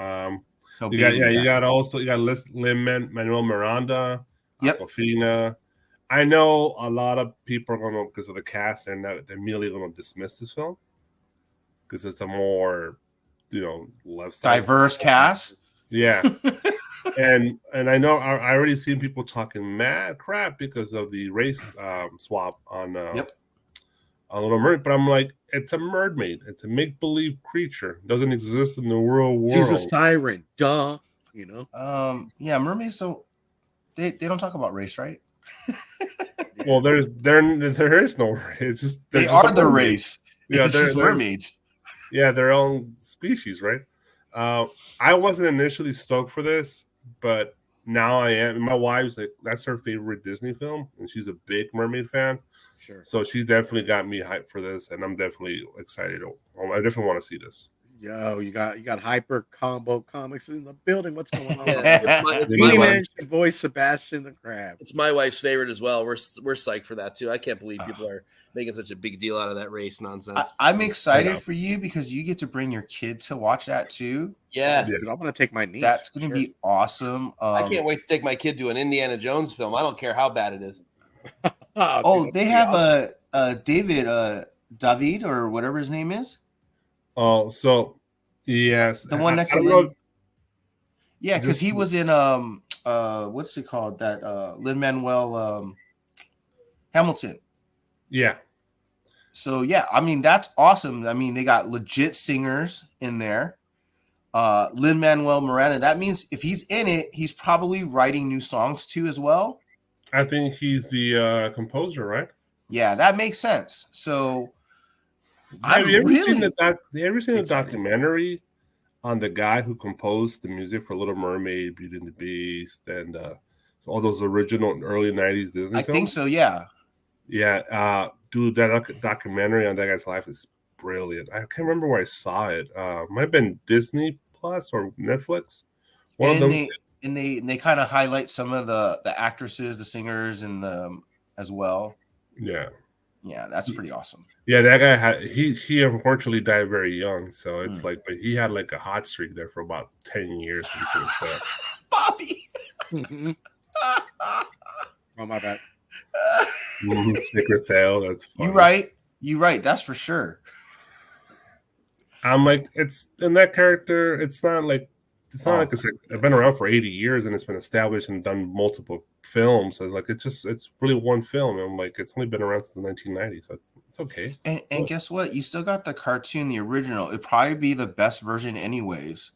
[SPEAKER 3] You got Lin-Manuel Miranda.
[SPEAKER 2] Yep.
[SPEAKER 3] Aquafina. I know a lot of people are gonna, because of the cast, they're immediately gonna dismiss this film because it's a more, left side
[SPEAKER 2] diverse cast.
[SPEAKER 3] Yeah. and I know I already seen people talking mad crap because of the race swap on Little Mermaid, but I'm like, it's a mermaid. It's a make-believe creature. It doesn't exist in the real world.
[SPEAKER 1] She's a siren, duh. You know.
[SPEAKER 2] Yeah, mermaids don't. They don't talk about race, right?
[SPEAKER 3] Well, there is no race. It's just
[SPEAKER 2] they are the race.
[SPEAKER 3] Yeah,
[SPEAKER 2] it's just mermaids.
[SPEAKER 3] Yeah, their own species, right? I wasn't initially stoked for this, but now I am. My wife's like, that's her favorite Disney film, and she's a big mermaid fan.
[SPEAKER 1] Sure.
[SPEAKER 3] So she's definitely got me hyped for this, and I'm definitely excited. I definitely want to see this.
[SPEAKER 1] Yo, you got Hyper Combo Comics in the building. What's going on?
[SPEAKER 4] Yeah, it's my
[SPEAKER 1] Keenan
[SPEAKER 4] wife.
[SPEAKER 1] should voice Sebastian the Crab.
[SPEAKER 4] It's my wife's favorite as well. We're psyched for that too. I can't believe people are making such a big deal out of that race nonsense.
[SPEAKER 2] I'm excited for you because you get to bring your kid to watch that too.
[SPEAKER 4] Yes,
[SPEAKER 1] Dude, I'm gonna take my niece.
[SPEAKER 2] That's going to be awesome.
[SPEAKER 4] I can't wait to take my kid to an Indiana Jones film. I don't care how bad it is.
[SPEAKER 2] Oh, they have David or whatever his name is.
[SPEAKER 3] Oh, so yes,
[SPEAKER 2] The one next
[SPEAKER 3] I
[SPEAKER 2] to
[SPEAKER 3] don't know-
[SPEAKER 2] Lin. Yeah, because he was in what's it called? That Lin-Manuel Hamilton.
[SPEAKER 3] Yeah,
[SPEAKER 2] So yeah, I mean that's awesome. I mean they got legit singers in there. Lin-Manuel Miranda. That means if he's in it, he's probably writing new songs too as well.
[SPEAKER 3] I think he's the composer, right?
[SPEAKER 2] Yeah, that makes sense. So
[SPEAKER 3] Have you ever seen
[SPEAKER 2] excited.
[SPEAKER 3] the documentary on the guy who composed the music for Little Mermaid, Beauty and the Beast, and all those original early '90s Disney
[SPEAKER 2] I
[SPEAKER 3] films?
[SPEAKER 2] think so. Yeah.
[SPEAKER 3] Yeah, dude, that documentary on that guy's life is brilliant. I can't remember where I saw it. Might have been Disney Plus or Netflix. One of
[SPEAKER 2] And
[SPEAKER 3] them.
[SPEAKER 2] they kind of highlight some of the actresses, the singers, and as well.
[SPEAKER 3] Yeah.
[SPEAKER 2] Yeah, that's pretty awesome.
[SPEAKER 3] Yeah, that guy he unfortunately died very young, so it's like, but he had like a hot streak there for about 10 years.
[SPEAKER 2] Bobby.
[SPEAKER 1] Oh my bad.
[SPEAKER 3] Secret fail. That's
[SPEAKER 2] You right. That's for sure.
[SPEAKER 3] I'm like, it's in that character. It's not like it's been around for 80 years and it's been established and done multiple films. So it's really one film. And I'm like, it's only been around since the 1990s. So it's okay.
[SPEAKER 2] And guess what? You still got the cartoon, the original. It'd probably be the best version, anyways.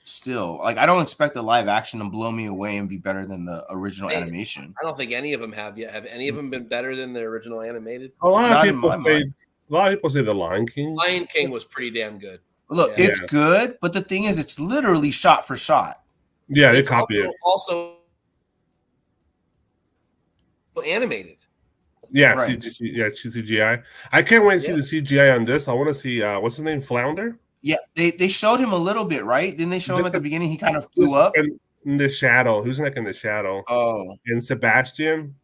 [SPEAKER 2] Still, like I don't expect the live action to blow me away and be better than the original animation.
[SPEAKER 4] I don't think any of them have yet. Have any of them been better than the original animated?
[SPEAKER 3] A lot
[SPEAKER 2] Not
[SPEAKER 3] of
[SPEAKER 2] in
[SPEAKER 3] people
[SPEAKER 2] my
[SPEAKER 3] say
[SPEAKER 2] mind.
[SPEAKER 3] a lot of people say the Lion King.
[SPEAKER 4] Lion King was pretty damn good.
[SPEAKER 2] Look,
[SPEAKER 4] Yeah.
[SPEAKER 2] it's good, but the thing is, it's literally shot for shot.
[SPEAKER 3] Yeah, they
[SPEAKER 4] It's
[SPEAKER 3] copy it.
[SPEAKER 4] Also animated.
[SPEAKER 3] Yeah,
[SPEAKER 2] Right.
[SPEAKER 3] CGI. I can't wait to see the CGI on this. I want to see what's his name, Flounder.
[SPEAKER 2] Yeah, they showed him a little bit, right? Didn't they show him
[SPEAKER 3] Just
[SPEAKER 2] at the beginning? He kind of flew up.
[SPEAKER 3] in the shadow. Who's like in the shadow?
[SPEAKER 2] Oh,
[SPEAKER 3] And Sebastian.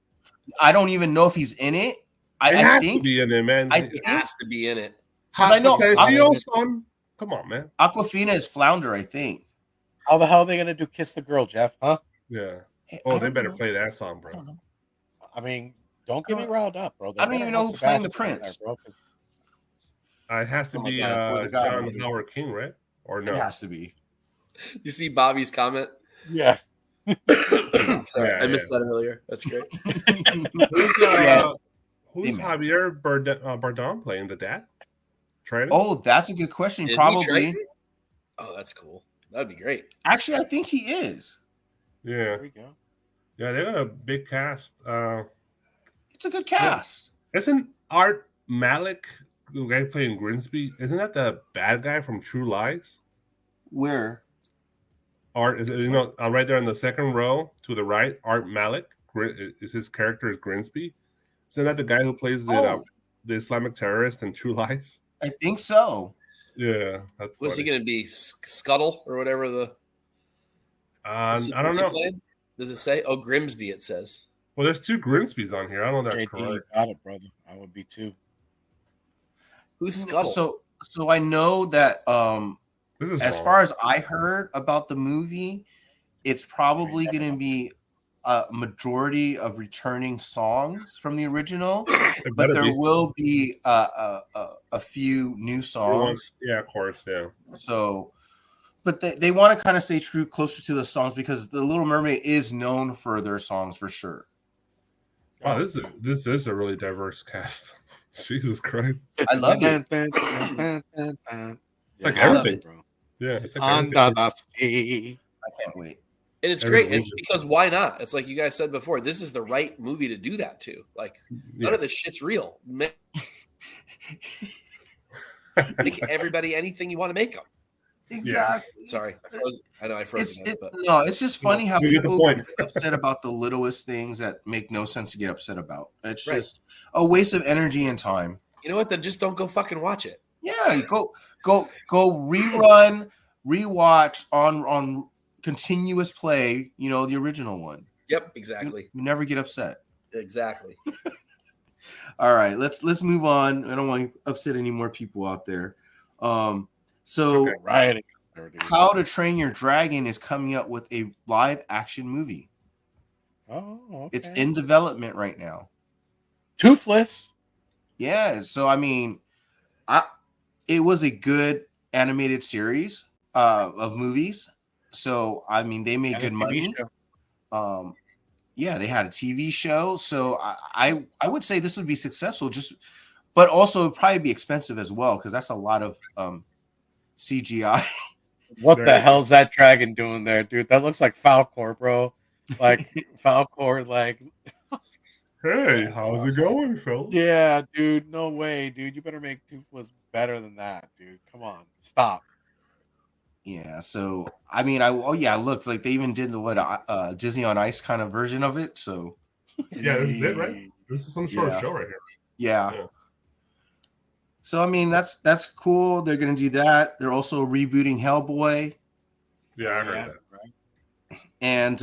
[SPEAKER 2] I don't even know if he's in it.
[SPEAKER 3] It
[SPEAKER 2] I
[SPEAKER 3] has
[SPEAKER 2] think
[SPEAKER 3] to be in it, man.
[SPEAKER 4] It has to be in it.
[SPEAKER 2] 'Cause I know-
[SPEAKER 3] Okay,
[SPEAKER 2] I-
[SPEAKER 3] see, old son. Come on, man.
[SPEAKER 2] Aquafina is Flounder, I think.
[SPEAKER 1] How the hell are they gonna do "Kiss the Girl," Jeff? Huh?
[SPEAKER 3] Yeah.
[SPEAKER 2] Hey,
[SPEAKER 3] Oh,
[SPEAKER 2] I
[SPEAKER 3] they
[SPEAKER 2] don't
[SPEAKER 3] better
[SPEAKER 2] know.
[SPEAKER 3] play that song,
[SPEAKER 2] I
[SPEAKER 3] bro.
[SPEAKER 2] don't know.
[SPEAKER 1] I mean, don't get me riled up, bro. They
[SPEAKER 2] I don't
[SPEAKER 1] better
[SPEAKER 2] even know
[SPEAKER 1] have
[SPEAKER 2] who's playing the
[SPEAKER 1] Sebastian in
[SPEAKER 2] Prince.
[SPEAKER 1] there, bro, 'cause
[SPEAKER 3] It has to
[SPEAKER 1] Oh my
[SPEAKER 3] be
[SPEAKER 1] God,
[SPEAKER 2] or the
[SPEAKER 3] John
[SPEAKER 2] Godmother.
[SPEAKER 3] Howard King, right? Or no?
[SPEAKER 2] It has to be.
[SPEAKER 4] You see Bobby's comment?
[SPEAKER 1] yeah.
[SPEAKER 4] Sorry,
[SPEAKER 3] Yeah,
[SPEAKER 4] I missed that earlier. That's great.
[SPEAKER 2] Yeah.
[SPEAKER 3] Who's
[SPEAKER 2] Hey, man.
[SPEAKER 3] Javier Bardem playing the dad? Trident?
[SPEAKER 2] Oh, that's a good question.
[SPEAKER 4] Is he
[SPEAKER 2] Probably.
[SPEAKER 4] Triton? Oh, that's cool. That'd be great.
[SPEAKER 2] Actually, I think he is.
[SPEAKER 3] yeah.
[SPEAKER 1] There we go.
[SPEAKER 3] Yeah, they got a big cast.
[SPEAKER 2] It's a good cast.
[SPEAKER 3] Isn't Art Malik, the guy playing Grimsby, isn't that the bad guy from True Lies?
[SPEAKER 2] Where?
[SPEAKER 3] Art, right there in the second row to the right, Art Malik is his character is Grimsby. Isn't that the guy who plays the Islamic terrorist in True Lies?
[SPEAKER 2] I think so.
[SPEAKER 3] Yeah, that's
[SPEAKER 4] What's he
[SPEAKER 3] funny.
[SPEAKER 4] going to be? Scuttle or whatever the.
[SPEAKER 3] I don't
[SPEAKER 4] what's he
[SPEAKER 3] know.
[SPEAKER 4] playing? Does it say? Oh, Grimsby. It says.
[SPEAKER 3] Well, there's two Grimsbys on here. I don't know if that's
[SPEAKER 1] JD, you
[SPEAKER 3] correct.
[SPEAKER 1] got it, brother. I would be too.
[SPEAKER 4] Who's Scuttle?
[SPEAKER 2] So I know that
[SPEAKER 3] This is
[SPEAKER 2] as
[SPEAKER 3] wrong.
[SPEAKER 2] far as I heard about the movie, it's probably going to be a majority of returning songs from the original,
[SPEAKER 3] It
[SPEAKER 2] but
[SPEAKER 3] better
[SPEAKER 2] there
[SPEAKER 3] be.
[SPEAKER 2] will be a few new songs.
[SPEAKER 3] Yeah, of course. Yeah.
[SPEAKER 2] So, but they want to kind of stay true closer to the songs because the Little Mermaid is known for their songs for sure.
[SPEAKER 3] Wow, this is a really diverse cast. Jesus Christ.
[SPEAKER 2] I love it.
[SPEAKER 1] It's
[SPEAKER 3] It's like
[SPEAKER 2] I love
[SPEAKER 3] everything.
[SPEAKER 2] it.
[SPEAKER 1] bro.
[SPEAKER 3] Yeah, it's like
[SPEAKER 1] Under
[SPEAKER 3] everything.
[SPEAKER 1] the sea.
[SPEAKER 2] I can't wait.
[SPEAKER 4] And it's
[SPEAKER 3] Every
[SPEAKER 4] great, and
[SPEAKER 3] region.
[SPEAKER 4] because why not? It's like you guys said before. This is the right movie to do that to. Like none
[SPEAKER 3] Yeah.
[SPEAKER 4] of this shit's real. Make everybody anything you want to make them.
[SPEAKER 2] Exactly.
[SPEAKER 4] Sorry, I know I froze again, but
[SPEAKER 2] No, it's just funny how
[SPEAKER 3] You get the
[SPEAKER 2] people
[SPEAKER 3] point.
[SPEAKER 2] get upset about the littlest things that make no sense to get upset about. It's
[SPEAKER 4] Right.
[SPEAKER 2] just a waste of energy and time.
[SPEAKER 4] you know what? Then just don't go fucking watch it.
[SPEAKER 2] Yeah, go Go rewatch on continuous play. You know, the original one.
[SPEAKER 4] Yep, exactly.
[SPEAKER 2] You never get upset.
[SPEAKER 4] Exactly.
[SPEAKER 2] All right, let's move on. I don't want to upset any more people out there. So
[SPEAKER 1] Right.
[SPEAKER 2] How to Train Your Dragon is coming up with a live action movie.
[SPEAKER 1] Oh, okay.
[SPEAKER 2] It's in development right now.
[SPEAKER 1] Toothless.
[SPEAKER 2] Yeah, so I mean, it was a good animated series of movies. So I mean, they made good money. Yeah, they had a TV show. So I would say this would be successful. But also it'd probably be expensive as well because that's a lot of CGI.
[SPEAKER 1] What the hell's that dragon doing there, dude? That looks like Falcor, bro. Like Falcor, like.
[SPEAKER 3] Hey, how's it going, Phil?
[SPEAKER 1] Yeah, dude. No way, dude. You better make Toothless better than that, dude. Come on, stop.
[SPEAKER 2] Yeah. So I mean, it looks like they even did the Disney on Ice kind of version of it. So
[SPEAKER 3] yeah, this is it, right? This is some sort of show right here.
[SPEAKER 2] Yeah. So I mean, that's cool. They're gonna do that. They're also rebooting Hellboy.
[SPEAKER 3] Yeah, I heard that.
[SPEAKER 2] Right. And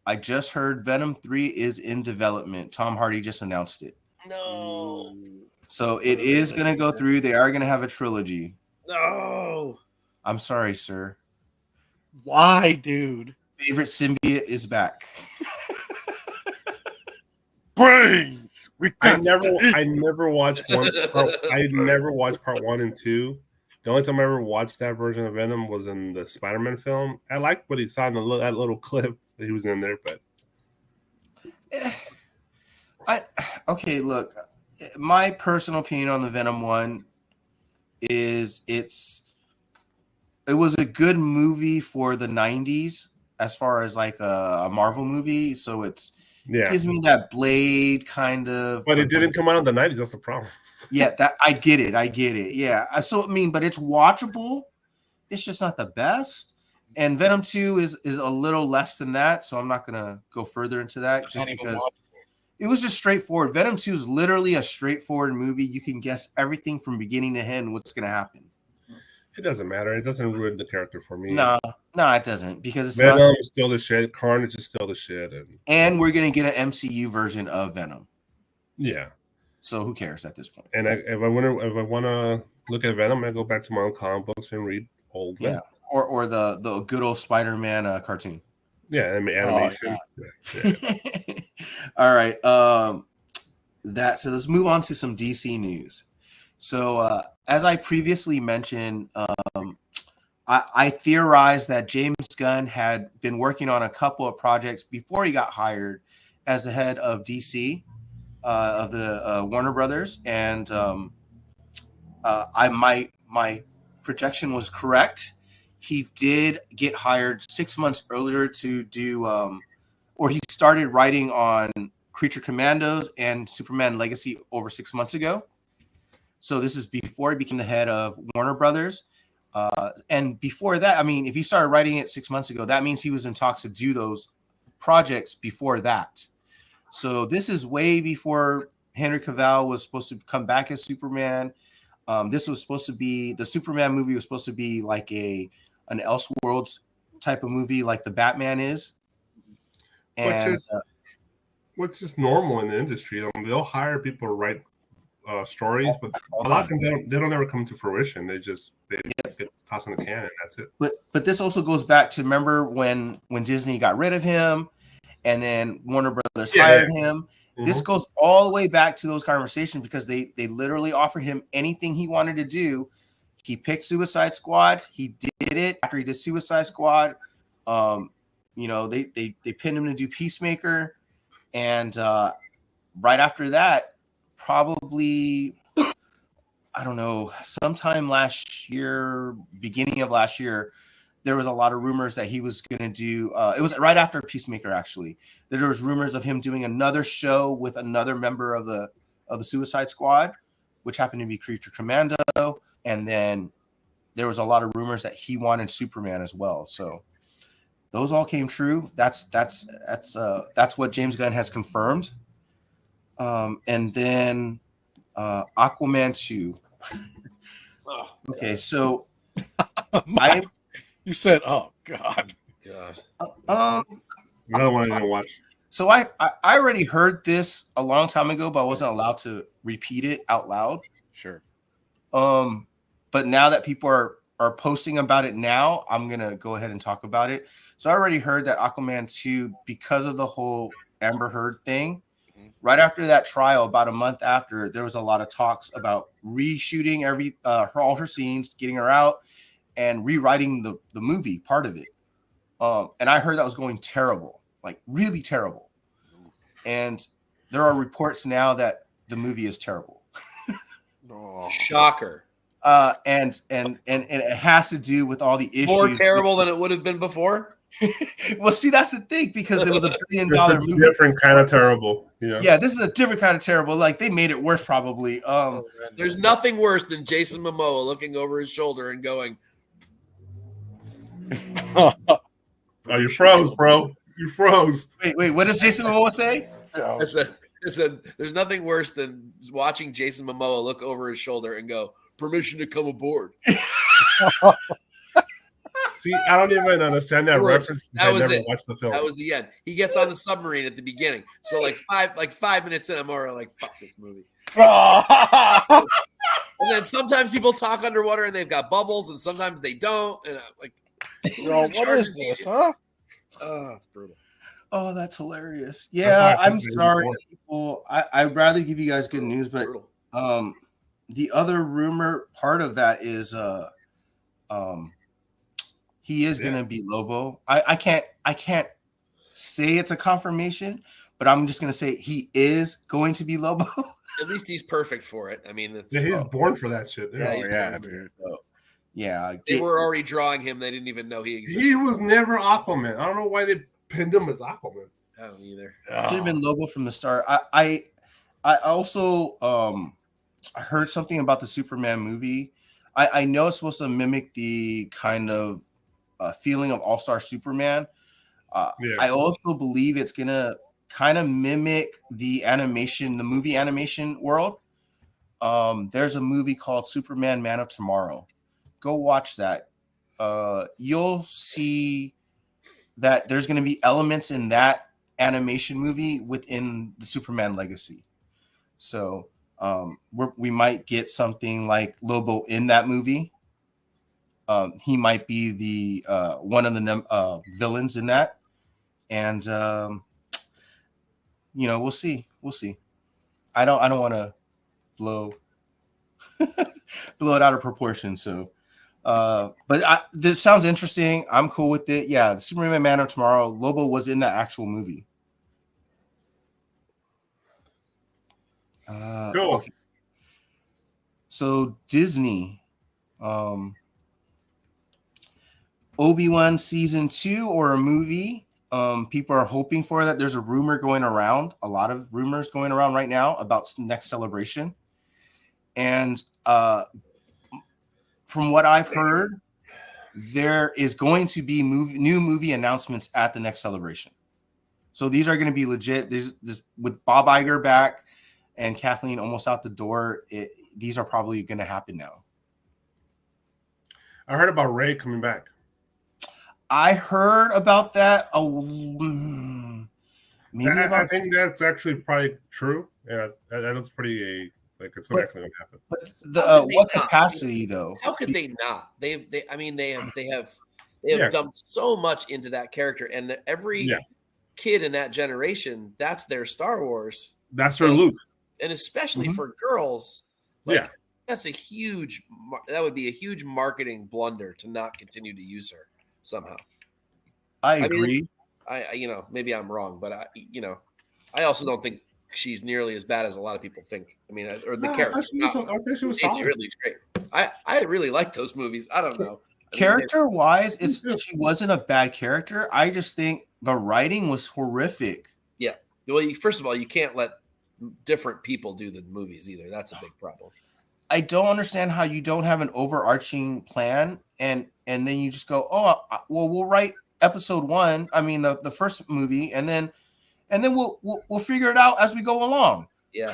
[SPEAKER 2] I just heard Venom 3 is in development. Tom Hardy just announced it.
[SPEAKER 4] No.
[SPEAKER 2] So it is going to go through. They are going to have a trilogy.
[SPEAKER 4] No.
[SPEAKER 2] I'm sorry, sir.
[SPEAKER 1] Why, dude?
[SPEAKER 2] Favorite symbiote is back.
[SPEAKER 1] Brains.
[SPEAKER 3] I never watched one. I never watched part 1 and 2. The only time I ever watched that version of Venom was in the Spider-Man film. I liked what he saw in that little clip that he was in there, but
[SPEAKER 2] look, my personal opinion on the Venom one is it was a good movie for the 90s as far as like a Marvel movie, so it gives me that Blade kind of.
[SPEAKER 3] But it didn't come out in the 90s. That's the problem.
[SPEAKER 2] Yeah, that I get it. Yeah, so I mean, but it's watchable. It's just not the best. And Venom 2 is a little less than that, so I'm not gonna go further into that just because it was just straightforward. Venom 2 is literally a straightforward movie. You can guess everything from beginning to end what's gonna happen.
[SPEAKER 3] It doesn't matter. It doesn't ruin the character for me.
[SPEAKER 2] No, it doesn't because it's
[SPEAKER 3] Venom is still the shit. Carnage is still the shit,
[SPEAKER 2] and we're gonna get an MCU version of Venom.
[SPEAKER 3] Yeah.
[SPEAKER 2] So who cares at this point?
[SPEAKER 3] And if I want to look at Venom, I go back to my own comic books and read old Venom.
[SPEAKER 2] Or the good old Spider-Man cartoon.
[SPEAKER 3] Yeah, animation.
[SPEAKER 2] All right. So let's move on to some DC news. So as I previously mentioned, I theorized that James Gunn had been working on a couple of projects before he got hired as the head of DC, of the Warner Brothers, and my projection was correct. He did get hired 6 months earlier to do, or he started writing on Creature Commandos and Superman Legacy over 6 months ago. So this is before he became the head of Warner Brothers. And before that, I mean, if he started writing it 6 months ago, that means he was in talks to do those projects before that. So this is way before Henry Cavill was supposed to come back as Superman. This was supposed to be, the Superman movie was supposed to be like an Elseworlds type of movie like the Batman is. And
[SPEAKER 3] which is normal in the industry. They'll hire people to write stories, but a lot of them they don't ever come to fruition. They get tossed in the can and that's it.
[SPEAKER 2] But this also goes back to, remember when Disney got rid of him and then Warner Brothers hired him. Mm-hmm. This goes all the way back to those conversations because they literally offered him anything he wanted to do. He picked Suicide Squad. He did it. After he did Suicide Squad, they pinned him to do Peacemaker, and right after that, probably, I don't know, sometime last year, beginning of last year, there was a lot of rumors that he was going to do. It was right after Peacemaker, actually. There was rumors of him doing another show with another member of the Suicide Squad, which happened to be Creature Commando. And then there was a lot of rumors that he wanted Superman as well. So those all came true. That's what James Gunn has confirmed. And then Aquaman 2.
[SPEAKER 4] Oh,
[SPEAKER 2] Okay, so
[SPEAKER 1] You said, "Oh God."
[SPEAKER 4] God.
[SPEAKER 3] Another one I didn't watch.
[SPEAKER 2] So I already heard this a long time ago, but I wasn't allowed to repeat it out loud.
[SPEAKER 1] Sure.
[SPEAKER 2] But now that people are posting about it now, I'm gonna go ahead and talk about it. So I already heard that Aquaman 2, because of the whole Amber Heard thing, right after that trial, about a month after, there was a lot of talks about reshooting all her scenes, getting her out, and rewriting the movie part of it. And I heard that was going terrible, like really terrible. And there are reports now that the movie is terrible.
[SPEAKER 4] Shocker.
[SPEAKER 2] And it has to do with all the issues.
[SPEAKER 4] More terrible than it would have been before.
[SPEAKER 2] Well, see, that's the thing, because it was $1 billion
[SPEAKER 3] It's a
[SPEAKER 2] movie.
[SPEAKER 3] different kind of terrible. You know?
[SPEAKER 2] Yeah, this is a different kind of terrible. Like, they made it worse, probably.
[SPEAKER 4] There's nothing worse than Jason Momoa looking over his shoulder and going,
[SPEAKER 3] Oh, you froze, bro. You froze.
[SPEAKER 2] Wait, what does Jason Momoa say?
[SPEAKER 4] I said, there's nothing worse than watching Jason Momoa look over his shoulder and go, permission to come aboard.
[SPEAKER 3] See, I don't even understand that reference.
[SPEAKER 4] That was
[SPEAKER 3] never
[SPEAKER 4] it.
[SPEAKER 3] watched the film.
[SPEAKER 4] That was the end. He gets on the submarine at the beginning. So like 5 minutes in, I'm already like, fuck this movie. And then sometimes people talk underwater and they've got bubbles, and sometimes they don't. And I'm like,
[SPEAKER 1] what is this, huh?
[SPEAKER 4] Oh, it's brutal.
[SPEAKER 2] Oh, that's hilarious. Yeah, I'm sorry, people. I'd rather give you guys good news, but the other rumor part of that is he is gonna be Lobo. I can't say it's a confirmation, but I'm just gonna say he is going to be Lobo.
[SPEAKER 4] At least he's perfect for it. I mean,
[SPEAKER 3] he's born for that shit.
[SPEAKER 4] Dude.
[SPEAKER 2] Yeah,
[SPEAKER 4] they were already drawing him. They didn't even know he existed.
[SPEAKER 3] He was never Aquaman. I don't know why they pinned him as Aquaman.
[SPEAKER 4] I don't either.
[SPEAKER 2] Should have been Lobo from the start. I also I heard something about the Superman movie. I know it's supposed to mimic the kind of feeling of All-Star Superman. I also believe it's gonna kind of mimic the movie animation world. There's a movie called Superman Man of Tomorrow. Go watch that. You'll see that there's going to be elements in that animation movie within the Superman legacy. So we might get something like Lobo in that movie. He might be the one of the villains in that, and we'll see. I don't want to blow it out of proportion. So, but this sounds interesting. I'm cool with it. Yeah, the Superman Man of Tomorrow. Lobo was in that actual movie.
[SPEAKER 3] Cool.
[SPEAKER 2] Okay. So Disney, Obi-Wan season 2 or a movie. People are hoping for that. There's a rumor going around, a lot of rumors going around right now about next celebration. And from what I've heard, there is going to be new movie announcements at the next celebration. So these are going to be legit. This with Bob Iger back and Kathleen almost out the door. These are probably going to happen now.
[SPEAKER 3] I heard about Ray coming back.
[SPEAKER 2] I heard about that.
[SPEAKER 3] I think that's actually probably true. Yeah, that's pretty it's actually going to happen.
[SPEAKER 2] But what capacity though?
[SPEAKER 4] How could they not? They have dumped so much into that character, and every kid in that generation, that's their Star Wars.
[SPEAKER 3] That's their Luke,
[SPEAKER 4] and especially for girls. That's that would be a huge marketing blunder to not continue to use her somehow.
[SPEAKER 2] I agree.
[SPEAKER 4] Maybe I'm wrong, but I also don't think she's nearly as bad as a lot of people think. I mean, or the character.
[SPEAKER 3] I think she was solid.
[SPEAKER 4] Ridley's great. I really like those movies. I don't know.
[SPEAKER 2] Character-wise, she wasn't a bad character. I just think the writing was horrific.
[SPEAKER 4] Yeah. Well, first of all, you can't let different people do the movies either. That's a big problem.
[SPEAKER 2] I don't understand how you don't have an overarching plan and then you just go, we'll write episode 1. I mean, the first movie, and then we'll figure it out as we go along.
[SPEAKER 4] Yeah.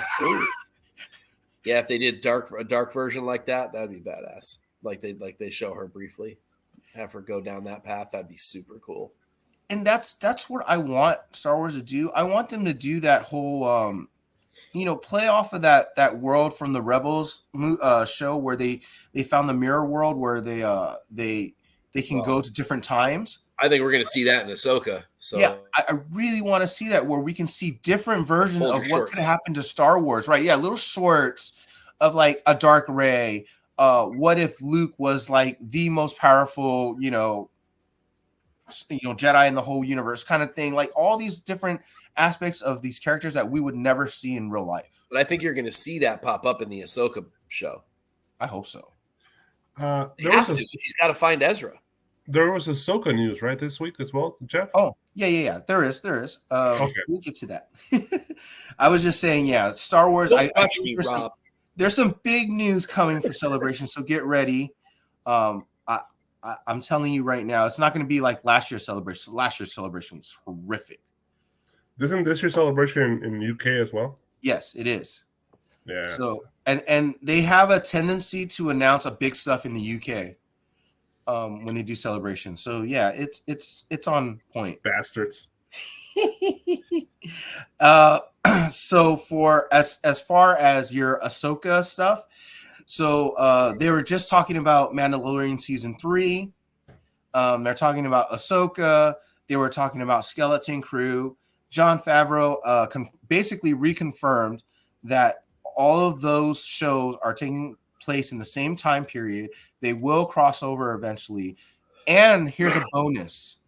[SPEAKER 4] Yeah, if they did a dark version like that, that'd be badass. Like they show her briefly, have her go down that path. That'd be super cool.
[SPEAKER 2] And that's what I want Star Wars to do. I want them to do that whole play off of that world from the Rebels show where they found the mirror world where they can go to different times.
[SPEAKER 4] I think we're going to see that in Ahsoka. So
[SPEAKER 2] yeah, I really want to see that where we can see different versions of what could happen to Star Wars, right? Yeah, little shorts of like a Dark Ray. What if Luke was like the most powerful, Jedi in the whole universe kind of thing, like all these different aspects of these characters that we would never see in real life.
[SPEAKER 4] But I think you're going to see that pop up in the Ahsoka show.
[SPEAKER 2] I hope so.
[SPEAKER 4] She's got to find Ezra.
[SPEAKER 3] There was Ahsoka news right this week as well, Jeff.
[SPEAKER 2] Oh yeah. There is.
[SPEAKER 3] Okay,
[SPEAKER 2] we'll get to that. I was just saying, yeah, Star Wars. There's some big news coming for Celebration, so get ready. I'm telling you right now, it's not going to be like last year's celebration. Last year's celebration was horrific.
[SPEAKER 3] Isn't this year's celebration in UK as well?
[SPEAKER 2] Yes, it is.
[SPEAKER 3] Yeah.
[SPEAKER 2] So and they have a tendency to announce a big stuff in the UK when they do celebration. So yeah, it's on point.
[SPEAKER 3] Bastards.
[SPEAKER 2] So for as far as your Ahsoka stuff. So they were just talking about Mandalorian season 3. They're talking about Ahsoka. They were talking about Skeleton Crew. Jon Favreau basically reconfirmed that all of those shows are taking place in the same time period. They will cross over eventually. And here's a bonus.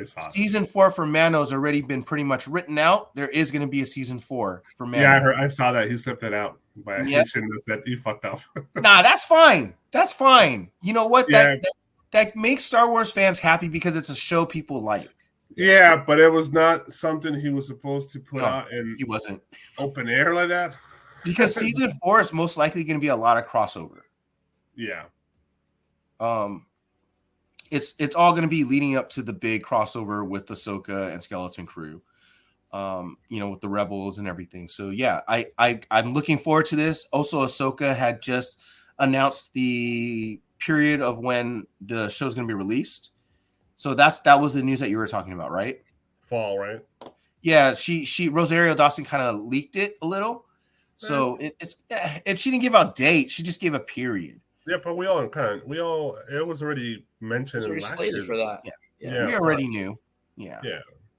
[SPEAKER 2] Season 4 for Mando has already been pretty much written out. There is going to be a season 4 for Mando.
[SPEAKER 3] Yeah, I saw that. He slipped that out. By that he fucked up.
[SPEAKER 2] Nah, that's fine. That's fine. You know what? That makes Star Wars fans happy because it's a show people like.
[SPEAKER 3] Yeah, but it was not something he was supposed to put out in
[SPEAKER 2] he wasn't
[SPEAKER 3] open air like that.
[SPEAKER 2] Because season 4 is most likely going to be a lot of crossover.
[SPEAKER 3] Yeah.
[SPEAKER 2] It's all going to be leading up to the big crossover with Ahsoka and Skeleton Crew. With the Rebels and everything. So yeah, I'm looking forward to this. Also, Ahsoka had just announced the period of when the show's going to be released. So that was the news that you were talking about, right?
[SPEAKER 3] Fall, right?
[SPEAKER 2] Yeah, she Rosario Dawson kind of leaked it a little. So she didn't give out dates. She just gave a period.
[SPEAKER 3] Yeah, but it was already mentioned.
[SPEAKER 4] It was already slated for that.
[SPEAKER 2] Yeah, we already knew. Yeah.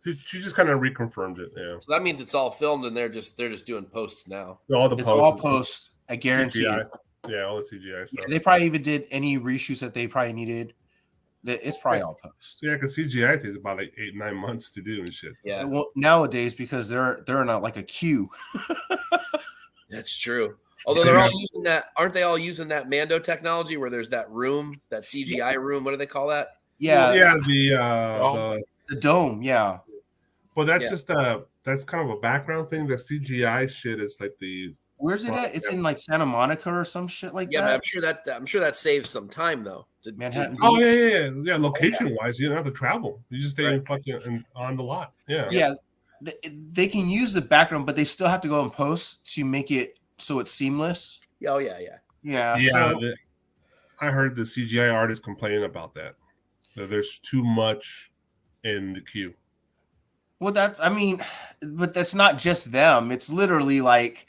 [SPEAKER 3] She just kind of reconfirmed it. Yeah.
[SPEAKER 4] So that means it's all filmed and they're just doing posts now.
[SPEAKER 2] It's all post. I guarantee it.
[SPEAKER 3] Yeah, all the CGI stuff.
[SPEAKER 2] Yeah, they probably even did any reshoots that they probably needed. It's probably all post.
[SPEAKER 3] Yeah, because CGI takes about like 8-9 months to do and shit.
[SPEAKER 4] Yeah.
[SPEAKER 2] Well, nowadays because they're in like a queue.
[SPEAKER 4] That's true. Although they're all using that, aren't they all using that Mando technology where there's that room, that CGI room? What do they call that?
[SPEAKER 2] Yeah.
[SPEAKER 3] Yeah,
[SPEAKER 2] the dome. Yeah.
[SPEAKER 3] But that's just that's kind of a background thing. The CGI shit is like the.
[SPEAKER 2] Where's it at? It's in like Santa Monica or some shit like that.
[SPEAKER 4] Yeah, I'm sure that saves some time though.
[SPEAKER 2] Manhattan.
[SPEAKER 3] Oh yeah. Location wise, you don't have to travel. You just stay on the lot. Yeah.
[SPEAKER 2] Yeah, they can use the background, but they still have to go and post to make it so it's seamless.
[SPEAKER 4] Oh yeah.
[SPEAKER 2] Yeah.
[SPEAKER 3] So, I heard the CGI artists complaining about that. That there's too much in the queue.
[SPEAKER 2] Well, but that's not just them. It's literally like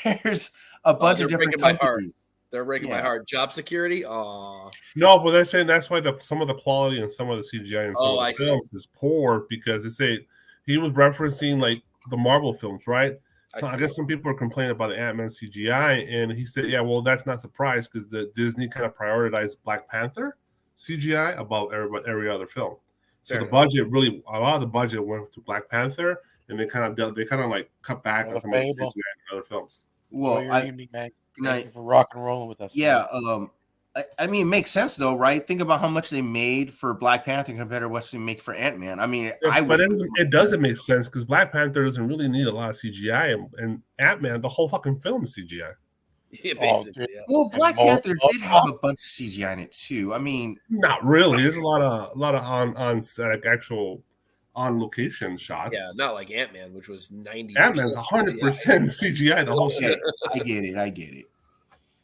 [SPEAKER 2] there's a bunch of different companies.
[SPEAKER 4] They're breaking my heart. Job security? Oh.
[SPEAKER 3] No, but they're saying that's why some of the quality and some of the CGI and some of the films is poor because they say he was referencing like the Marvel films, right? So I guess some people are complaining about the Ant-Man CGI, and he said, yeah, well, that's not surprised because the Disney kind of prioritized Black Panther CGI above every other film. So a lot of the budget went to Black Panther, and they kind of like cut back on some of the CGI in other films.
[SPEAKER 1] Well, thank you for rock and rolling with us.
[SPEAKER 2] Yeah, I mean, it makes sense though, right? Think about how much they made for Black Panther compared to what they make for Ant-Man. I mean,
[SPEAKER 3] it doesn't make sense because Black Panther doesn't really need a lot of CGI, and Ant-Man, the whole fucking film is CGI.
[SPEAKER 4] Yeah, basically,
[SPEAKER 2] Well, Black Panther did have a bunch of CGI in it too. I mean,
[SPEAKER 3] not really. There's a lot of on set, like actual on location shots.
[SPEAKER 4] Yeah, not like Ant-Man, which was 90%.
[SPEAKER 3] Ant-Man's 100% CGI. The whole shit.
[SPEAKER 2] I get it.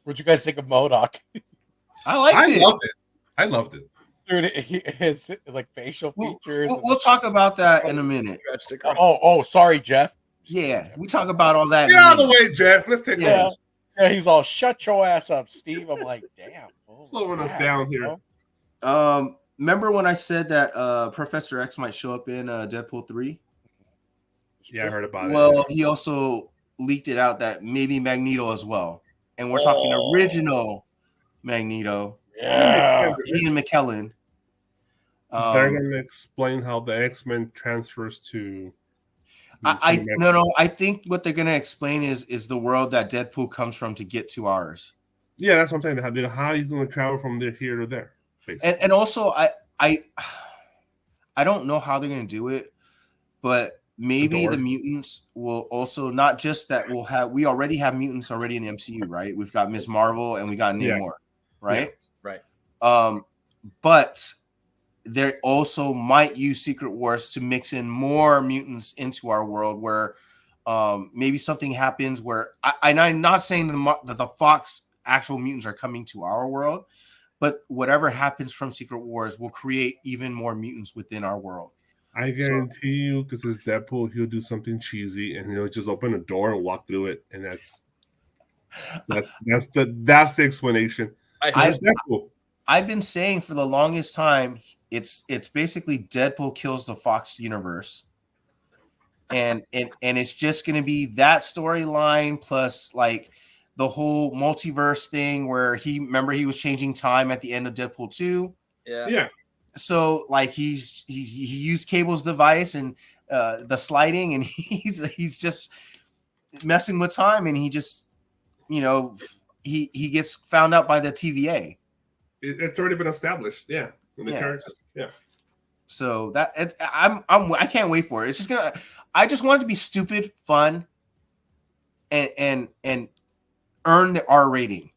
[SPEAKER 1] What'd you guys think of MODOK?
[SPEAKER 2] I liked it.
[SPEAKER 3] I loved it.
[SPEAKER 1] Dude, his like facial features.
[SPEAKER 2] We'll talk about that in a minute.
[SPEAKER 1] Oh, sorry, Jeff.
[SPEAKER 2] Yeah, we talk about all that.
[SPEAKER 3] Get out of the way, Jeff. Let's take
[SPEAKER 1] Yeah, he's all shut your ass up, Steve. I'm like, damn.
[SPEAKER 3] Slowing us down here.
[SPEAKER 2] Remember when I said that Professor X might show up in Deadpool 3?
[SPEAKER 3] Yeah, I heard about it.
[SPEAKER 2] Well, he also leaked it out that maybe Magneto as well. And we're talking original Magneto.
[SPEAKER 1] Yeah.
[SPEAKER 2] Ian McKellen.
[SPEAKER 3] They're going to explain how the X-Men transfers to...
[SPEAKER 2] I think what they're going to explain is the world that Deadpool comes from to get to ours.
[SPEAKER 3] Yeah, that's what I'm saying. How he's going to travel from here to there.
[SPEAKER 2] And also, I don't know how they're going to do it, but maybe the mutants will also not just that we already have mutants already in the MCU, right? We've got Ms. Marvel and we got Namor, right?
[SPEAKER 4] Yeah, right.
[SPEAKER 2] But they also might use Secret Wars to mix in more mutants into our world where maybe something happens where I'm not saying that the Fox actual mutants are coming to our world, but whatever happens from Secret Wars will create even more mutants within our world.
[SPEAKER 3] I guarantee you, because it's Deadpool, he'll do something cheesy and he'll just open a door and walk through it, and that's the explanation.
[SPEAKER 2] I've been saying for the longest time, it's basically Deadpool kills the Fox universe, and it's just going to be that storyline plus like the whole multiverse thing where he was changing time at the end of Deadpool 2.
[SPEAKER 3] Yeah.
[SPEAKER 2] So like he used Cable's device and the sliding, and he's just messing with time, and he just he gets found out by the TVA.
[SPEAKER 3] It's already been established. Yeah.
[SPEAKER 2] So that I can't wait for it. It's just I just want it to be stupid, fun, and earn the R rating.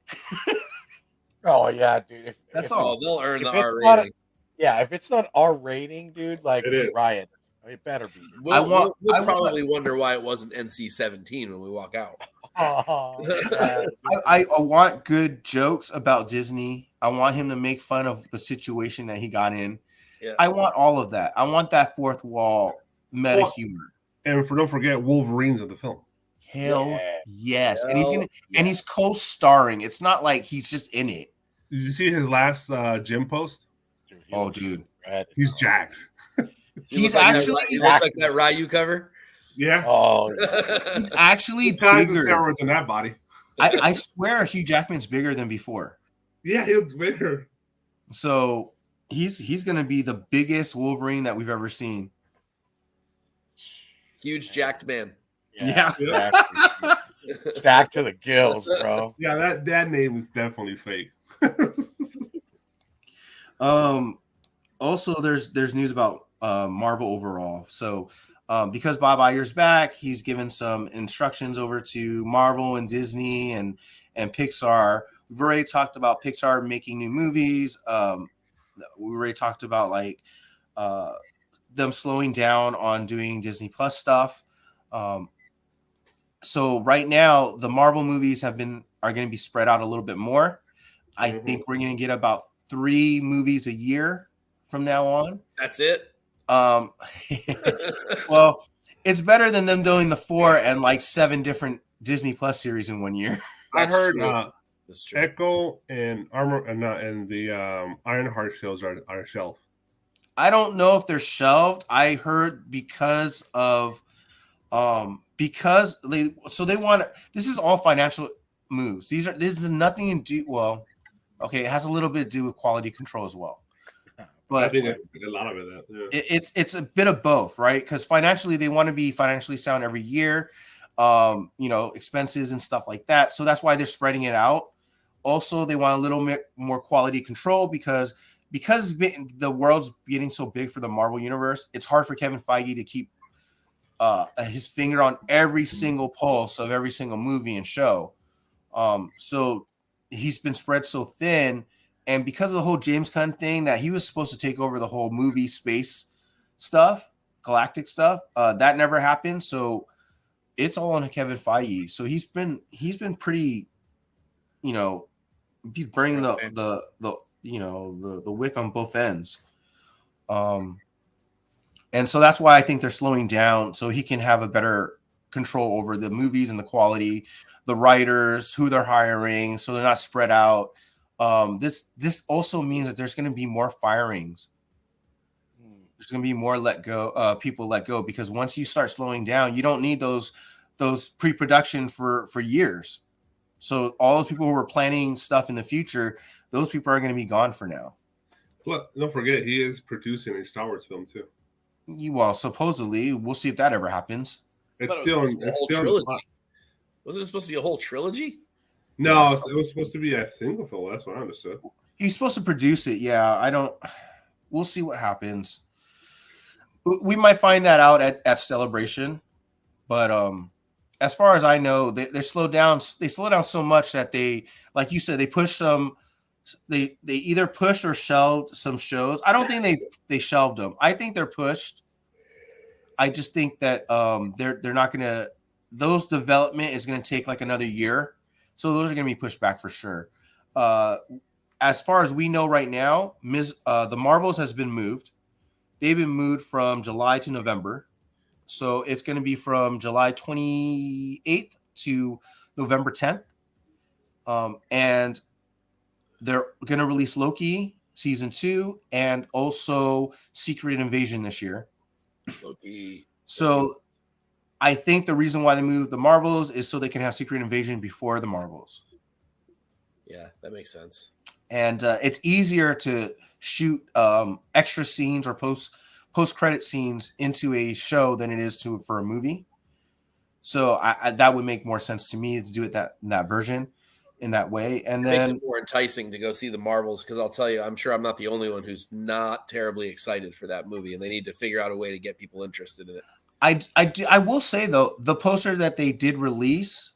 [SPEAKER 1] Oh yeah, dude.
[SPEAKER 2] That's all.
[SPEAKER 4] They'll earn the R rating.
[SPEAKER 1] If it's not R rating, dude, like riot. It better be.
[SPEAKER 4] We'll probably wonder why it wasn't NC-17 when we walk out.
[SPEAKER 2] I want good jokes about Disney. I want him to make fun of the situation that he got in. Yeah. I want all of that. I want that fourth wall meta humor.
[SPEAKER 3] And don't forget Wolverine's in the film.
[SPEAKER 2] Hell yes. And he's co-starring. It's not like he's just in it.
[SPEAKER 3] Did you see his last gym post?
[SPEAKER 2] Dude.
[SPEAKER 3] He's jacked.
[SPEAKER 2] He's actually
[SPEAKER 4] he looks like that Ryu cover.
[SPEAKER 3] Yeah.
[SPEAKER 1] Oh,
[SPEAKER 2] he's actually
[SPEAKER 3] bigger than that body.
[SPEAKER 2] I swear Hugh Jackman's bigger than before.
[SPEAKER 3] Yeah, he looks bigger.
[SPEAKER 2] So he's gonna be the biggest Wolverine that we've ever seen.
[SPEAKER 4] Huge jacked man.
[SPEAKER 2] Yeah.
[SPEAKER 1] Exactly. Stacked to the gills, bro.
[SPEAKER 3] Yeah, that name is definitely fake.
[SPEAKER 2] Also there's news about Marvel overall. So because Bob Iger's back, he's given some instructions over to Marvel and Disney and Pixar. We've already talked about Pixar making new movies. We already talked about like them slowing down on doing Disney Plus stuff. So right now the Marvel movies are going to be spread out a little bit more. I think we're going to get about 3 movies a year from now on.
[SPEAKER 4] That's it.
[SPEAKER 2] Well, it's better than them doing the 4 and like 7 different Disney Plus series in one year.
[SPEAKER 3] I heard Echo and Armor and the Ironheart shows are shelved.
[SPEAKER 2] I don't know if they're shelved. I heard because they want. This is all financial moves. This is nothing to do. Well, okay, it has a little bit to do with quality control as well. But
[SPEAKER 3] I think a lot of it. Yeah.
[SPEAKER 2] It's a bit of both, right? Because financially, they want to be financially sound every year. Expenses and stuff like that. So that's why they're spreading it out. Also, they want a little bit more quality control because the world's getting so big for the Marvel universe. It's hard for Kevin Feige to keep his finger on every single pulse of every single movie and show. So he's been spread so thin. And because of the whole James Gunn thing that he was supposed to take over the whole movie space stuff, galactic stuff. That never happened, so it's all on Kevin Feige. So he's been pretty, you know, he's burning the wick on both ends. And so that's why I think they're slowing down so he can have a better control over the movies and the quality, the writers, who they're hiring, so they're not spread out. This also means that there's going to be more firings. There's going to be more people let go, because once you start slowing down, you don't need those pre-production for years. So all those people who were planning stuff in the future, those people are going to be gone for now.
[SPEAKER 3] Well, don't forget, he is producing a Star Wars film too.
[SPEAKER 2] Well, supposedly, we'll see if that ever happens.
[SPEAKER 3] It's still in
[SPEAKER 4] trilogy. Wasn't it supposed to be a whole trilogy?
[SPEAKER 3] No, it was supposed to be a single film. That's what I understood.
[SPEAKER 2] He's supposed to produce it. Yeah, we'll see what happens. We might find that out at Celebration, but as far as I know, they slowed down. They slowed down so much that they, like you said, they pushed some. They either pushed or shelved some shows. I don't think they shelved them. I think they're pushed. I just think that they're not gonna. Those development is gonna take like another year, so those are gonna be pushed back for sure. As far as we know right now, the Marvels has been moved. They've been moved from July to November, so it's gonna be from July 28th to November 10th, and they're going to release Loki season 2 and also Secret Invasion this year.
[SPEAKER 4] Loki.
[SPEAKER 2] So I think the reason why they moved the Marvels is so they can have Secret Invasion before the Marvels.
[SPEAKER 4] Yeah, that makes sense.
[SPEAKER 2] And it's easier to shoot extra scenes or post-credit scenes into a show than it is for a movie. So that would make more sense to me to do it in that version. In that way, and then
[SPEAKER 4] makes it more enticing to go see the Marvels, because I'll tell you, I'm sure I'm not the only one who's not terribly excited for that movie, and they need to figure out a way to get people interested in it.
[SPEAKER 2] I will say though, the poster that they did release,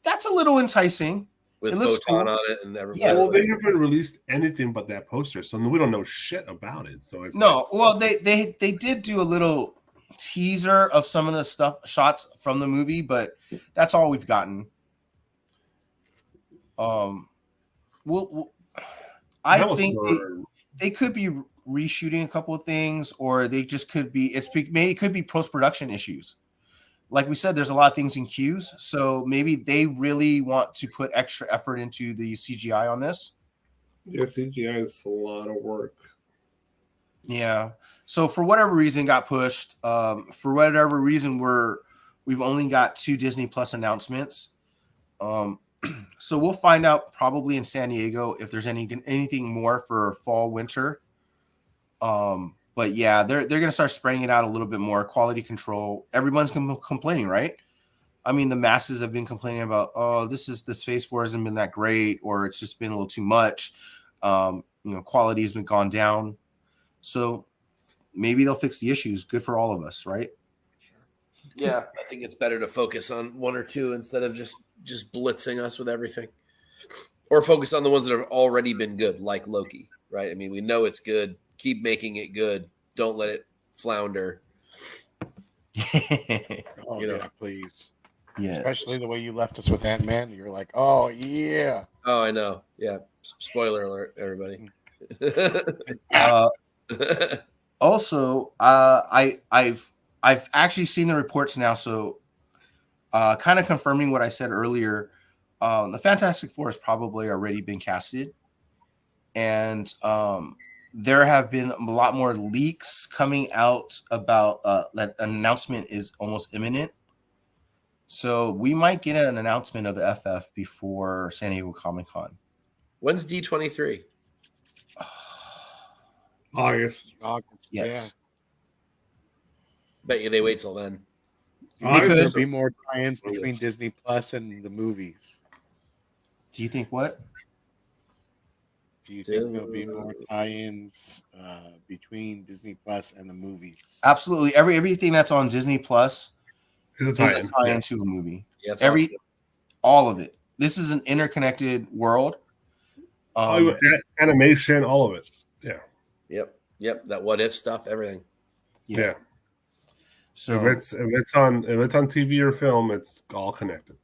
[SPEAKER 2] that's a little enticing.
[SPEAKER 4] With
[SPEAKER 2] Photon
[SPEAKER 4] cool on it and everything.
[SPEAKER 3] Yeah, well, they haven't released anything but that poster, so we don't know shit about it. So it's
[SPEAKER 2] well, they did do a little teaser of some of the shots from the movie, but that's all we've gotten. I think they could be reshooting a couple of things, or they just could be. It could be post-production issues. Like we said, there's a lot of things in queues, so maybe they really want to put extra effort into the CGI on this.
[SPEAKER 3] Yeah, CGI is a lot of work.
[SPEAKER 2] Yeah. So for whatever reason, got pushed. For whatever reason, we've only got 2 Disney Plus announcements. So we'll find out probably in San Diego if there's anything more for fall, winter. But yeah, they're going to start spraying it out a little bit more. Quality control. Everyone's complaining, right? I mean, the masses have been complaining about, this Phase 4 hasn't been that great, or it's just been a little too much. Quality has been gone down. So maybe they'll fix the issues. Good for all of us, right?
[SPEAKER 4] Yeah, I think it's better to focus on 1 or 2 instead of just blitzing us with everything, or focus on the ones that have already been good, like Loki, right? I mean, we know it's good. Keep making it good. Don't let it flounder.
[SPEAKER 1] Yeah, please.
[SPEAKER 2] Yes.
[SPEAKER 1] Especially the way you left us with Ant-Man. You're like, oh yeah.
[SPEAKER 4] Oh, I know. Yeah. Spoiler alert, everybody.
[SPEAKER 2] Also, I've actually seen the reports now, so kind of confirming what I said earlier. The Fantastic Four has probably already been casted, and there have been a lot more leaks coming out about that an announcement is almost imminent. So we might get an announcement of the FF before San Diego Comic-Con.
[SPEAKER 4] When's D23?
[SPEAKER 3] August.
[SPEAKER 2] Yes.
[SPEAKER 4] Bet you they wait till then.
[SPEAKER 1] There'll be more tie-ins between Disney Plus and the movies.
[SPEAKER 2] Do you think what?
[SPEAKER 1] Do you think there'll be more tie-ins between Disney Plus and the movies?
[SPEAKER 2] Absolutely. Everything that's on Disney Plus
[SPEAKER 3] is a
[SPEAKER 2] tie-in to a movie.
[SPEAKER 4] Yeah,
[SPEAKER 2] all of it. This is an interconnected world.
[SPEAKER 3] Animation, all of it. Yeah.
[SPEAKER 4] Yep. That what if stuff, everything.
[SPEAKER 3] Yeah.
[SPEAKER 2] So
[SPEAKER 3] if it's on TV or film, it's all connected.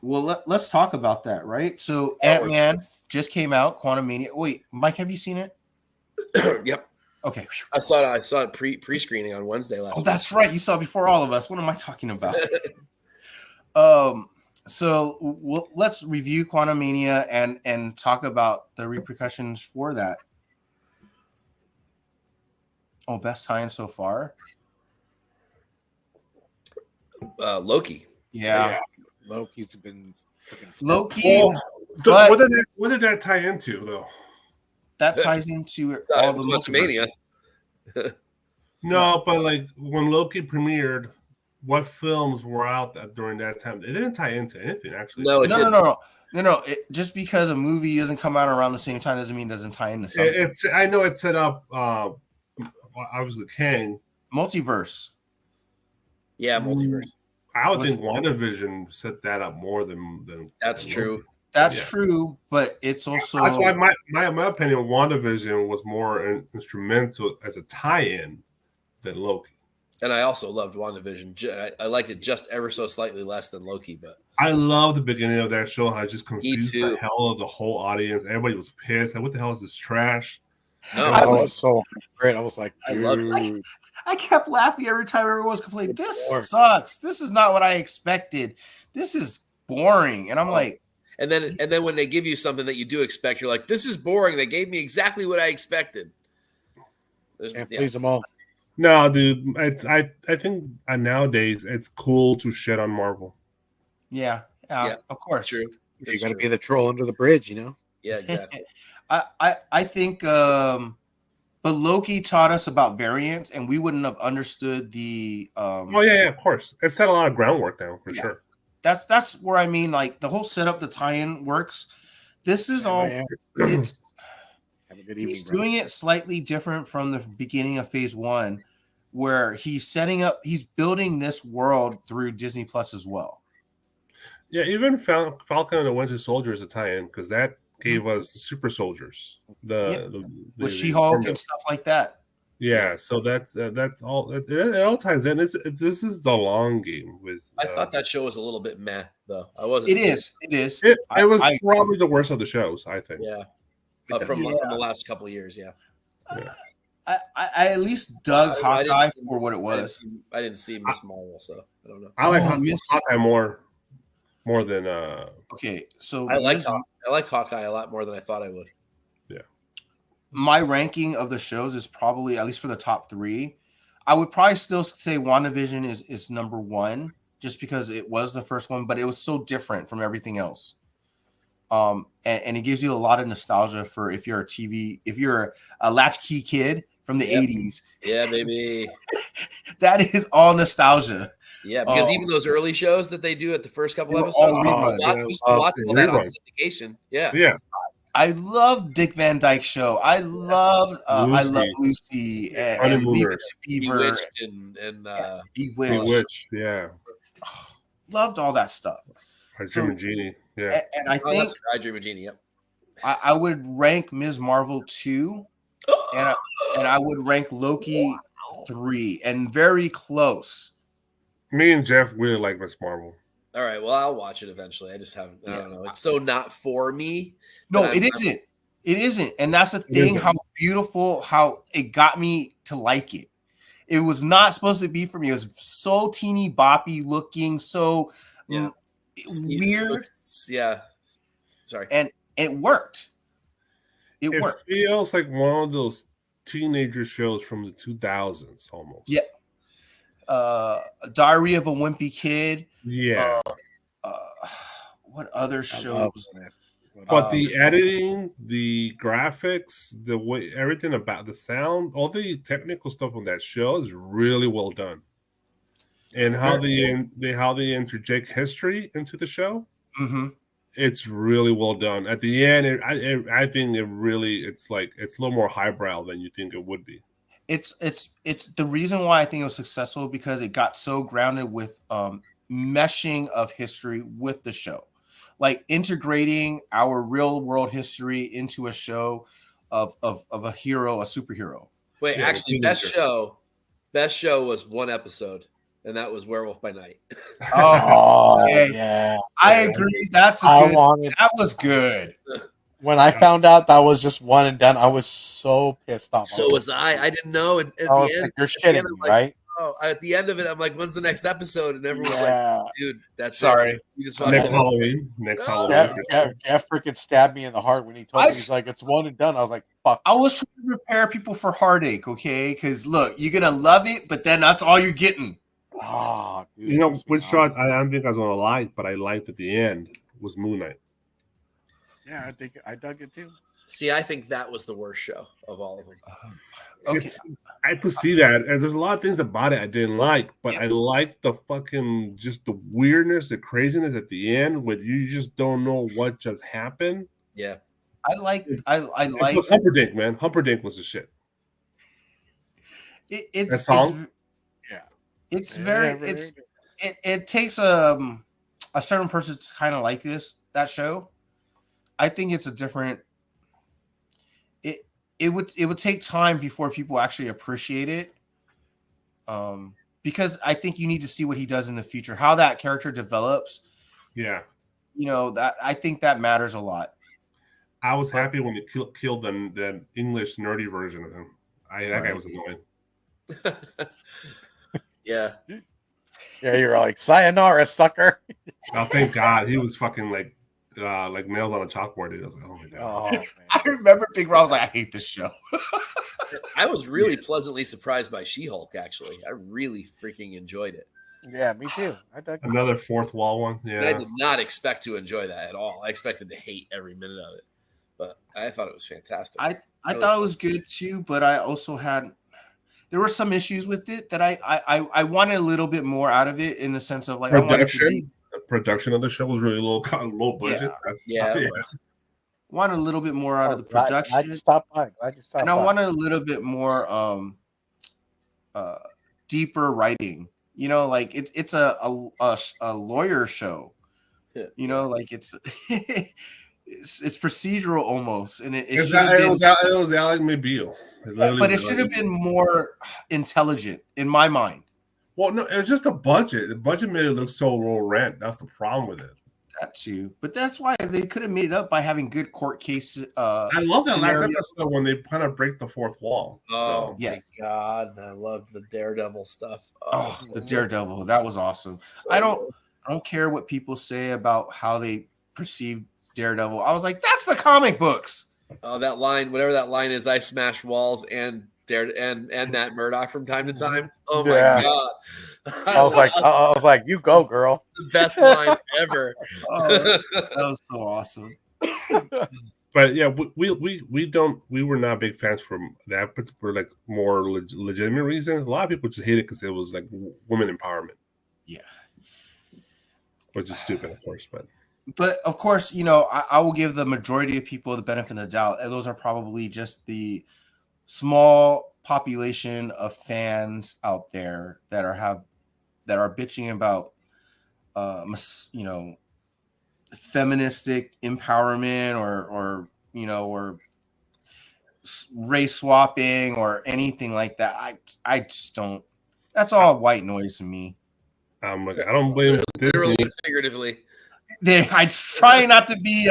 [SPEAKER 2] well, let's talk about that, right? So
[SPEAKER 4] That
[SPEAKER 2] Ant-Man just came out, Quantumania. Wait, Mike, have you seen it?
[SPEAKER 4] Yep.
[SPEAKER 2] Okay.
[SPEAKER 4] I saw it pre-screening on Wednesday last week.
[SPEAKER 2] That's right. You saw it before all of us. What am I talking about? So let's review Quantumania and talk about the repercussions for that. Oh, best tie-in so far.
[SPEAKER 4] Loki.
[SPEAKER 2] Yeah.
[SPEAKER 1] Loki's been
[SPEAKER 2] Loki.
[SPEAKER 3] Oh,
[SPEAKER 2] but
[SPEAKER 3] what did that tie into though?
[SPEAKER 2] that ties into all the multiverse.
[SPEAKER 3] No, but like when Loki premiered, what films were out during that time? It didn't tie into anything actually.
[SPEAKER 4] No,
[SPEAKER 2] No. Just because a movie doesn't come out around the same time doesn't mean it doesn't tie into something.
[SPEAKER 3] I know it set up. Obviously, Kang.
[SPEAKER 2] Multiverse.
[SPEAKER 4] Yeah, multiverse.
[SPEAKER 3] I would think WandaVision set that up more than.
[SPEAKER 4] That's true.
[SPEAKER 3] Loki.
[SPEAKER 2] That's true, but it's also
[SPEAKER 3] that's why my opinion, WandaVision was more instrumental as a tie-in than Loki.
[SPEAKER 4] And I also loved WandaVision. I liked it just ever so slightly less than Loki, but
[SPEAKER 3] I love the beginning of that show. I just confused
[SPEAKER 4] too.
[SPEAKER 3] the hell of the whole audience. Everybody was pissed. Like, what the hell is this trash?
[SPEAKER 4] no,
[SPEAKER 1] I was so great. I was like,
[SPEAKER 4] I loved
[SPEAKER 1] dude.
[SPEAKER 2] I kept laughing every time everyone was complaining. This sucks. This is not what I expected. This is boring. And I'm like,
[SPEAKER 4] and then when they give you something that you do expect, you're like, this is boring. They gave me exactly what I expected.
[SPEAKER 1] Can't please them all.
[SPEAKER 3] No, dude. I think nowadays it's cool to shit on Marvel.
[SPEAKER 2] yeah, of course.
[SPEAKER 4] True.
[SPEAKER 1] You got to be the troll under the bridge, you know?
[SPEAKER 4] Yeah, exactly.
[SPEAKER 2] I think but Loki taught us about variants, and we wouldn't have understood the
[SPEAKER 3] Oh yeah, of course. It set a lot of groundwork down for sure.
[SPEAKER 2] That's where I mean, like the whole setup, the tie-in works. This is all it's
[SPEAKER 1] Have a good evening,
[SPEAKER 2] he's
[SPEAKER 1] bro.
[SPEAKER 2] doing it slightly different from the beginning of phase 1, where he's building this world through Disney Plus as well.
[SPEAKER 3] Yeah, even Falcon and the Winter Soldier is a tie-in because that gave us super soldiers.
[SPEAKER 2] With She-Hulk and stuff like that.
[SPEAKER 3] Yeah, so that's all. It all ties in. This is the long game.
[SPEAKER 4] I thought that show was a little bit meh, though. I wasn't.
[SPEAKER 2] It is.
[SPEAKER 3] It was probably the worst of the shows, I think.
[SPEAKER 4] Yeah, from the last couple of years. Yeah.
[SPEAKER 2] I at least dug Hawkeye for what it was.
[SPEAKER 4] I didn't see Miss Marvel, so I don't know.
[SPEAKER 3] I like Hawkeye more than.
[SPEAKER 2] Okay, so
[SPEAKER 4] I like Hawkeye a lot more than I thought I would.
[SPEAKER 2] My ranking of the shows is probably, at least for the top 3, I would probably still say WandaVision is number 1, just because it was the first one, but it was so different from everything else. And it gives you a lot of nostalgia for if you're a latchkey kid from the 80s.
[SPEAKER 4] Yeah, baby.
[SPEAKER 2] That is all nostalgia.
[SPEAKER 4] Yeah, because even those early shows that they do at the first couple episodes, we used to watch all that on syndication. Yeah.
[SPEAKER 3] Yeah.
[SPEAKER 2] I love Dick Van Dyke Show. I love Lucy and Leave It to Beaver.
[SPEAKER 4] Bewitched and
[SPEAKER 2] Bewitched.
[SPEAKER 3] Yeah.
[SPEAKER 2] Loved all that stuff.
[SPEAKER 3] I Dream of Genie. Yeah.
[SPEAKER 2] And I think
[SPEAKER 4] I Dream of Genie. Yep.
[SPEAKER 2] I would rank Ms. Marvel 2, and I would rank Loki 3, and very close.
[SPEAKER 3] Me and Jeff really like Ms. Marvel.
[SPEAKER 4] All right, well, I'll watch it eventually. I just haven't. I don't know. It's so not for me.
[SPEAKER 2] No, it isn't. It isn't, and that's the thing. How beautiful! How it got me to like it. It was not supposed to be for me. It was so teeny boppy looking, so weird.
[SPEAKER 4] Sorry,
[SPEAKER 2] and it worked. It worked.
[SPEAKER 3] It feels like one of those teenager shows from the 2000s almost.
[SPEAKER 2] Yeah. Diary of a Wimpy Kid.
[SPEAKER 3] Yeah.
[SPEAKER 2] What other shows?
[SPEAKER 3] But the editing, the graphics, the way everything about the sound, all the technical stuff on that show is really well done. And how they interject history into the show, it's really well done. At the end, I think it's a little more highbrow than you think it would be.
[SPEAKER 2] It's the reason why I think it was successful, because it got so grounded with meshing of history with the show, like integrating our real world history into a show of a hero, a superhero.
[SPEAKER 4] Wait, actually, best show Best show was one episode, and that was Werewolf by Night.
[SPEAKER 2] Oh, okay.
[SPEAKER 1] yeah.
[SPEAKER 2] I agree. That was good.
[SPEAKER 1] When I found out that was just one and done, I was so pissed off.
[SPEAKER 4] So was I. I didn't know. And at
[SPEAKER 1] I
[SPEAKER 4] the
[SPEAKER 1] was
[SPEAKER 4] end,
[SPEAKER 1] like, you're shitting me, right?
[SPEAKER 4] Oh, at the end of it, I'm like, when's the next episode? And everyone's
[SPEAKER 1] Yeah.
[SPEAKER 4] like, dude, that's
[SPEAKER 2] Sorry.
[SPEAKER 4] it. You just
[SPEAKER 3] Next
[SPEAKER 4] fucking-
[SPEAKER 3] Halloween. Next Halloween.
[SPEAKER 1] Jeff freaking stabbed me in the heart when he told me he's like, it's one and done. I was like, fuck.
[SPEAKER 2] I was trying to prepare people for heartache, okay? Because look, you're gonna love it, but then that's all you're getting.
[SPEAKER 1] Oh, dude,
[SPEAKER 3] You know
[SPEAKER 1] it pissed me
[SPEAKER 3] which
[SPEAKER 1] off.
[SPEAKER 3] shot I don't think I was gonna like, but I liked at the end was Moon Knight.
[SPEAKER 1] Yeah, I think I dug it too.
[SPEAKER 4] See, I think that was the worst show of all of them.
[SPEAKER 2] Okay.
[SPEAKER 3] I could see that, and there's a lot of things about it I didn't like, but I liked the fucking just the weirdness, the craziness at the end, where you just don't know what just happened.
[SPEAKER 4] Yeah,
[SPEAKER 2] I like
[SPEAKER 3] It was Humperdinck, man. Humperdinck was the shit.
[SPEAKER 2] it's
[SPEAKER 3] That song?
[SPEAKER 2] it's
[SPEAKER 1] Yeah,
[SPEAKER 2] very
[SPEAKER 1] very
[SPEAKER 2] it's
[SPEAKER 1] good.
[SPEAKER 2] it takes a certain person to kind of like that show. I think it's a different. It would take time before people actually appreciate it, because I think you need to see what he does in the future, how that character develops.
[SPEAKER 3] Yeah,
[SPEAKER 2] You know that I think that matters a lot.
[SPEAKER 3] I was happy when they killed the English nerdy version of him. That guy was annoying.
[SPEAKER 4] yeah.
[SPEAKER 1] Yeah, you're like, sayonara, sucker.
[SPEAKER 3] Oh, thank God, he was fucking like nails on a chalkboard. Dude. I was like, oh my God.
[SPEAKER 1] Oh, man.
[SPEAKER 2] I remember Big Rob was like, I hate this show.
[SPEAKER 4] I was really pleasantly surprised by She-Hulk, actually. I really freaking enjoyed it.
[SPEAKER 1] Yeah, me too. I dug it.
[SPEAKER 3] Another fourth wall one.
[SPEAKER 4] And I
[SPEAKER 3] Yeah,
[SPEAKER 4] did not expect to enjoy that at all. I expected to hate every minute of it. But I thought it was fantastic.
[SPEAKER 2] I thought it was good too, but I also there were some issues with it that I wanted a little bit more out of it, in the sense of like I wanted to be,
[SPEAKER 3] the production of the show was really low budget.
[SPEAKER 4] Yeah, it
[SPEAKER 3] Yeah.
[SPEAKER 4] was.
[SPEAKER 2] wanted a little bit more out of the
[SPEAKER 1] Glad
[SPEAKER 2] production,
[SPEAKER 1] you stopped by. Glad you stopped
[SPEAKER 2] and I
[SPEAKER 1] by.
[SPEAKER 2] wanted a little bit more deeper writing. You know, like it's a lawyer show.
[SPEAKER 4] Yeah.
[SPEAKER 2] You know, like it's it's procedural almost, and it
[SPEAKER 3] It
[SPEAKER 2] should have been,
[SPEAKER 3] was Alex Mobile.
[SPEAKER 2] but it should have been more intelligent in my mind.
[SPEAKER 3] Well, no, it's just a budget. The budget made it look so low rent. That's the problem with it.
[SPEAKER 2] That too, but that's why they could have made it up by having good court case.
[SPEAKER 3] I love that last
[SPEAKER 2] scenario.
[SPEAKER 3] episode when they kind of break the fourth wall.
[SPEAKER 4] Oh,
[SPEAKER 2] Yes.
[SPEAKER 4] my God. I loved the Daredevil stuff.
[SPEAKER 2] Oh, the Daredevil, that was awesome. I don't care what people say about how they perceive Daredevil. I was like, that's the comic books.
[SPEAKER 4] Oh, that line, whatever that line is, I smash walls and Matt Murdock from time to time. Oh my
[SPEAKER 1] Yeah.
[SPEAKER 4] God.
[SPEAKER 1] I was like, you go, girl.
[SPEAKER 4] the best line ever.
[SPEAKER 2] Oh, that was so awesome.
[SPEAKER 3] But yeah, we were not big fans from that, but for like more legitimate reasons. A lot of people just hate it because it was like women empowerment.
[SPEAKER 2] Yeah.
[SPEAKER 3] Which is stupid, of course,
[SPEAKER 2] But of course, you know, I will give the majority of people the benefit of the doubt. And those are probably just the small population of fans out there that are bitching about, you know, feministic empowerment or you know, or race swapping or anything like that. I just don't. That's all white noise to me.
[SPEAKER 3] I'm like, I don't blame
[SPEAKER 4] Literally
[SPEAKER 3] Disney.
[SPEAKER 4] and figuratively.
[SPEAKER 2] I try not to be.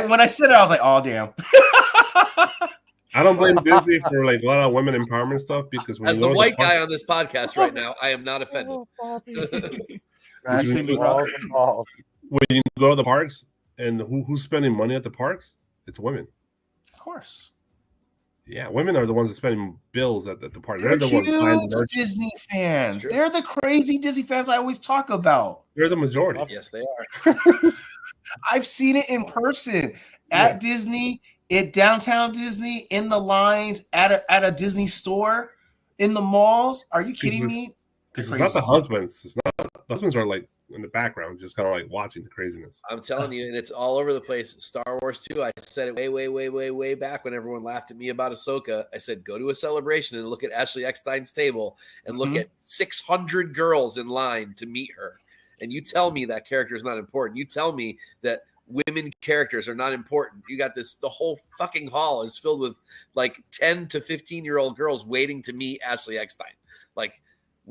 [SPEAKER 2] When I said it, I was like, "Oh damn."
[SPEAKER 3] I don't blame Disney for like a lot of women empowerment stuff because when
[SPEAKER 4] As
[SPEAKER 3] you
[SPEAKER 4] the
[SPEAKER 3] go to
[SPEAKER 4] white
[SPEAKER 3] park-
[SPEAKER 4] guy on this podcast right now, I am not offended.
[SPEAKER 2] Actually,
[SPEAKER 3] you-
[SPEAKER 1] Balls and balls.
[SPEAKER 3] when you go to the parks and who's spending money at the parks, it's women.
[SPEAKER 2] Of course,
[SPEAKER 3] Yeah, women are the ones that spending bills at the park.
[SPEAKER 2] they're
[SPEAKER 3] They're the ones buying the
[SPEAKER 2] huge
[SPEAKER 3] merch.
[SPEAKER 2] Disney fans.
[SPEAKER 4] Sure.
[SPEAKER 2] They're the crazy Disney fans I always talk about.
[SPEAKER 3] They're the majority.
[SPEAKER 4] Yes, they are.
[SPEAKER 2] I've seen it in person at Disney, at downtown Disney, in the lines, at a Disney store, in the malls. Are you kidding me?
[SPEAKER 3] Because it's not the husbands. It's not the husbands are like in the background, just kind of like watching the craziness.
[SPEAKER 4] I'm telling you, and it's all over the place. Star Wars 2, I said it way back when everyone laughed at me about Ahsoka. I said, go to a celebration and look at Ashley Eckstein's table and look at 600 girls in line to meet her. And you tell me that character is not important. You tell me that women characters are not important. You got this, the whole fucking hall is filled with like 10 to 15-year-old girls waiting to meet Ashley Eckstein. Like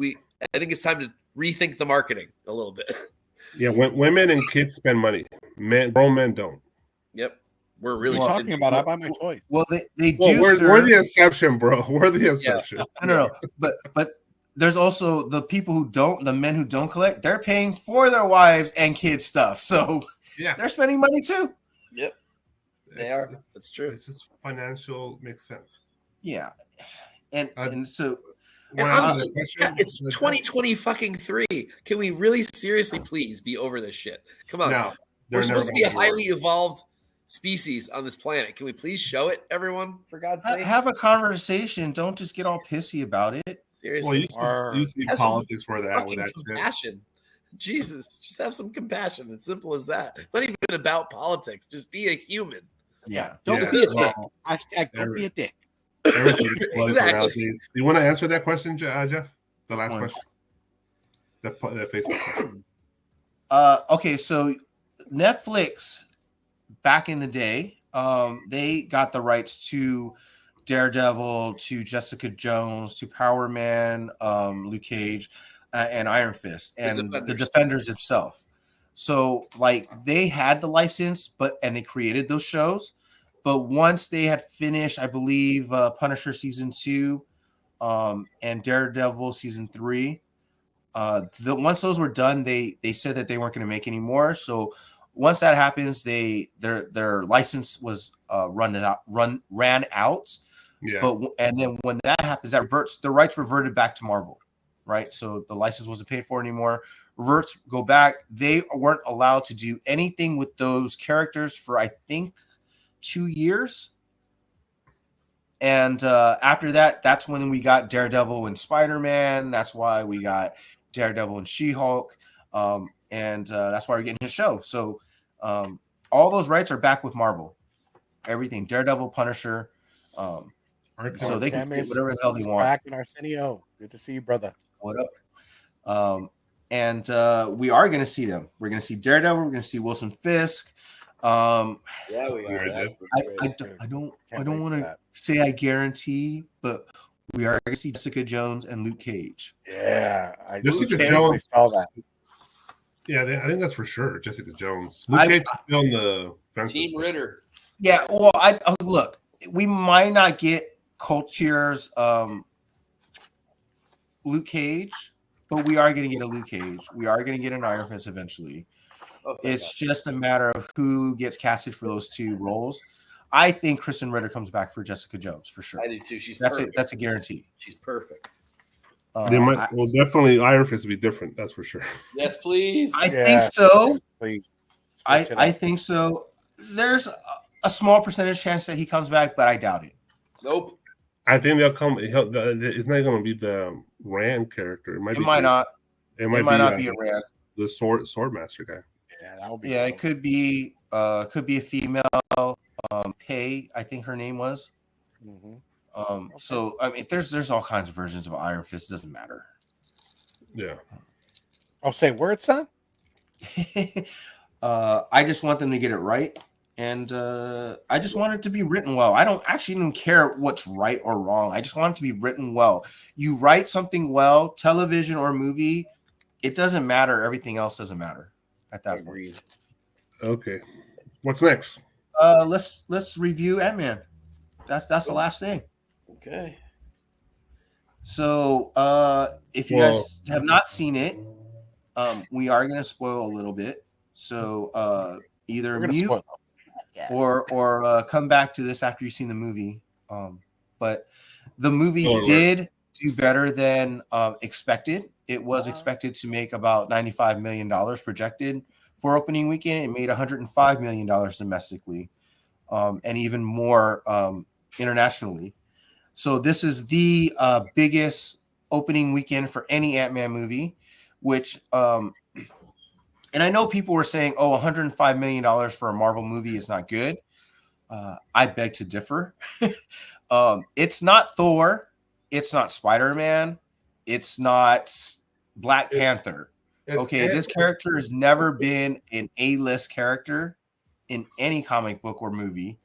[SPEAKER 4] I think it's time to rethink the marketing a little bit.
[SPEAKER 3] Yeah, women and kids spend money. Grown men don't.
[SPEAKER 4] Yep. We're really
[SPEAKER 1] What are you talking about? I buy my toys.
[SPEAKER 2] Well, they
[SPEAKER 3] Well,
[SPEAKER 2] do.
[SPEAKER 3] we're the exception, bro. We're the exception.
[SPEAKER 2] No. But there's also the people who don't, the men who don't collect. They're paying for their wives and kids stuff, so
[SPEAKER 3] Yeah,
[SPEAKER 2] they're spending money too.
[SPEAKER 4] Yep. They are. That's true.
[SPEAKER 3] It's just financial makes sense.
[SPEAKER 2] Yeah, and so.
[SPEAKER 4] And honestly, it's 2020 fucking 3. Can we really seriously please be over this shit? Come on.
[SPEAKER 3] No,
[SPEAKER 4] we're supposed to be a highly evolved species on this planet. Can we please show it, everyone? For God's sake,
[SPEAKER 2] have a conversation. Don't just get all pissy about it.
[SPEAKER 4] Seriously.
[SPEAKER 3] Well, you see politics where they're at with that
[SPEAKER 4] compassion. Shit. Jesus, just have some compassion. It's simple as that. It's not even about politics. Just be a human.
[SPEAKER 2] Yeah.
[SPEAKER 1] Don't be a dick. Hashtag don't be a dick.
[SPEAKER 4] Exactly.
[SPEAKER 3] You want to answer that question, Jeff? The last question. The Facebook question.
[SPEAKER 2] Okay, so Netflix back in the day, they got the rights to Daredevil, to Jessica Jones, to Power Man, Luke Cage, and Iron Fist, and the Defenders itself. So, like, they had the license, and they created those shows. But once they had finished, I believe, Punisher season 2, and Daredevil season 3, once those were done, they said that they weren't going to make any more. So once that happens, their license was ran out.
[SPEAKER 3] Yeah.
[SPEAKER 2] And then when that happens, the rights reverted back to Marvel, right? So the license wasn't paid for anymore. Reverts go back. They weren't allowed to do anything with those characters for, I think, 2 years. And after that, that's when we got Daredevil and Spider-Man. That's why we got Daredevil and She-Hulk. And that's why we're getting his show. So all those rights are back with Marvel. Everything. Daredevil, Punisher. So they can do whatever the hell they want.
[SPEAKER 1] Back in Arsenio. Good to see you, brother.
[SPEAKER 2] What up? And we are going to see them. We're going to see Daredevil. We're going to see Wilson Fisk.
[SPEAKER 4] Yeah, we are.
[SPEAKER 2] I don't want to say I guarantee, but we are going to see Jessica Jones and Luke Cage.
[SPEAKER 1] Yeah, I
[SPEAKER 3] Jessica Jones
[SPEAKER 1] saw that.
[SPEAKER 3] Yeah, I think that's for sure. Jessica Jones. Luke Cage is still in the fences.
[SPEAKER 4] Team Ritter.
[SPEAKER 2] Yeah, well, look. We might not get Culture's Luke Cage, but we are going to get a Luke Cage. We are going to get an Iron Fist eventually. It's just a matter of who gets casted for those two roles. I think Kristen Ritter comes back for Jessica Jones for sure.
[SPEAKER 4] I do too.
[SPEAKER 2] That's a guarantee.
[SPEAKER 4] She's perfect.
[SPEAKER 3] Definitely Iron Fist will be different. That's for sure.
[SPEAKER 4] Yes, please.
[SPEAKER 2] I think so.
[SPEAKER 1] Please.
[SPEAKER 2] I think so. There's a small percentage chance that he comes back, but I doubt it.
[SPEAKER 4] Nope.
[SPEAKER 3] I think they'll come. It's not going to be the Rand character. It might not. It might not be a Rand. The Swordmaster guy.
[SPEAKER 1] Yeah, that would be.
[SPEAKER 2] Yeah, cool. It could be a female. Pay, I think her name was. Mm-hmm. Okay. So I mean, there's all kinds of versions of Iron Fist. It doesn't matter.
[SPEAKER 3] Yeah.
[SPEAKER 1] I'll say word, son.
[SPEAKER 2] I just want them to get it right, and I just want it to be written well. I don't actually even care what's right or wrong. I just want it to be written well. You write something well, television or movie, it doesn't matter. Everything else doesn't matter at that point.
[SPEAKER 3] Okay. What's next?
[SPEAKER 2] Let's review Ant-Man. That's the last thing.
[SPEAKER 4] Okay.
[SPEAKER 2] So if you guys have not seen it, we are going to spoil a little bit. So either mute or come back to this after you've seen the movie. But the movie did do better than expected. It was expected to make about $95 million projected for opening weekend. It made $105 million domestically, and even more internationally. So this is the biggest opening weekend for any Ant-Man movie, which, and I know people were saying, oh, $105 million for a Marvel movie is not good. I beg to differ. It's not Thor. It's not Spider-Man. It's not Black Panther. Okay, this character has never been an A-list character. in any comic book or movie.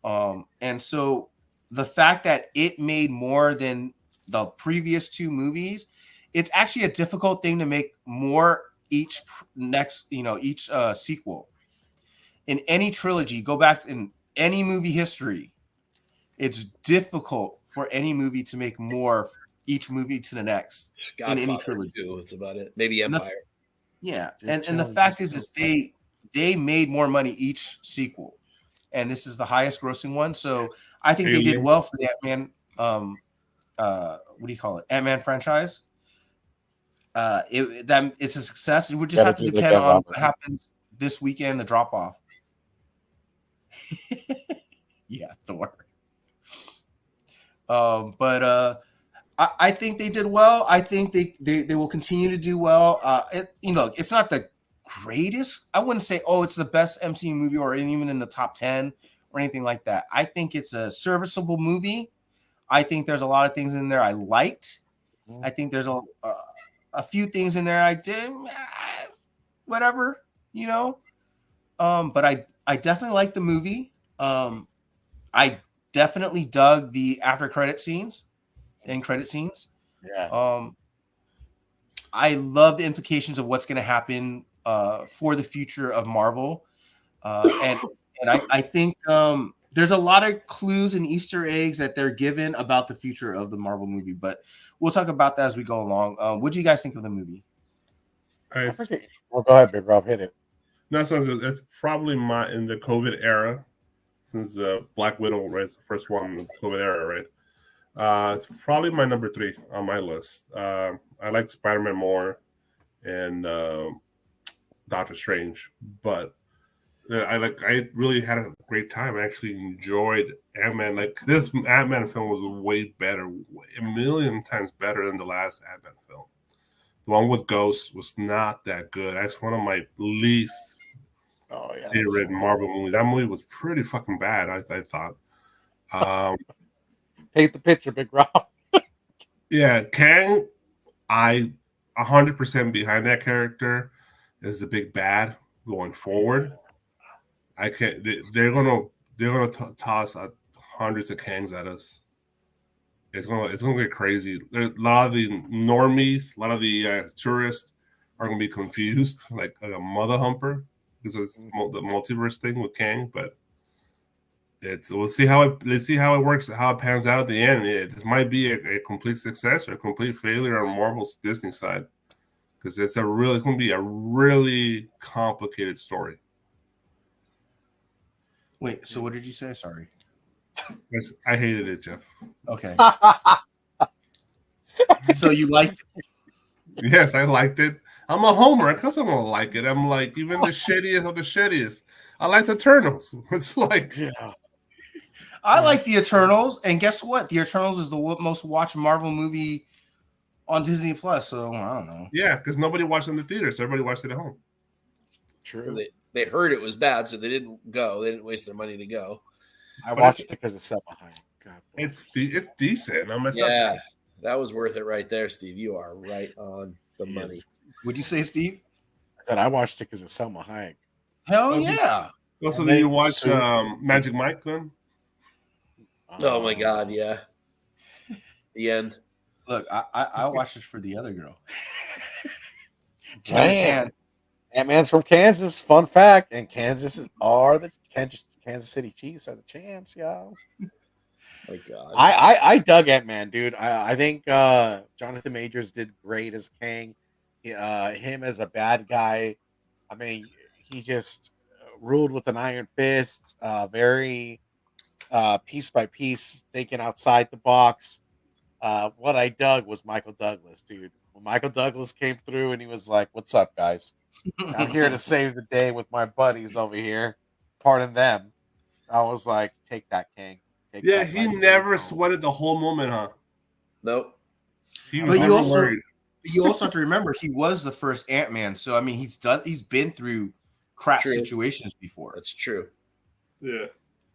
[SPEAKER 2] And so the fact that it made more than the previous two movies, it's actually a difficult thing to make more each sequel. In any trilogy, go back in any movie history, it's difficult for any movie to make more each movie to the next in any trilogy.
[SPEAKER 4] Too, that's about it. Maybe Empire.
[SPEAKER 2] And the fact is they made more money each sequel, and this is the highest grossing one. So I think they did well for the Ant-Man. What do you call it? Ant-Man franchise. It's a success. It would just have to depend on what happens this weekend. The drop off. Yeah, Thor. But I think they did well. I think they will continue to do well. It's not the greatest. I wouldn't say, it's the best MCU movie or even in the top 10 or anything like that. I think it's a serviceable movie. I think there's a lot of things in there I liked. I think there's a few things in there I did, whatever, But I definitely liked the movie. I definitely dug the after credit scenes. End credit scenes.
[SPEAKER 1] Yeah.
[SPEAKER 2] I love the implications of what's going to happen for the future of Marvel, and I think there's a lot of clues and Easter eggs that they're given about the future of the Marvel movie. But we'll talk about that as we go along. What do you guys think of the movie?
[SPEAKER 1] Well, go ahead, Big Rob, hit it.
[SPEAKER 3] No, so it's probably in the COVID era, since Black Widow was the first one in the COVID era, right? It's probably my number 3 on my list. I like Spider-Man more and Doctor Strange, but I really had a great time. I actually enjoyed Ant-Man. Like, this Ant-Man film was way better, a million times better than the last Ant-Man film. The one with Ghost was not that good. That's one of my least favorite Marvel movies. That movie was pretty fucking bad, I thought.
[SPEAKER 1] Paint the picture, Big Rob.
[SPEAKER 3] Yeah, Kang, I 100% behind that character as the big bad going forward. I can't. They're gonna toss hundreds of Kangs at us. It's gonna get crazy. There's a lot of the normies, a lot of the tourists are gonna be confused, like a mother humper, because it's the multiverse thing with Kang. But let's see how it works, how it pans out at the end. This might be a complete success or a complete failure on Marvel's Disney side, because it's going to be a really complicated story.
[SPEAKER 2] Wait, so what did you say? Sorry.
[SPEAKER 3] I hated it, Jeff.
[SPEAKER 2] Okay. So you liked it?
[SPEAKER 3] Yes, I liked it. I'm a homer. Of course I'm going to like it. I'm like, even the shittiest of the shittiest. I like the Eternals. It's like...
[SPEAKER 1] Yeah.
[SPEAKER 2] I like the Eternals, and guess what? The Eternals is the most watched Marvel movie on Disney Plus. So I don't know.
[SPEAKER 3] Yeah, because nobody watched it in the theater, so everybody watched it at home.
[SPEAKER 1] True.
[SPEAKER 4] They heard it was bad, so they didn't go. They didn't waste their money to go.
[SPEAKER 1] I watched it because it's set behind. God,
[SPEAKER 3] it's decent.
[SPEAKER 4] Yeah, that was worth it right there, Steve. You are right on the money.
[SPEAKER 2] Would you say, Steve?
[SPEAKER 1] I said I watched it because it's Selma Hayek.
[SPEAKER 2] Hell yeah.
[SPEAKER 3] Also, did you watch Magic Mike then?
[SPEAKER 4] Oh my God, yeah. The end.
[SPEAKER 2] Look, I watched this for the other girl.
[SPEAKER 1] Ant-Man's from Kansas. Fun fact. And Kansas City Chiefs are the champs, y'all.
[SPEAKER 4] My God.
[SPEAKER 1] I dug Ant-Man, dude. I think Jonathan Majors did great as Kang. Him as a bad guy. I mean, he just ruled with an iron fist. Very piece by piece, thinking outside the box. What I dug was Michael Douglas, dude. When Michael Douglas came through and he was like, "What's up, guys? I'm here to save the day with my buddies over here. Pardon them." I was like, "Take that, King."
[SPEAKER 3] Yeah, he never sweated the whole moment, huh?
[SPEAKER 4] Nope.
[SPEAKER 3] But you
[SPEAKER 2] also have to remember he was the first Ant-Man, so I mean he's been through crap situations before.
[SPEAKER 4] That's true.
[SPEAKER 3] Yeah.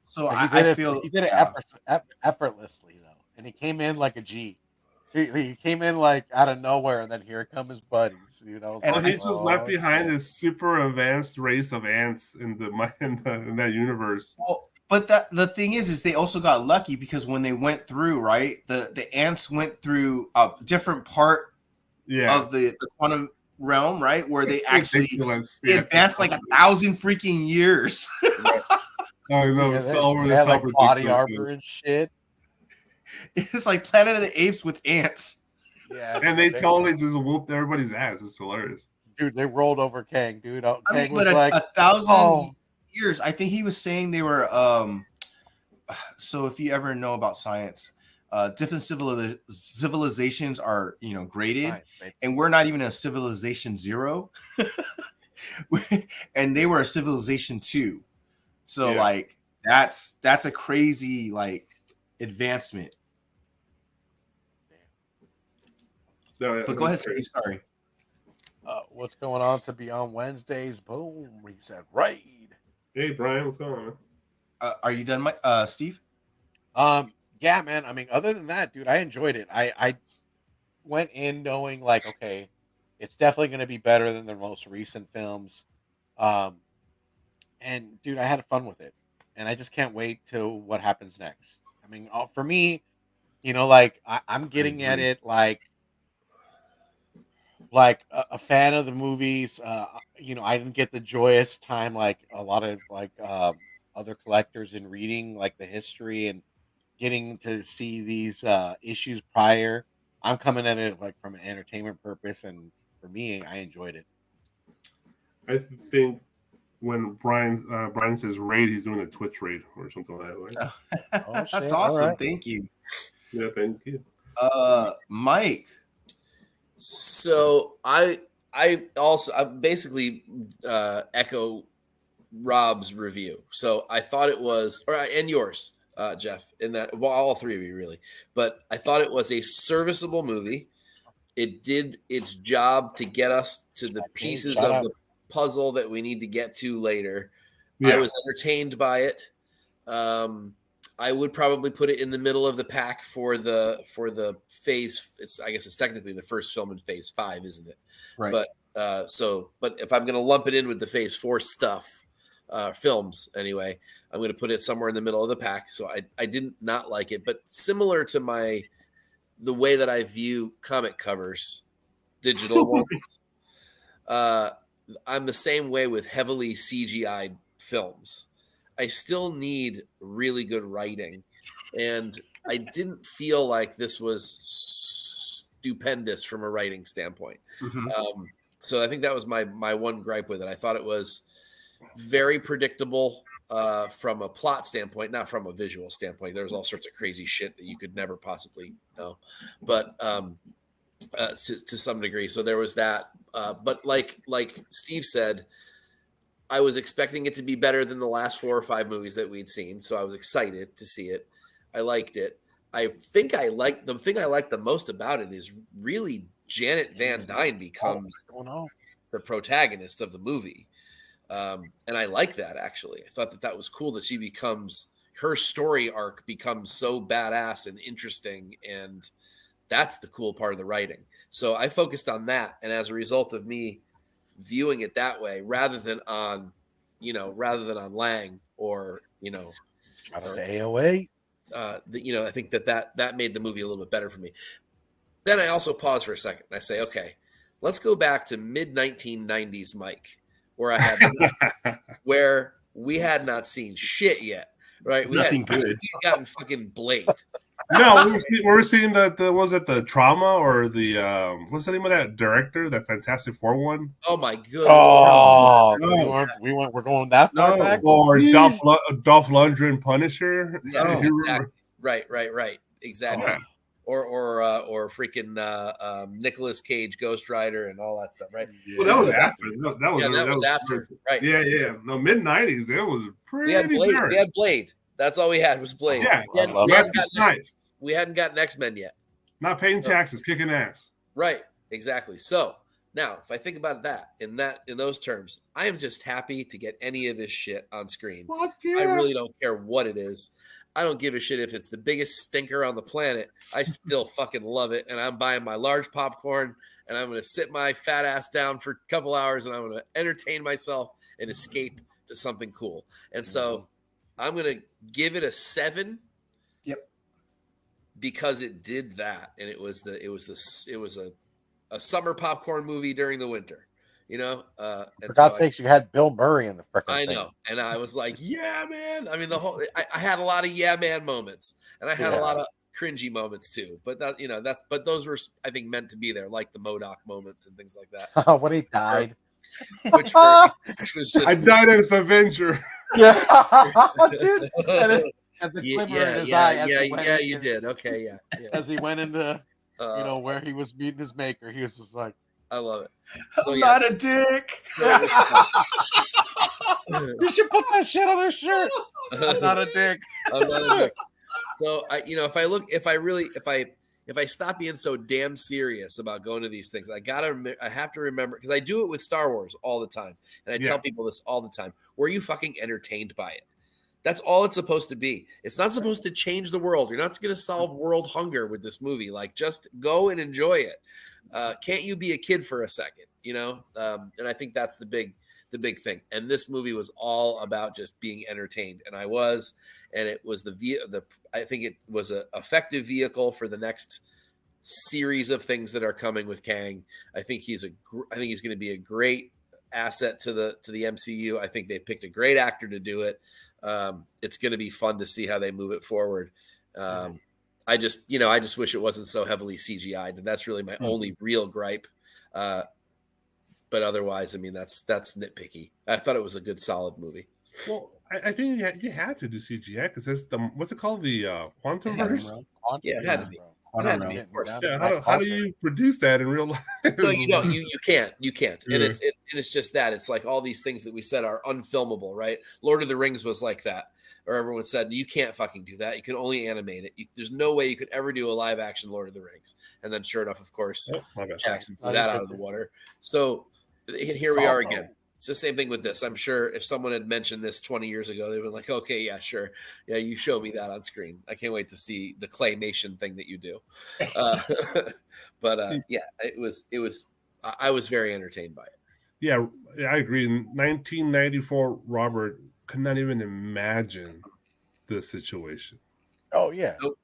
[SPEAKER 2] So
[SPEAKER 1] I feel he did it effortlessly though, and he came in like a G. He came in like out of nowhere, and then here come his buddies. You know,
[SPEAKER 2] And
[SPEAKER 3] Well, he just left behind
[SPEAKER 1] shit.
[SPEAKER 3] this super advanced race of ants in in that universe.
[SPEAKER 2] Well, but the thing is they also got lucky because when they went through, right, the ants went through a different part
[SPEAKER 3] Yeah,
[SPEAKER 2] of the quantum realm, right, where they
[SPEAKER 3] it's
[SPEAKER 2] actually
[SPEAKER 3] ridiculous.
[SPEAKER 2] they
[SPEAKER 3] Yeah,
[SPEAKER 2] advanced like 1,000 freaking years.
[SPEAKER 3] I know,
[SPEAKER 1] Yeah,
[SPEAKER 3] it's
[SPEAKER 1] they,
[SPEAKER 3] over
[SPEAKER 1] they
[SPEAKER 3] the
[SPEAKER 1] had
[SPEAKER 3] top
[SPEAKER 1] like body
[SPEAKER 3] ridiculous.
[SPEAKER 1] armor and shit.
[SPEAKER 2] It's like Planet of the Apes with ants.
[SPEAKER 1] Yeah,
[SPEAKER 3] And they totally just whooped everybody's ass. It's hilarious.
[SPEAKER 1] dude, they rolled over Kang, dude.
[SPEAKER 2] I
[SPEAKER 1] Kang
[SPEAKER 2] mean,
[SPEAKER 1] was
[SPEAKER 2] but
[SPEAKER 1] like,
[SPEAKER 2] 1,000
[SPEAKER 1] "Oh,
[SPEAKER 2] years. I think he was saying they were. So if you ever know about science, different civilizations are graded,
[SPEAKER 1] science, baby."
[SPEAKER 2] and we're not even a civilization 0, and they were a civilization 2. So
[SPEAKER 3] Yeah.
[SPEAKER 2] like that's a crazy like advancement.
[SPEAKER 3] No,
[SPEAKER 2] But go ahead, Steve. Sorry.
[SPEAKER 1] What's going on to Beyond Wednesdays? Boom, reset raid.
[SPEAKER 3] Hey, Brian, what's going on?
[SPEAKER 2] Are you done, Steve?
[SPEAKER 1] Yeah, man. I mean, other than that, dude, I enjoyed it. I went in knowing like, okay, it's definitely going to be better than their most recent films. And dude, I had fun with it, and I just can't wait till what happens next. I mean, for me, like I'm getting at
[SPEAKER 2] agree.
[SPEAKER 1] it like a fan of the movies. I didn't get the joyous time like a lot of like other collectors in reading like the history and getting to see these issues prior. I'm coming at it like from an entertainment purpose, and for me, I enjoyed it.
[SPEAKER 3] I think when Brian says raid, he's doing a Twitch raid or something like that. Right?
[SPEAKER 1] Oh,
[SPEAKER 2] That's
[SPEAKER 1] shit.
[SPEAKER 2] awesome.
[SPEAKER 1] All right.
[SPEAKER 2] Thank you.
[SPEAKER 3] Yeah, thank you.
[SPEAKER 2] Mike.
[SPEAKER 4] So I basically echo Rob's review. So I thought it was, and yours, Jeff, in that, well, all three of you really, but I thought it was a serviceable movie. It did its job to get us to the pieces
[SPEAKER 1] Shout
[SPEAKER 4] of
[SPEAKER 1] out.
[SPEAKER 4] the puzzle that we need to get to later.
[SPEAKER 3] Yeah.
[SPEAKER 4] I was entertained by it. I would probably put it in the middle of the pack for the phase. I guess it's technically the first film in phase 5, isn't it?
[SPEAKER 2] Right.
[SPEAKER 4] But but if I'm going to lump it in with the phase 4 stuff, films anyway, I'm going to put it somewhere in the middle of the pack. So I didn't not like it, but similar to the way that I view comic covers, digital ones, I'm the same way with heavily CGI films. I still need really good writing, and I didn't feel like this was stupendous from a writing standpoint.
[SPEAKER 2] Mm-hmm.
[SPEAKER 4] So I think that was my one gripe with it. I thought it was very predictable from a plot standpoint, not from a visual standpoint. There was all sorts of crazy shit that you could never possibly know, but to some degree. So there was that. But like Steve said, I was expecting it to be better than the last 4 or 5 movies that we'd seen. So I was excited to see it. I liked it. I think the thing I liked the most about it is really Janet Van Dyne becomes the protagonist of the movie. And I like that, actually. I thought that was cool that she becomes, her story arc becomes so badass and interesting. And that's the cool part of the writing. So I focused on that. And as a result of me viewing it that way, rather than on Lang or,
[SPEAKER 1] Shout out to AOA.
[SPEAKER 4] I think that made the movie a little bit better for me. Then I also pause for a second and I say, okay, let's go back to mid 1990s Mike, where we had not seen shit yet, right?
[SPEAKER 2] Nothing good.
[SPEAKER 4] We had gotten fucking Blade.
[SPEAKER 3] No, we were seeing that. Was it the Trauma or the what's the name of that director? That Fantastic Four one?
[SPEAKER 4] Oh my god!
[SPEAKER 1] Oh,
[SPEAKER 3] No.
[SPEAKER 1] we're going that far
[SPEAKER 2] No.
[SPEAKER 1] back.
[SPEAKER 3] Or Dolph Lundgren Punisher?
[SPEAKER 4] Yeah,
[SPEAKER 3] If you
[SPEAKER 4] exactly.
[SPEAKER 3] remember.
[SPEAKER 4] Right, exactly.
[SPEAKER 3] Yeah.
[SPEAKER 4] Or freaking Nicolas Cage, Ghost Rider, and all that stuff, right?
[SPEAKER 3] Well, that was after. That
[SPEAKER 4] was after, right?
[SPEAKER 3] Yeah. No, mid '90s. It was pretty.
[SPEAKER 4] We had Blade.
[SPEAKER 3] dark.
[SPEAKER 4] We had Blade. That's all we had was Blade.
[SPEAKER 3] Yeah,
[SPEAKER 4] nice. We hadn't gotten X-Men yet.
[SPEAKER 3] Not paying taxes, kicking ass.
[SPEAKER 4] Right, exactly. So now, if I think about that in those terms, I am just happy to get any of this shit on screen.
[SPEAKER 3] Fuck yeah.
[SPEAKER 4] I really don't care what it is. I don't give a shit if it's the biggest stinker on the planet. I still fucking love it. And I'm buying my large popcorn and I'm going to sit my fat ass down for a couple hours and I'm going to entertain myself and escape to something cool. And so I'm going to give it a 7.
[SPEAKER 2] Yep.
[SPEAKER 4] Because it did that. And it was a summer popcorn movie during the winter, you know?
[SPEAKER 6] For God's sakes, you had Bill Murray in the frickin'
[SPEAKER 4] I
[SPEAKER 6] thing.
[SPEAKER 4] know. And I was like, yeah, man. I mean, I had a lot of yeah, man moments and I had a lot of cringy moments too, but but those were, I think, meant to be there, like the MODOK moments and things like that.
[SPEAKER 6] When he died.
[SPEAKER 4] Which was just,
[SPEAKER 3] I died as Avenger.
[SPEAKER 6] Yeah. Dude. And the glimmer in his eye.
[SPEAKER 4] Yeah, you did. Okay. Yeah.
[SPEAKER 1] As he went into, where he was meeting his maker, he was just like,
[SPEAKER 4] I love it. So,
[SPEAKER 2] I'm not a dick.
[SPEAKER 1] you should put that shit on his shirt. I'm not a dick.
[SPEAKER 4] I'm not a dick. So if I stop being so damn serious about going to these things, I have to remember, because I do it with Star Wars all the time, and I tell people this all the time: were you fucking entertained by it? That's all it's supposed to be. It's not supposed to change the world. You're not going to solve world hunger with this movie. Like, just go and enjoy it. Can't you be a kid for a second? And I think that's the big thing. And this movie was all about just being entertained, and I was. And it was I think it was an effective vehicle for the next series of things that are coming with Kang. I think he's going to be a great asset to the MCU. I think they picked a great actor to do it. It's going to be fun to see how they move it forward. I just wish it wasn't so heavily CGI'd, and that's really my only real gripe. But otherwise, I mean, that's nitpicky. I thought it was a good, solid movie.
[SPEAKER 3] Well, I think you had to do CGI because that's what's it called, the quantum verse?
[SPEAKER 4] Yeah, it had to be. Of course.
[SPEAKER 3] Yeah, how do you produce that in real life?
[SPEAKER 4] No, you don't. You can't. And it's just that. It's like all these things that we said are unfilmable, right? Lord of the Rings was like that, or everyone said you can't fucking do that. You can only animate it. There's no way you could ever do a live action Lord of the Rings. And then, sure enough, of course, Jackson blew that out of the water. So here we are again. It's the same thing with this. I'm sure if someone had mentioned this 20 years ago, they would be like, okay, yeah, sure. Yeah, you show me that on screen. I can't wait to see the claymation thing that you do. I was very entertained by it.
[SPEAKER 3] Yeah, I agree. In 1994, Robert could not even imagine the situation.
[SPEAKER 6] Oh, yeah.
[SPEAKER 4] Nope.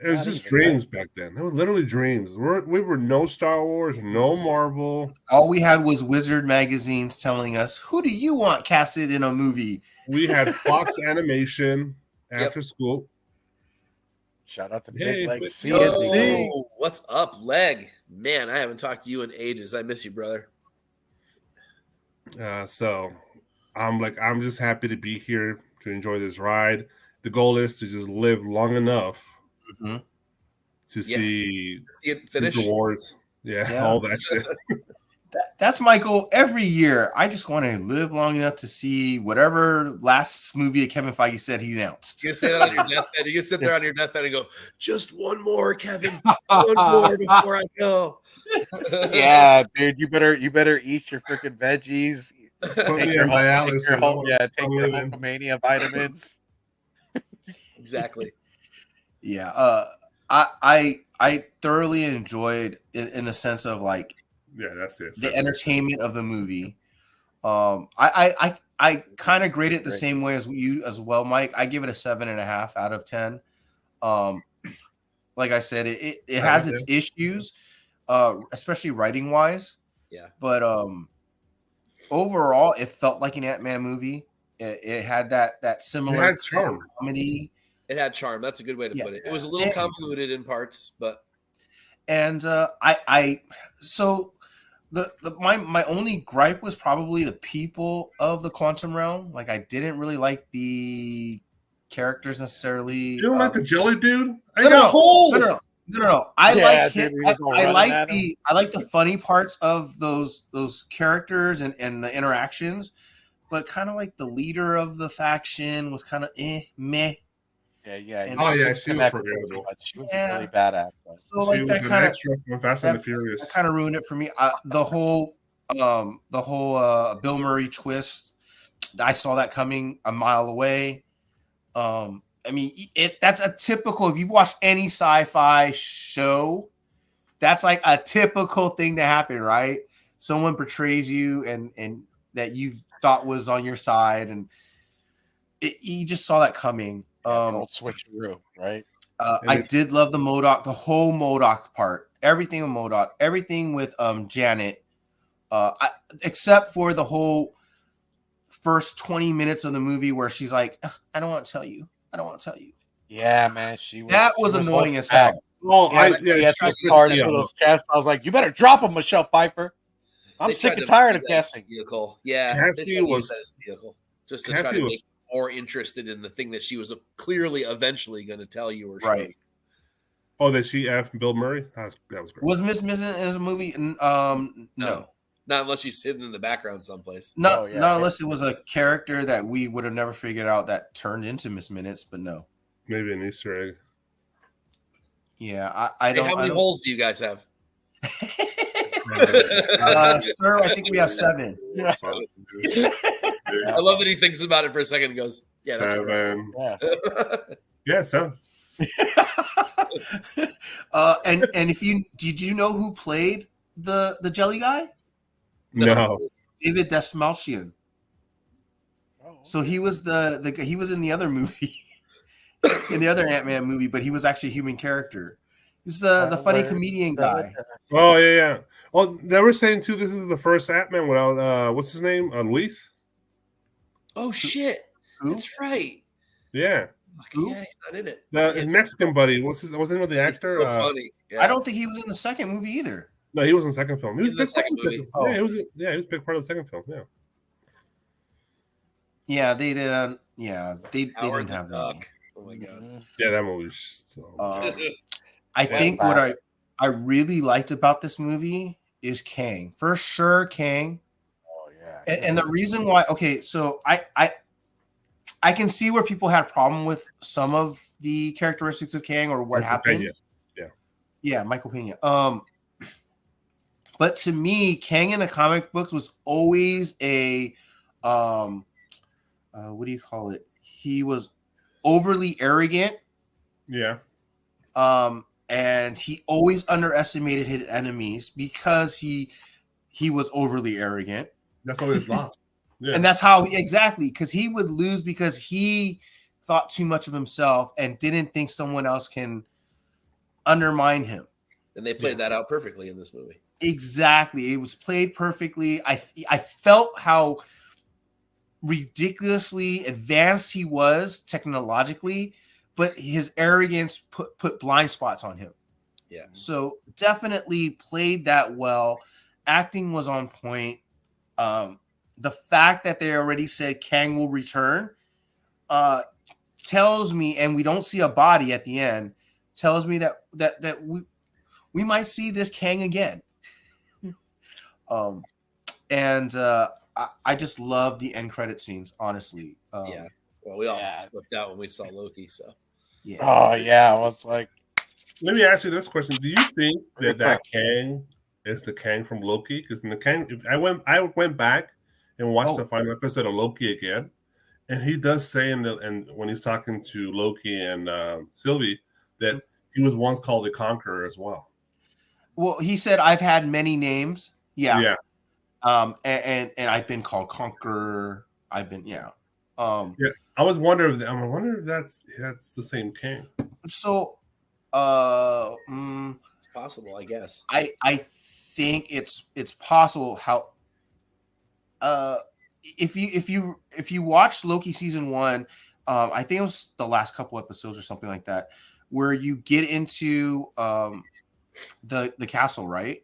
[SPEAKER 3] It was just dreams back then. It was literally dreams. We were no Star Wars, no Marvel.
[SPEAKER 2] All we had was Wizard magazines telling us, who do you want casted in a movie?
[SPEAKER 3] We had Fox Animation after school.
[SPEAKER 6] Shout out to Big Leg
[SPEAKER 4] CNC. What's up, Leg? Man, I haven't talked to you in ages. I miss you, brother.
[SPEAKER 3] So I'm just happy to be here to enjoy this ride. The goal is to just live long enough to see
[SPEAKER 4] it finish.
[SPEAKER 3] Super Wars. Yeah, all that shit.
[SPEAKER 2] That's my goal every year. I just want to live long enough to see whatever last movie that Kevin Feige said he announced.
[SPEAKER 4] You can say that on your deathbed. You can sit there on your deathbed and go, just one more, Kevin. One more before I go.
[SPEAKER 1] Yeah, dude, you better eat your freaking veggies. Take your Hulkamania vitamins.
[SPEAKER 4] Exactly.
[SPEAKER 2] Yeah. I thoroughly enjoyed in the sense of like,
[SPEAKER 3] that's it.
[SPEAKER 2] The entertainment of the movie. I kind of grade it the same way as you as well, Mike. I give it a 7.5 out of 10. Like I said, it has its issues, especially writing wise.
[SPEAKER 4] Yeah.
[SPEAKER 2] But overall, it felt like an Ant-Man movie. It had that similar
[SPEAKER 3] charm.
[SPEAKER 2] Comedy.
[SPEAKER 4] It had charm. That's a good way to put it. It was a little convoluted in parts, but.
[SPEAKER 2] And my only gripe was probably the people of the quantum realm. Like, I didn't really like the characters necessarily.
[SPEAKER 3] You don't like the jelly dude?
[SPEAKER 2] No. I like him. I like the funny parts of those characters and the interactions, but kind of like the leader of the faction was kind of meh.
[SPEAKER 1] Yeah.
[SPEAKER 3] She was forgettable.
[SPEAKER 1] She was really badass.
[SPEAKER 2] So like that kind of
[SPEAKER 3] Fast and the Furious.
[SPEAKER 2] That kind of ruined it for me. The whole Bill Murray twist, I saw that coming a mile away. I mean, that's a typical. If you've watched any sci-fi show, that's like a typical thing to happen, right? Someone betrays you, and that you thought was on your side, and you just saw that coming.
[SPEAKER 1] Old switcheroo, right?
[SPEAKER 2] I did love the MODOK, the whole MODOK part, everything with MODOK, everything with Janet, except for the whole first 20 minutes of the movie where she's like, I don't want to tell you. I don't want to tell you.
[SPEAKER 1] Yeah, man. She
[SPEAKER 2] was annoying as hell.
[SPEAKER 3] Well,
[SPEAKER 1] yeah, cards to his chest. I was like, you better drop him, Michelle Pfeiffer. I'm sick and tired of guessing.
[SPEAKER 4] Vehicle. Yeah,
[SPEAKER 3] Cassie was
[SPEAKER 4] vehicle just to try to make you more interested in the thing that she was clearly eventually going to tell you or show you.
[SPEAKER 3] Oh, that she effed Bill Murray? That was great.
[SPEAKER 2] Was Miss Missing in a movie? No.
[SPEAKER 4] Not unless she's hidden in the background someplace.
[SPEAKER 2] Not unless it was a character that we would have never figured out that turned into Miss Minutes, but no.
[SPEAKER 3] Maybe an Easter egg.
[SPEAKER 2] Yeah, I don't.
[SPEAKER 4] How many holes do you guys have?
[SPEAKER 2] Sir, I think we have 7.
[SPEAKER 4] I love that he thinks about it for a second and goes, yeah, that's
[SPEAKER 3] 7.
[SPEAKER 4] Right.
[SPEAKER 3] Yeah, 7.
[SPEAKER 2] And did you know who played the jelly guy?
[SPEAKER 3] No.
[SPEAKER 2] David Dastmalchian. So he was he was in the other movie, in the other Ant-Man movie, but he was actually a human character. He's the funny comedian guy.
[SPEAKER 3] Oh yeah. Well, they were saying too. This is the first Ant-Man without what's his name? Luis.
[SPEAKER 4] Oh shit!
[SPEAKER 2] Who?
[SPEAKER 4] That's right.
[SPEAKER 3] Yeah.
[SPEAKER 4] Who? Yeah, he's not in it.
[SPEAKER 3] His Mexican buddy. What's the name of the actor?
[SPEAKER 4] So funny. Yeah.
[SPEAKER 2] I don't think he was in the second movie either.
[SPEAKER 3] No, he was in the second film. He was
[SPEAKER 4] in the second movie.
[SPEAKER 3] Oh. Yeah, he was a big part of the second film. Yeah.
[SPEAKER 2] Yeah, they did. They didn't have that.
[SPEAKER 4] Oh my god.
[SPEAKER 3] Yeah, that movie's.
[SPEAKER 2] I think what I really liked about this movie is Kang. For sure, Kang.
[SPEAKER 1] Oh yeah.
[SPEAKER 2] And the reason why, okay, so I can see where people had problem with some of the characteristics of Kang or what
[SPEAKER 3] Michael
[SPEAKER 2] happened.
[SPEAKER 3] Pena.
[SPEAKER 2] Yeah, Michael Pena. But to me, Kang in the comic books was always a what do you call it? He was overly arrogant.
[SPEAKER 3] Yeah.
[SPEAKER 2] And he always underestimated his enemies because he was overly arrogant.
[SPEAKER 3] That's always lost. Yeah.
[SPEAKER 2] And that's how exactly, because he would lose because he thought too much of himself and didn't think someone else can undermine him.
[SPEAKER 4] And they played that out perfectly in this movie.
[SPEAKER 2] Exactly. It was played perfectly. I felt how ridiculously advanced he was technologically, but his arrogance put blind spots on him.
[SPEAKER 4] Yeah.
[SPEAKER 2] So definitely played that well. Acting was on point. The fact that they already said Kang will return tells me, and we don't see a body at the end, tells me that we might see this Kang again. I just love the end credit scenes, honestly.
[SPEAKER 4] Yeah. Well, we all flipped out when we saw Loki, so.
[SPEAKER 2] Yeah.
[SPEAKER 1] Oh yeah, I was like,
[SPEAKER 3] let me ask you this question: do you think that Kang is the Kang from Loki? Because in the Kang, I went back and watched the final episode of Loki again, and he does say and when he's talking to Loki and Sylvie that he was once called the Conqueror as well.
[SPEAKER 2] Well, he said, "I've had many names." Yeah.
[SPEAKER 3] Yeah.
[SPEAKER 2] And I've been called Conqueror. I've been yeah.
[SPEAKER 3] I was wondering if that's the same Kang.
[SPEAKER 2] So,
[SPEAKER 4] it's possible, I guess.
[SPEAKER 2] I think it's possible. How if you watch Loki season 1, I think it was the last couple episodes or something like that, where you get into the castle, right?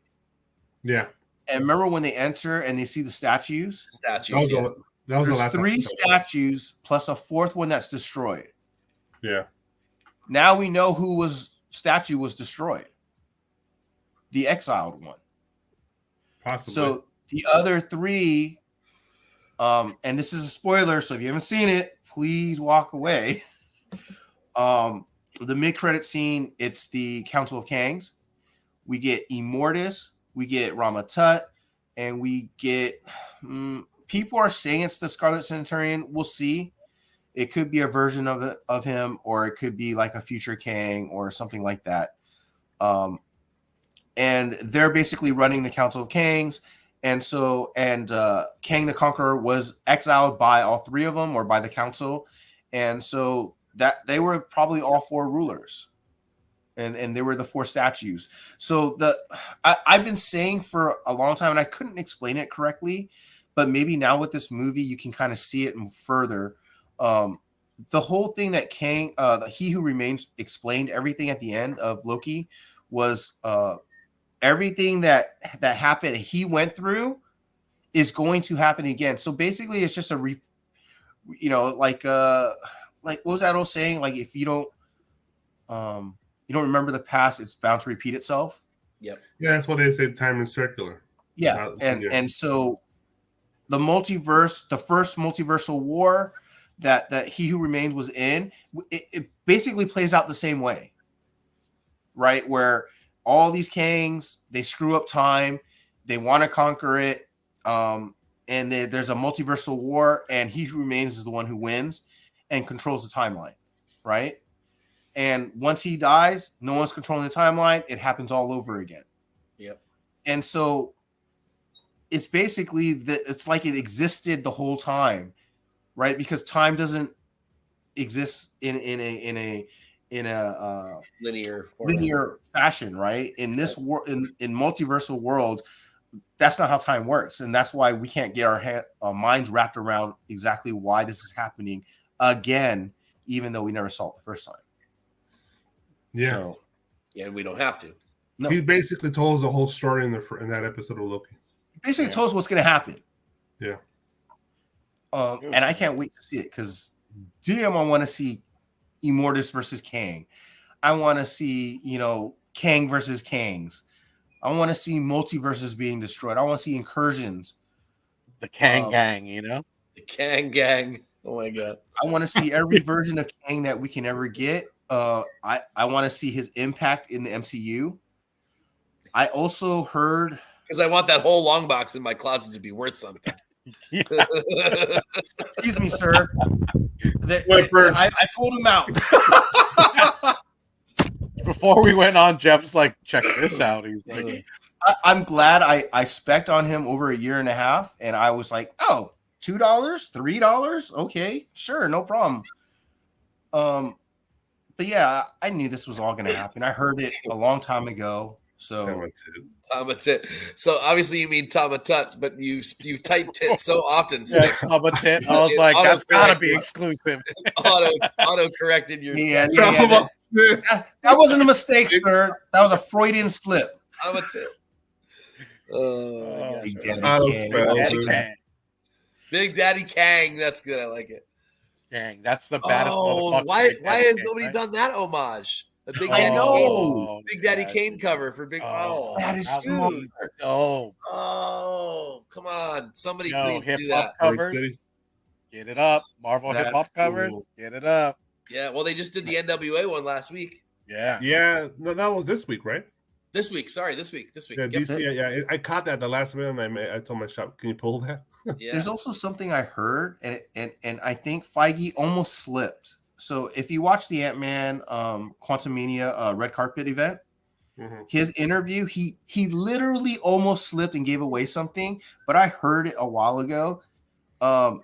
[SPEAKER 3] Yeah.
[SPEAKER 2] And remember when they enter and they see the statues?
[SPEAKER 4] Statues.
[SPEAKER 2] There's 3 statues plus a 4th one that's destroyed.
[SPEAKER 3] Yeah.
[SPEAKER 2] Now we know statue was destroyed. The exiled one.
[SPEAKER 3] Possibly.
[SPEAKER 2] So the other 3, and this is a spoiler, so if you haven't seen it, please walk away. The mid-credit scene, it's the Council of Kangs. We get Immortus, we get Ramatut, and we get people are saying it's the Scarlet Centurion. We'll see. it could be a version of him, or it could be like a future Kang or something like that. And they're basically running the Council of Kangs. And so, Kang the Conqueror was exiled by all three of them, or by the council. And so that they were probably all four rulers. And they were the four statues. So I've been saying for a long time, and I couldn't explain it correctly, but maybe now with this movie, you can kind of see it further. The whole thing that Kang, He Who Remains, explained everything at the end of Loki was everything that happened, he went through, is going to happen again. So basically, it's just like what was that old saying? Like, if you don't remember the past, it's bound to repeat itself.
[SPEAKER 4] Yep.
[SPEAKER 3] Yeah, that's what they say. Time is circular.
[SPEAKER 2] Yeah, and so the multiverse, the first multiversal war that He Who Remains was in, it basically plays out the same way, right? Where all these Kangs, they screw up time, they want to conquer it, and there's a multiversal war, and He Who Remains is the one who wins and controls the timeline, right? And once he dies, no one's controlling the timeline. It happens all over again.
[SPEAKER 4] Yep.
[SPEAKER 2] And so it's basically it's like it existed the whole time, right? Because time doesn't exist in a linear fashion, right? In this world, in multiversal world, that's not how time works, and that's why we can't get our minds wrapped around exactly why this is happening again, even though we never saw it the first time.
[SPEAKER 3] Yeah.
[SPEAKER 2] So,
[SPEAKER 4] and we don't have to.
[SPEAKER 2] No.
[SPEAKER 3] He basically told us the whole story in that episode of Loki.
[SPEAKER 2] He basically told us what's going to happen.
[SPEAKER 3] Yeah.
[SPEAKER 2] And I can't wait to see it, because damn, I want to see Immortus versus Kang. I want to see, Kang versus Kangs. I want to see multiverses being destroyed. I want to see incursions.
[SPEAKER 1] The Kang gang,
[SPEAKER 4] The Kang gang. Oh my god.
[SPEAKER 2] I want to see every version of Kang that we can ever get. I want to see his impact in the MCU. I also heard,
[SPEAKER 4] because I want that whole long box in my closet to be worth something.
[SPEAKER 2] Excuse me, sir. I pulled him out.
[SPEAKER 1] Before we went on, Jeff's like, check this out. He's like,
[SPEAKER 2] I'm glad I spec'd on him over a year and a half, and I was like, oh, $2, $3, okay, sure, no problem. But yeah, I knew this was all going to happen. I heard it a long time ago. So
[SPEAKER 4] Tamatit. So obviously you mean Tamatut, but you type tit so often.
[SPEAKER 1] Yeah, Tamatit. I was like, that's gotta be exclusive.
[SPEAKER 4] auto corrected your.
[SPEAKER 2] Yeah. That wasn't a mistake, sir. That was a Freudian slip.
[SPEAKER 4] Tamatit. Oh,
[SPEAKER 2] Big Daddy Kang.
[SPEAKER 4] Big Daddy Kang. That's good. I like it.
[SPEAKER 1] Dang, that's the baddest motherfucker.
[SPEAKER 4] Why has nobody done that homage?
[SPEAKER 2] I know.
[SPEAKER 4] Big Daddy Kane cover for Big Model.
[SPEAKER 2] That is smart.
[SPEAKER 4] Oh, come on. Somebody please do that.
[SPEAKER 1] Covers. Get it up. Marvel hip hop covers. Get it up.
[SPEAKER 4] Yeah, well, they just did the NWA one last week.
[SPEAKER 1] Yeah.
[SPEAKER 3] Yeah, no, that was this week, right?
[SPEAKER 4] This week. This week.
[SPEAKER 3] Yeah, DC, yeah. I caught that the last minute, and I told my shop, can you pull that?
[SPEAKER 4] Yeah.
[SPEAKER 2] There's also something I heard, and I think Feige almost slipped. So if you watch the Ant-Man Quantumania red carpet event, his interview, he literally almost slipped and gave away something, but I heard it a while ago.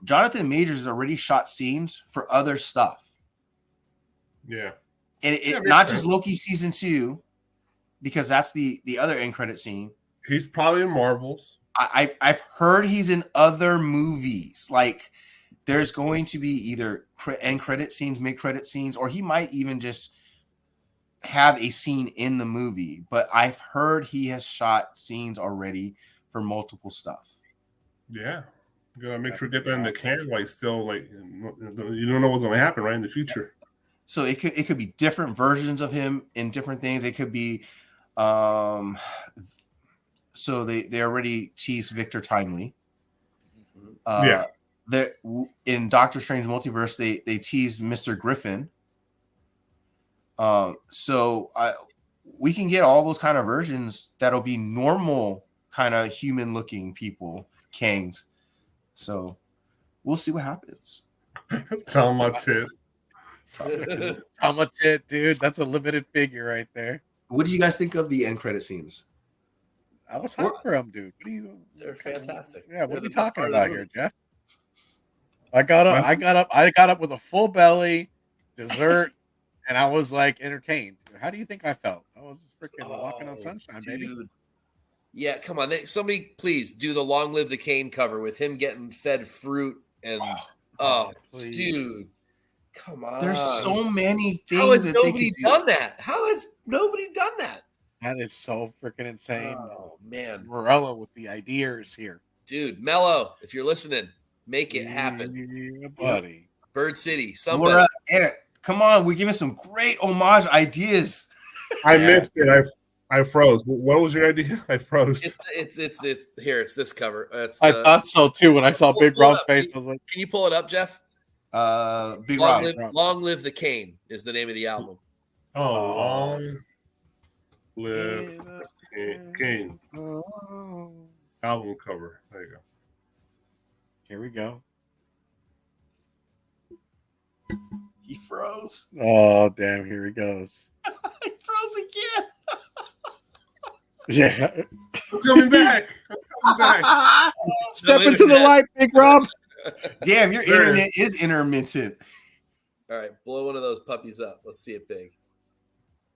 [SPEAKER 2] Jonathan Majors has already shot scenes for other stuff.
[SPEAKER 3] Yeah.
[SPEAKER 2] And not just Loki season 2, because that's the other end credit scene.
[SPEAKER 3] He's probably in Marvels.
[SPEAKER 2] I've heard he's in other movies. Like, there's going to be either end credit scenes, mid credit scenes, or he might even just have a scene in the movie. But I've heard he has shot scenes already for multiple stuff.
[SPEAKER 3] Yeah. You gotta make sure to get that in the can while still, like, you don't know what's gonna happen right in the future.
[SPEAKER 2] So it could be different versions of him in different things. It could be so they already teased Victor Timely. In Doctor Strange Multiverse, they teased Mr. Griffin. So we can get all those kind of versions that'll be normal kind of human looking people, Kangs. So we'll see what happens.
[SPEAKER 3] Tell my tit.
[SPEAKER 1] How much it, dude? That's a limited figure right there.
[SPEAKER 2] What do you guys think of the end credit scenes?
[SPEAKER 1] I was hyped for him, dude. What are you?
[SPEAKER 4] They're fantastic.
[SPEAKER 1] Yeah, what
[SPEAKER 4] They're
[SPEAKER 1] are we
[SPEAKER 4] the best
[SPEAKER 1] talking
[SPEAKER 4] part of the
[SPEAKER 1] about
[SPEAKER 4] movie.
[SPEAKER 1] here, Jeff? I got up with a full belly, dessert, and I was like entertained. How do you think I felt? I was freaking walking on sunshine, baby.
[SPEAKER 4] Yeah, come on. Somebody please do the Long Live the Cane cover with him getting fed fruit and
[SPEAKER 1] please.
[SPEAKER 4] dude. Come on.
[SPEAKER 2] There's so many
[SPEAKER 4] How
[SPEAKER 2] things
[SPEAKER 4] has
[SPEAKER 2] that they
[SPEAKER 4] nobody
[SPEAKER 2] could do.
[SPEAKER 4] done that? How has nobody done that?
[SPEAKER 1] That is so freaking insane.
[SPEAKER 4] Oh man.
[SPEAKER 1] Morello with the ideas here.
[SPEAKER 4] Dude, Mello, if you're listening, make it happen.
[SPEAKER 1] Yeah, buddy.
[SPEAKER 4] Bird City,
[SPEAKER 2] Laura, come on, we're giving some great homage ideas.
[SPEAKER 3] I missed it. I froze. What was your idea? I froze.
[SPEAKER 4] It's here. It's this cover.
[SPEAKER 1] I thought so too when I saw Big Rob's face. I was like,
[SPEAKER 4] "Can you pull it up, Jeff?"
[SPEAKER 2] Big Rob.
[SPEAKER 4] Long Live the Cane is the name of the album.
[SPEAKER 3] Long Live Cane. Album cover. There you go.
[SPEAKER 1] Here we go.
[SPEAKER 2] He froze.
[SPEAKER 1] Oh damn! Here he goes.
[SPEAKER 2] He froze again.
[SPEAKER 1] Yeah.
[SPEAKER 3] I'm coming back.
[SPEAKER 1] Step into the light, Big Rob.
[SPEAKER 2] Damn, your internet is intermittent.
[SPEAKER 4] All right, blow one of those puppies up. Let's see it big.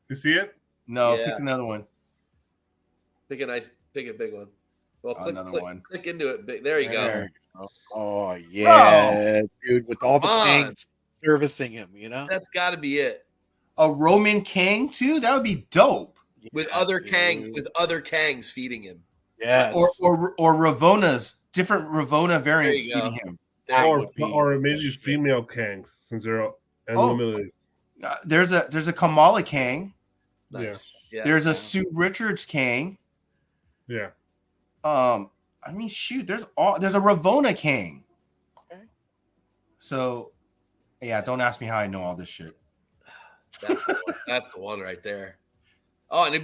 [SPEAKER 3] You see it?
[SPEAKER 2] No,
[SPEAKER 4] Yeah.
[SPEAKER 2] pick another one.
[SPEAKER 4] Pick a big one. Well,
[SPEAKER 2] one.
[SPEAKER 4] click into it. Big. There you go.
[SPEAKER 1] Oh yeah, dude, with all the
[SPEAKER 4] Come on.
[SPEAKER 1] things servicing him, you know.
[SPEAKER 4] That's got to be it.
[SPEAKER 2] A Roman Kang too? That would be dope.
[SPEAKER 4] With other Kangs feeding him.
[SPEAKER 1] Yeah.
[SPEAKER 2] Or Ravonas, different Ravona variants
[SPEAKER 4] There you go.
[SPEAKER 2] feeding him.
[SPEAKER 3] Or maybe female Kangs since they're unlimited.
[SPEAKER 2] There's a Kamala Kang.
[SPEAKER 4] Nice. Yeah.
[SPEAKER 2] There's a Sue Richards Kang.
[SPEAKER 3] Yeah.
[SPEAKER 2] I mean, shoot, there's a Ravona Kang.
[SPEAKER 1] Okay.
[SPEAKER 2] So, yeah, don't ask me how I know all this shit.
[SPEAKER 4] That's the one right there. Oh, and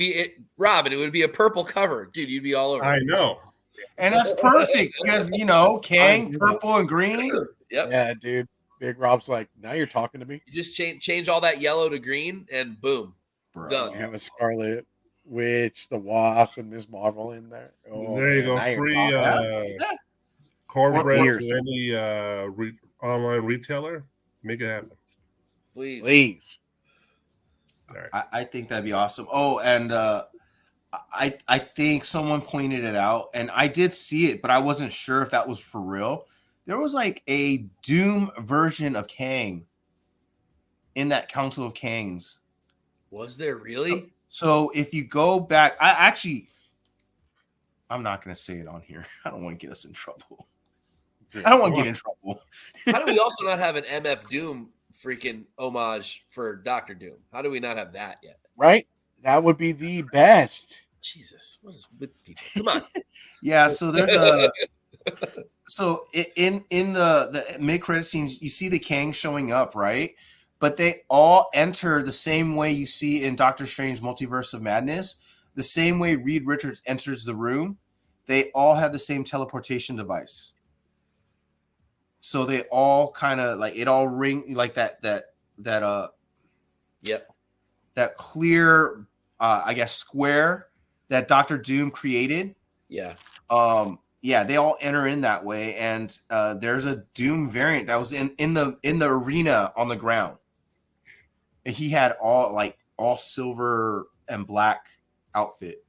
[SPEAKER 4] Robin, it would be a purple cover. Dude, you'd be all over.
[SPEAKER 3] I know.
[SPEAKER 2] And that's perfect because, Kang, purple and green.
[SPEAKER 4] Yep.
[SPEAKER 1] Yeah, dude. Big Rob's like, now you're talking to me.
[SPEAKER 4] You just change all that yellow to green and boom.
[SPEAKER 2] Bro.
[SPEAKER 4] Done.
[SPEAKER 1] You have a Scarlet Witch, the Wasp, and Ms. Marvel in there. Oh,
[SPEAKER 3] There you go.
[SPEAKER 1] now you're
[SPEAKER 3] Free
[SPEAKER 1] talking.
[SPEAKER 3] cornbread to any online retailer. Make it happen.
[SPEAKER 4] Please.
[SPEAKER 3] All right.
[SPEAKER 2] I think that'd be awesome. Oh, and I think someone pointed it out, and I did see it, but I wasn't sure if that was for real. There was like a Doom version of Kang in that Council of Kangs.
[SPEAKER 4] Was there really?
[SPEAKER 2] So if you go back, I'm not going to say it on here. I don't want to get us in trouble. I don't want to get in trouble.
[SPEAKER 4] How do we also not have an MF Doom freaking homage for Dr. Doom? How do we not have that yet?
[SPEAKER 1] Right? That would be the best.
[SPEAKER 4] Jesus, what is with people? Come on.
[SPEAKER 2] Yeah, so there's so in the mid-credit scenes, you see the Kang showing up, right? But they all enter the same way you see in Doctor Strange Multiverse of Madness. The same way Reed Richards enters the room, they all have the same teleportation device. So they all kind of like it all ring like that clear I guess square that Dr. Doom created.
[SPEAKER 4] Yeah.
[SPEAKER 2] They all enter in that way, and there's a Doom variant that was in the arena on the ground. He had all silver and black outfit,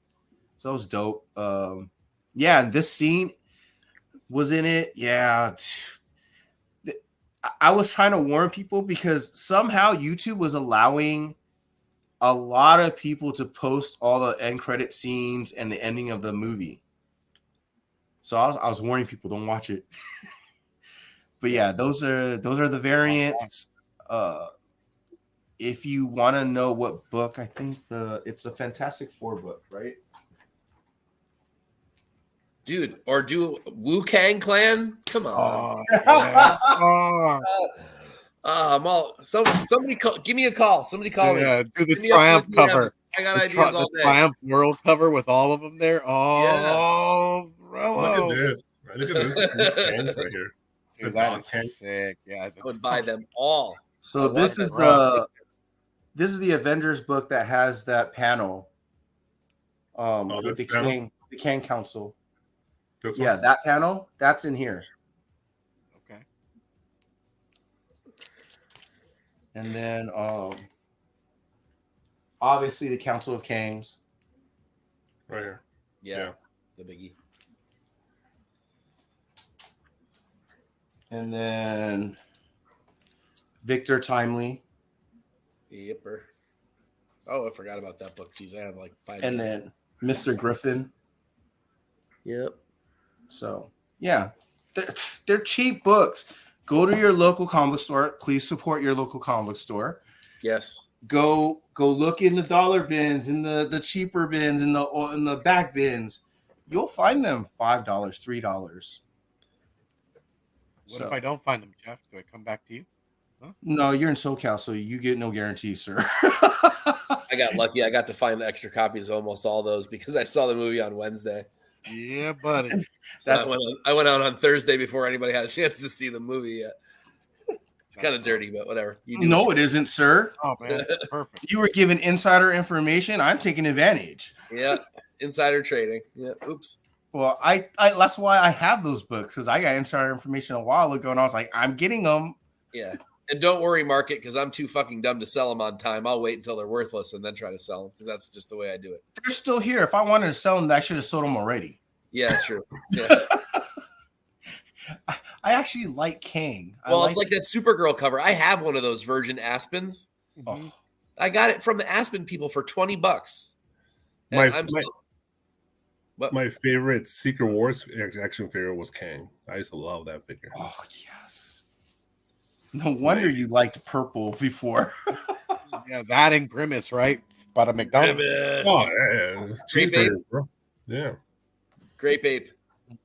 [SPEAKER 2] so it was dope. And this scene was in it. Yeah, I was trying to warn people because somehow YouTube was allowing a lot of people to post all the end credit scenes and the ending of the movie. So I was warning people, don't watch it. But yeah, those are the variants. If you want to know what book, I think it's a Fantastic Four book, right?
[SPEAKER 4] Dude, or do Wu Kang Clan? Come on. I'm all somebody give me a call. Somebody call me.
[SPEAKER 1] Yeah, do the
[SPEAKER 4] Hit me up
[SPEAKER 1] Triumph
[SPEAKER 4] with the
[SPEAKER 1] cover.
[SPEAKER 4] DMs. I got ideas all
[SPEAKER 1] The
[SPEAKER 4] day.
[SPEAKER 1] Triumph World cover with all of them there. Oh,
[SPEAKER 3] Look at this. Look at this. Fans right here.
[SPEAKER 1] Dude,
[SPEAKER 3] The
[SPEAKER 1] that
[SPEAKER 3] dog
[SPEAKER 1] is
[SPEAKER 3] tank.
[SPEAKER 1] sick. Yeah,
[SPEAKER 4] I would buy them all.
[SPEAKER 2] So
[SPEAKER 4] I want
[SPEAKER 2] this
[SPEAKER 4] them
[SPEAKER 2] is
[SPEAKER 4] all.
[SPEAKER 2] the Avengers book that has that panel
[SPEAKER 3] Oh,
[SPEAKER 2] with
[SPEAKER 3] this panel?
[SPEAKER 2] the Kang Council.
[SPEAKER 3] This
[SPEAKER 2] Yeah,
[SPEAKER 3] one?
[SPEAKER 2] that panel, that's in here.
[SPEAKER 1] Okay.
[SPEAKER 2] And then obviously the Council of Kangs.
[SPEAKER 3] Right here.
[SPEAKER 4] Yeah, the biggie.
[SPEAKER 2] And then Victor Timely.
[SPEAKER 4] Yipper. Oh, I forgot about that book. Jeez, I have like 5
[SPEAKER 2] And
[SPEAKER 4] minutes.
[SPEAKER 2] then Mr. Griffin.
[SPEAKER 4] Yep.
[SPEAKER 2] So yeah, they're cheap books. Go to your local comic store. Please support your local comic store.
[SPEAKER 4] Yes.
[SPEAKER 2] Go look in the dollar bins, in the cheaper bins, in the back bins. You'll find them $5, $3.
[SPEAKER 1] What if I don't find them, Jeff? Do I come back to you?
[SPEAKER 2] No, you're in SoCal, so you get no guarantee, sir.
[SPEAKER 4] I got lucky. I got to find the extra copies of almost all those because I saw the movie on Wednesday.
[SPEAKER 1] Yeah, buddy.
[SPEAKER 4] So I went out on Thursday before anybody had a chance to see the movie yet. It's kind of dirty, but whatever.
[SPEAKER 2] No, it isn't, sir.
[SPEAKER 1] Oh man, that's perfect.
[SPEAKER 2] You were given insider information. I'm taking advantage.
[SPEAKER 4] Yeah, insider trading. Yeah, oops.
[SPEAKER 2] Well, I that's why I have those books, because I got insider information a while ago, and I was like, I'm getting them.
[SPEAKER 4] Yeah, and don't worry, market, because I'm too fucking dumb to sell them on time. I'll wait until they're worthless and then try to sell them because that's just the way I do it.
[SPEAKER 2] They're still here. If I wanted to sell them, I should have sold them already.
[SPEAKER 4] Yeah, true. Yeah.
[SPEAKER 2] I actually like Kang.
[SPEAKER 4] Well, it's like that Supergirl cover. I have one of those Virgin Aspens.
[SPEAKER 2] Oh,
[SPEAKER 4] I got it from the Aspen people for $20.
[SPEAKER 3] My favorite Secret Wars action figure was Kang. I used to love that figure.
[SPEAKER 2] oh yes. No wonder you liked purple before.
[SPEAKER 1] Yeah, that and Grimace, right? But a McDonald's.
[SPEAKER 3] Oh, yeah. Cheeseburgers, bro. Yeah.
[SPEAKER 4] Grape Ape.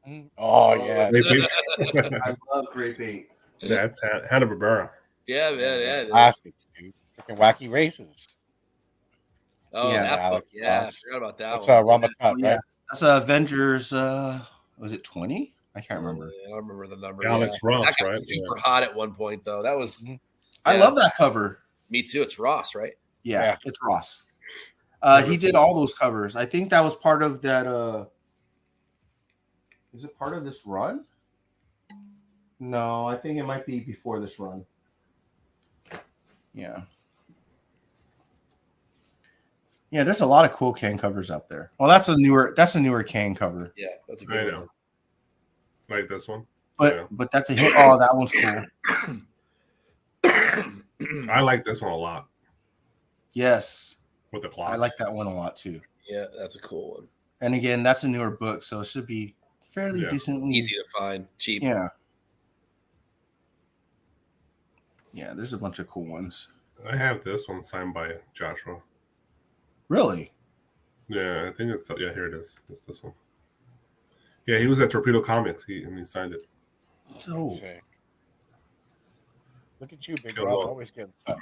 [SPEAKER 1] Mhm. Oh yeah.
[SPEAKER 2] I love Grape Ape.
[SPEAKER 3] That's Hanna-Barbera.
[SPEAKER 4] Yeah, man. Yeah, it is.
[SPEAKER 1] Classics, dude. Freaking wacky races.
[SPEAKER 4] Oh,
[SPEAKER 2] Yeah,
[SPEAKER 4] that book.
[SPEAKER 1] Alex
[SPEAKER 4] Yeah,
[SPEAKER 1] Ross.
[SPEAKER 4] I forgot about that
[SPEAKER 1] That's
[SPEAKER 4] one.
[SPEAKER 1] Rama Cut,
[SPEAKER 2] Yeah.
[SPEAKER 1] right?
[SPEAKER 2] That's Avengers. Was it 20? I can't remember.
[SPEAKER 4] I don't remember the number.
[SPEAKER 3] Alex Ross,
[SPEAKER 4] That got
[SPEAKER 3] right?
[SPEAKER 4] super hot at one point, though. That was
[SPEAKER 2] I love that cover.
[SPEAKER 4] me too. It's Ross, right?
[SPEAKER 2] Yeah. It's Ross. He did all those covers. I think that was part of that. Is it part of this run? No, I think it might be before this run. Yeah. Yeah, there's a lot of cool Kang covers out there. Well, that's a newer Kang cover.
[SPEAKER 4] Yeah, that's a
[SPEAKER 3] I
[SPEAKER 4] good
[SPEAKER 3] know.
[SPEAKER 4] one.
[SPEAKER 3] Like this one.
[SPEAKER 2] But that's a hit. Oh, that one's cool.
[SPEAKER 3] I like this one a lot
[SPEAKER 2] Yes.
[SPEAKER 3] with the clock.
[SPEAKER 2] I like that one a lot too.
[SPEAKER 4] Yeah, that's a cool one.
[SPEAKER 2] And again, that's a newer book, so it should be fairly decently
[SPEAKER 4] Easy to find, cheap.
[SPEAKER 2] Yeah. Yeah, there's a bunch of cool ones.
[SPEAKER 3] I have this one signed by Joshua.
[SPEAKER 2] Really?
[SPEAKER 3] Yeah, I think it's here it is. It's this one. Yeah, he was at Torpedo Comics. He signed it.
[SPEAKER 2] So
[SPEAKER 1] Sick. Look at you, Big
[SPEAKER 3] Kill
[SPEAKER 1] Rob,
[SPEAKER 3] all.
[SPEAKER 1] always getting stuff.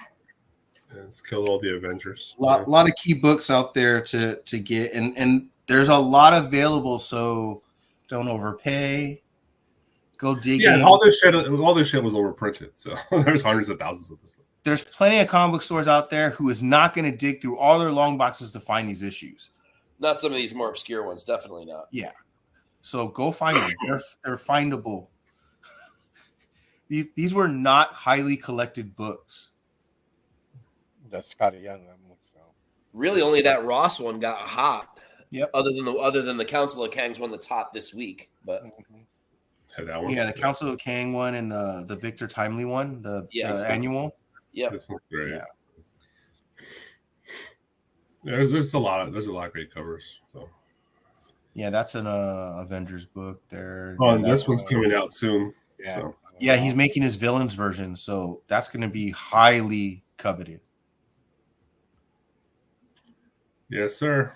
[SPEAKER 3] And it's killed all the Avengers.
[SPEAKER 2] lot of key books out there to get, and there's a lot available, so don't overpay. Go dig in.
[SPEAKER 3] Yeah, all this shit was overprinted. So there's hundreds of thousands of this stuff.
[SPEAKER 2] There's plenty of comic book stores out there who is not going to dig through all their long boxes to find these issues.
[SPEAKER 4] Not some of these more obscure ones. Definitely not.
[SPEAKER 2] Yeah. So go find them. They're findable. These were not highly collected books.
[SPEAKER 1] That's Scotty Young. So.
[SPEAKER 4] Really, only that Ross one got hot.
[SPEAKER 2] Yep.
[SPEAKER 4] Other than the Council of Kangs one that's hot this week, but
[SPEAKER 3] Had that one.
[SPEAKER 2] Yeah, the Council of Kang one and the Victor Timely one, the annual.
[SPEAKER 4] yeah,
[SPEAKER 3] This one's great.
[SPEAKER 2] Yeah.
[SPEAKER 3] Yeah, there's a lot of great covers. So.
[SPEAKER 2] Yeah, that's an Avengers book there.
[SPEAKER 3] Oh,
[SPEAKER 2] Yeah,
[SPEAKER 3] and
[SPEAKER 2] that's
[SPEAKER 3] this one's coming out soon.
[SPEAKER 1] Yeah.
[SPEAKER 3] So.
[SPEAKER 2] Yeah, he's making his villains version, so that's going to be highly coveted.
[SPEAKER 3] Yes, sir.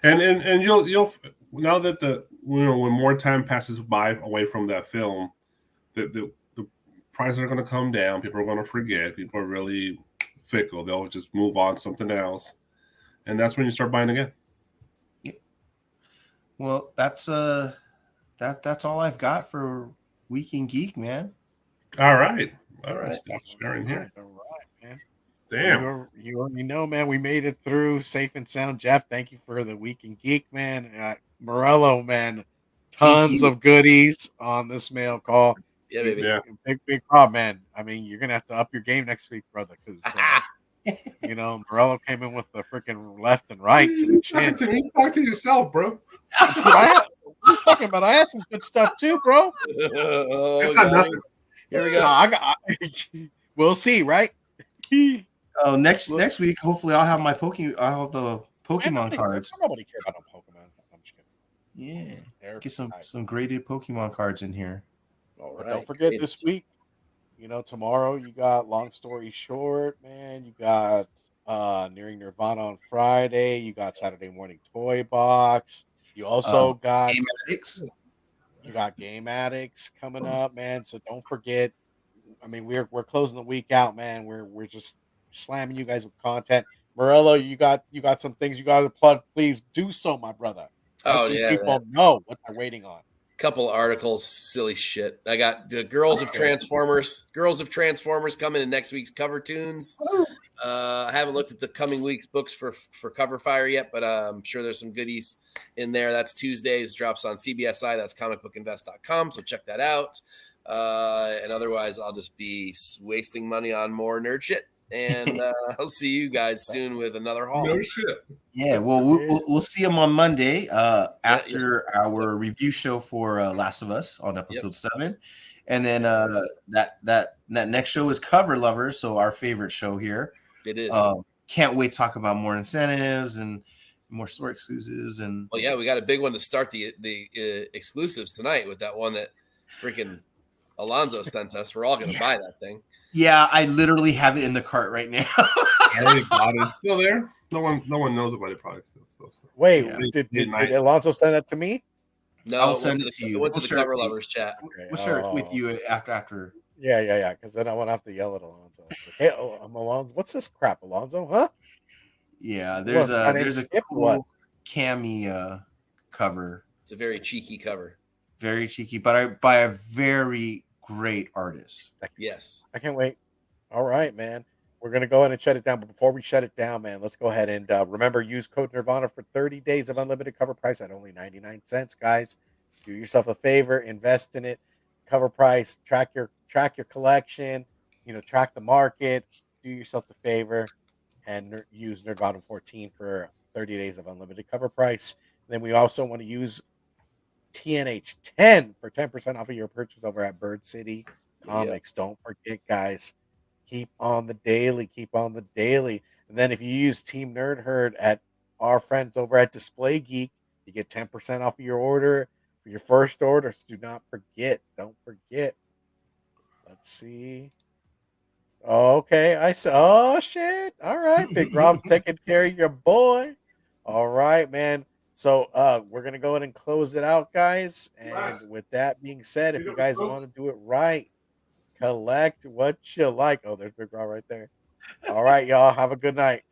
[SPEAKER 3] And you'll now that when more time passes by away from that film, the prices are going to come down. People are going to forget. People are really fickle. They'll just move on to something else, and that's when you start buying again.
[SPEAKER 2] Well, that's all I've got for Week in Geek, man.
[SPEAKER 3] All right.
[SPEAKER 4] Right.
[SPEAKER 3] Sharing here.
[SPEAKER 1] All right, man.
[SPEAKER 3] Damn.
[SPEAKER 1] You already know, man. We made it through safe and sound. Jeff, thank you for the Week in Geek, man. Morello, man. Tons of goodies on this mail call.
[SPEAKER 4] Yeah, baby.
[SPEAKER 3] Yeah.
[SPEAKER 1] Big problem, man. I mean, you're gonna have to up your game next week, brother, because Morello came in with the freaking left and right to the chin.
[SPEAKER 3] Talk to yourself, bro.
[SPEAKER 1] What you talking about? I had some good stuff too, bro.
[SPEAKER 4] Oh,
[SPEAKER 3] It's not nothing.
[SPEAKER 4] Here we go.
[SPEAKER 1] We'll see, right?
[SPEAKER 2] Oh, next week, hopefully, I'll have the Pokemon cards.
[SPEAKER 1] Nobody care about no Pokemon. I'm just kidding.
[SPEAKER 2] Yeah, get some graded Pokemon cards in here.
[SPEAKER 4] All
[SPEAKER 1] But
[SPEAKER 4] right.
[SPEAKER 1] don't forget this week. Tomorrow you got Long Story Short, man. You got Nearing Nirvana on Friday. You got Saturday Morning Toy Box. You also got
[SPEAKER 2] Game Addicts.
[SPEAKER 1] You got Game Addicts coming up, man. So don't forget. I mean, we're closing the week out, man. We're just slamming you guys with content. Morello, you got some things you got to plug. Please do so, my brother. Let these people know what they're waiting on.
[SPEAKER 4] Couple articles, silly shit. I got the Girls of Transformers coming in next week's cover tunes. I haven't looked at the coming week's books for Cover Fire yet, but I'm sure there's some goodies in there. That's Tuesdays, drops on CBSI. That's comicbookinvest.com. So check that out. And otherwise, I'll just be wasting money on more nerd shit. And I'll see you guys soon with another haul.
[SPEAKER 3] No shit.
[SPEAKER 2] Yeah, well, we'll see them on Monday after our review show for Last of Us on episode 7, and then that next show is Cover Lovers, so our favorite show here.
[SPEAKER 4] It is.
[SPEAKER 2] Can't wait to talk about more incentives and more store exclusives and.
[SPEAKER 4] Well, yeah, we got a big one to start the exclusives tonight with that one that freaking Alonzo sent us. We're all going to buy that thing.
[SPEAKER 2] Yeah, I literally have it in the cart right now.
[SPEAKER 3] It's still there. No one knows about it. Probably still.
[SPEAKER 1] Wait, did Alonso send that to me?
[SPEAKER 4] No,
[SPEAKER 2] I'll send it to you.
[SPEAKER 4] I went to the Cover Lovers chat.
[SPEAKER 2] Okay, we'll share it with you after.
[SPEAKER 1] Yeah. Because then I won't have to yell at Alonso. Hey, I'm Alonso. What's this crap, Alonso? Huh?
[SPEAKER 2] Yeah, there's a cool cami cover.
[SPEAKER 4] It's a very cheeky cover.
[SPEAKER 2] Very cheeky, but by a very great artist.
[SPEAKER 4] Yes.
[SPEAKER 1] I can't wait. All right, man. We're going to go ahead and shut it down. But before we shut it down, man, let's go ahead and remember, use code Nirvana for 30 days of unlimited cover price at only 99 cents, guys. Do yourself a favor, invest in it. Cover price, track your collection, track the market. Do yourself the favor and use Nerdvana 14 for 30 days of unlimited cover price. And then we also want to use TNH 10 for 10% off of your purchase over at Bird City Comics. Don't forget, guys. Keep on the daily. And then if you use Team Nerd Herd at our friends over at Display Geek, you get 10% off of your order for your first order. So do not forget. Don't forget. Let's see. Okay, I said, oh shit. All right, Big Rob taking care of your boy. All right, man. So we're gonna go ahead and close it out, guys. And with that being said, if you guys want to do it right, collect what you like. Oh, there's Big Rob right there. All right, y'all. Have a good night.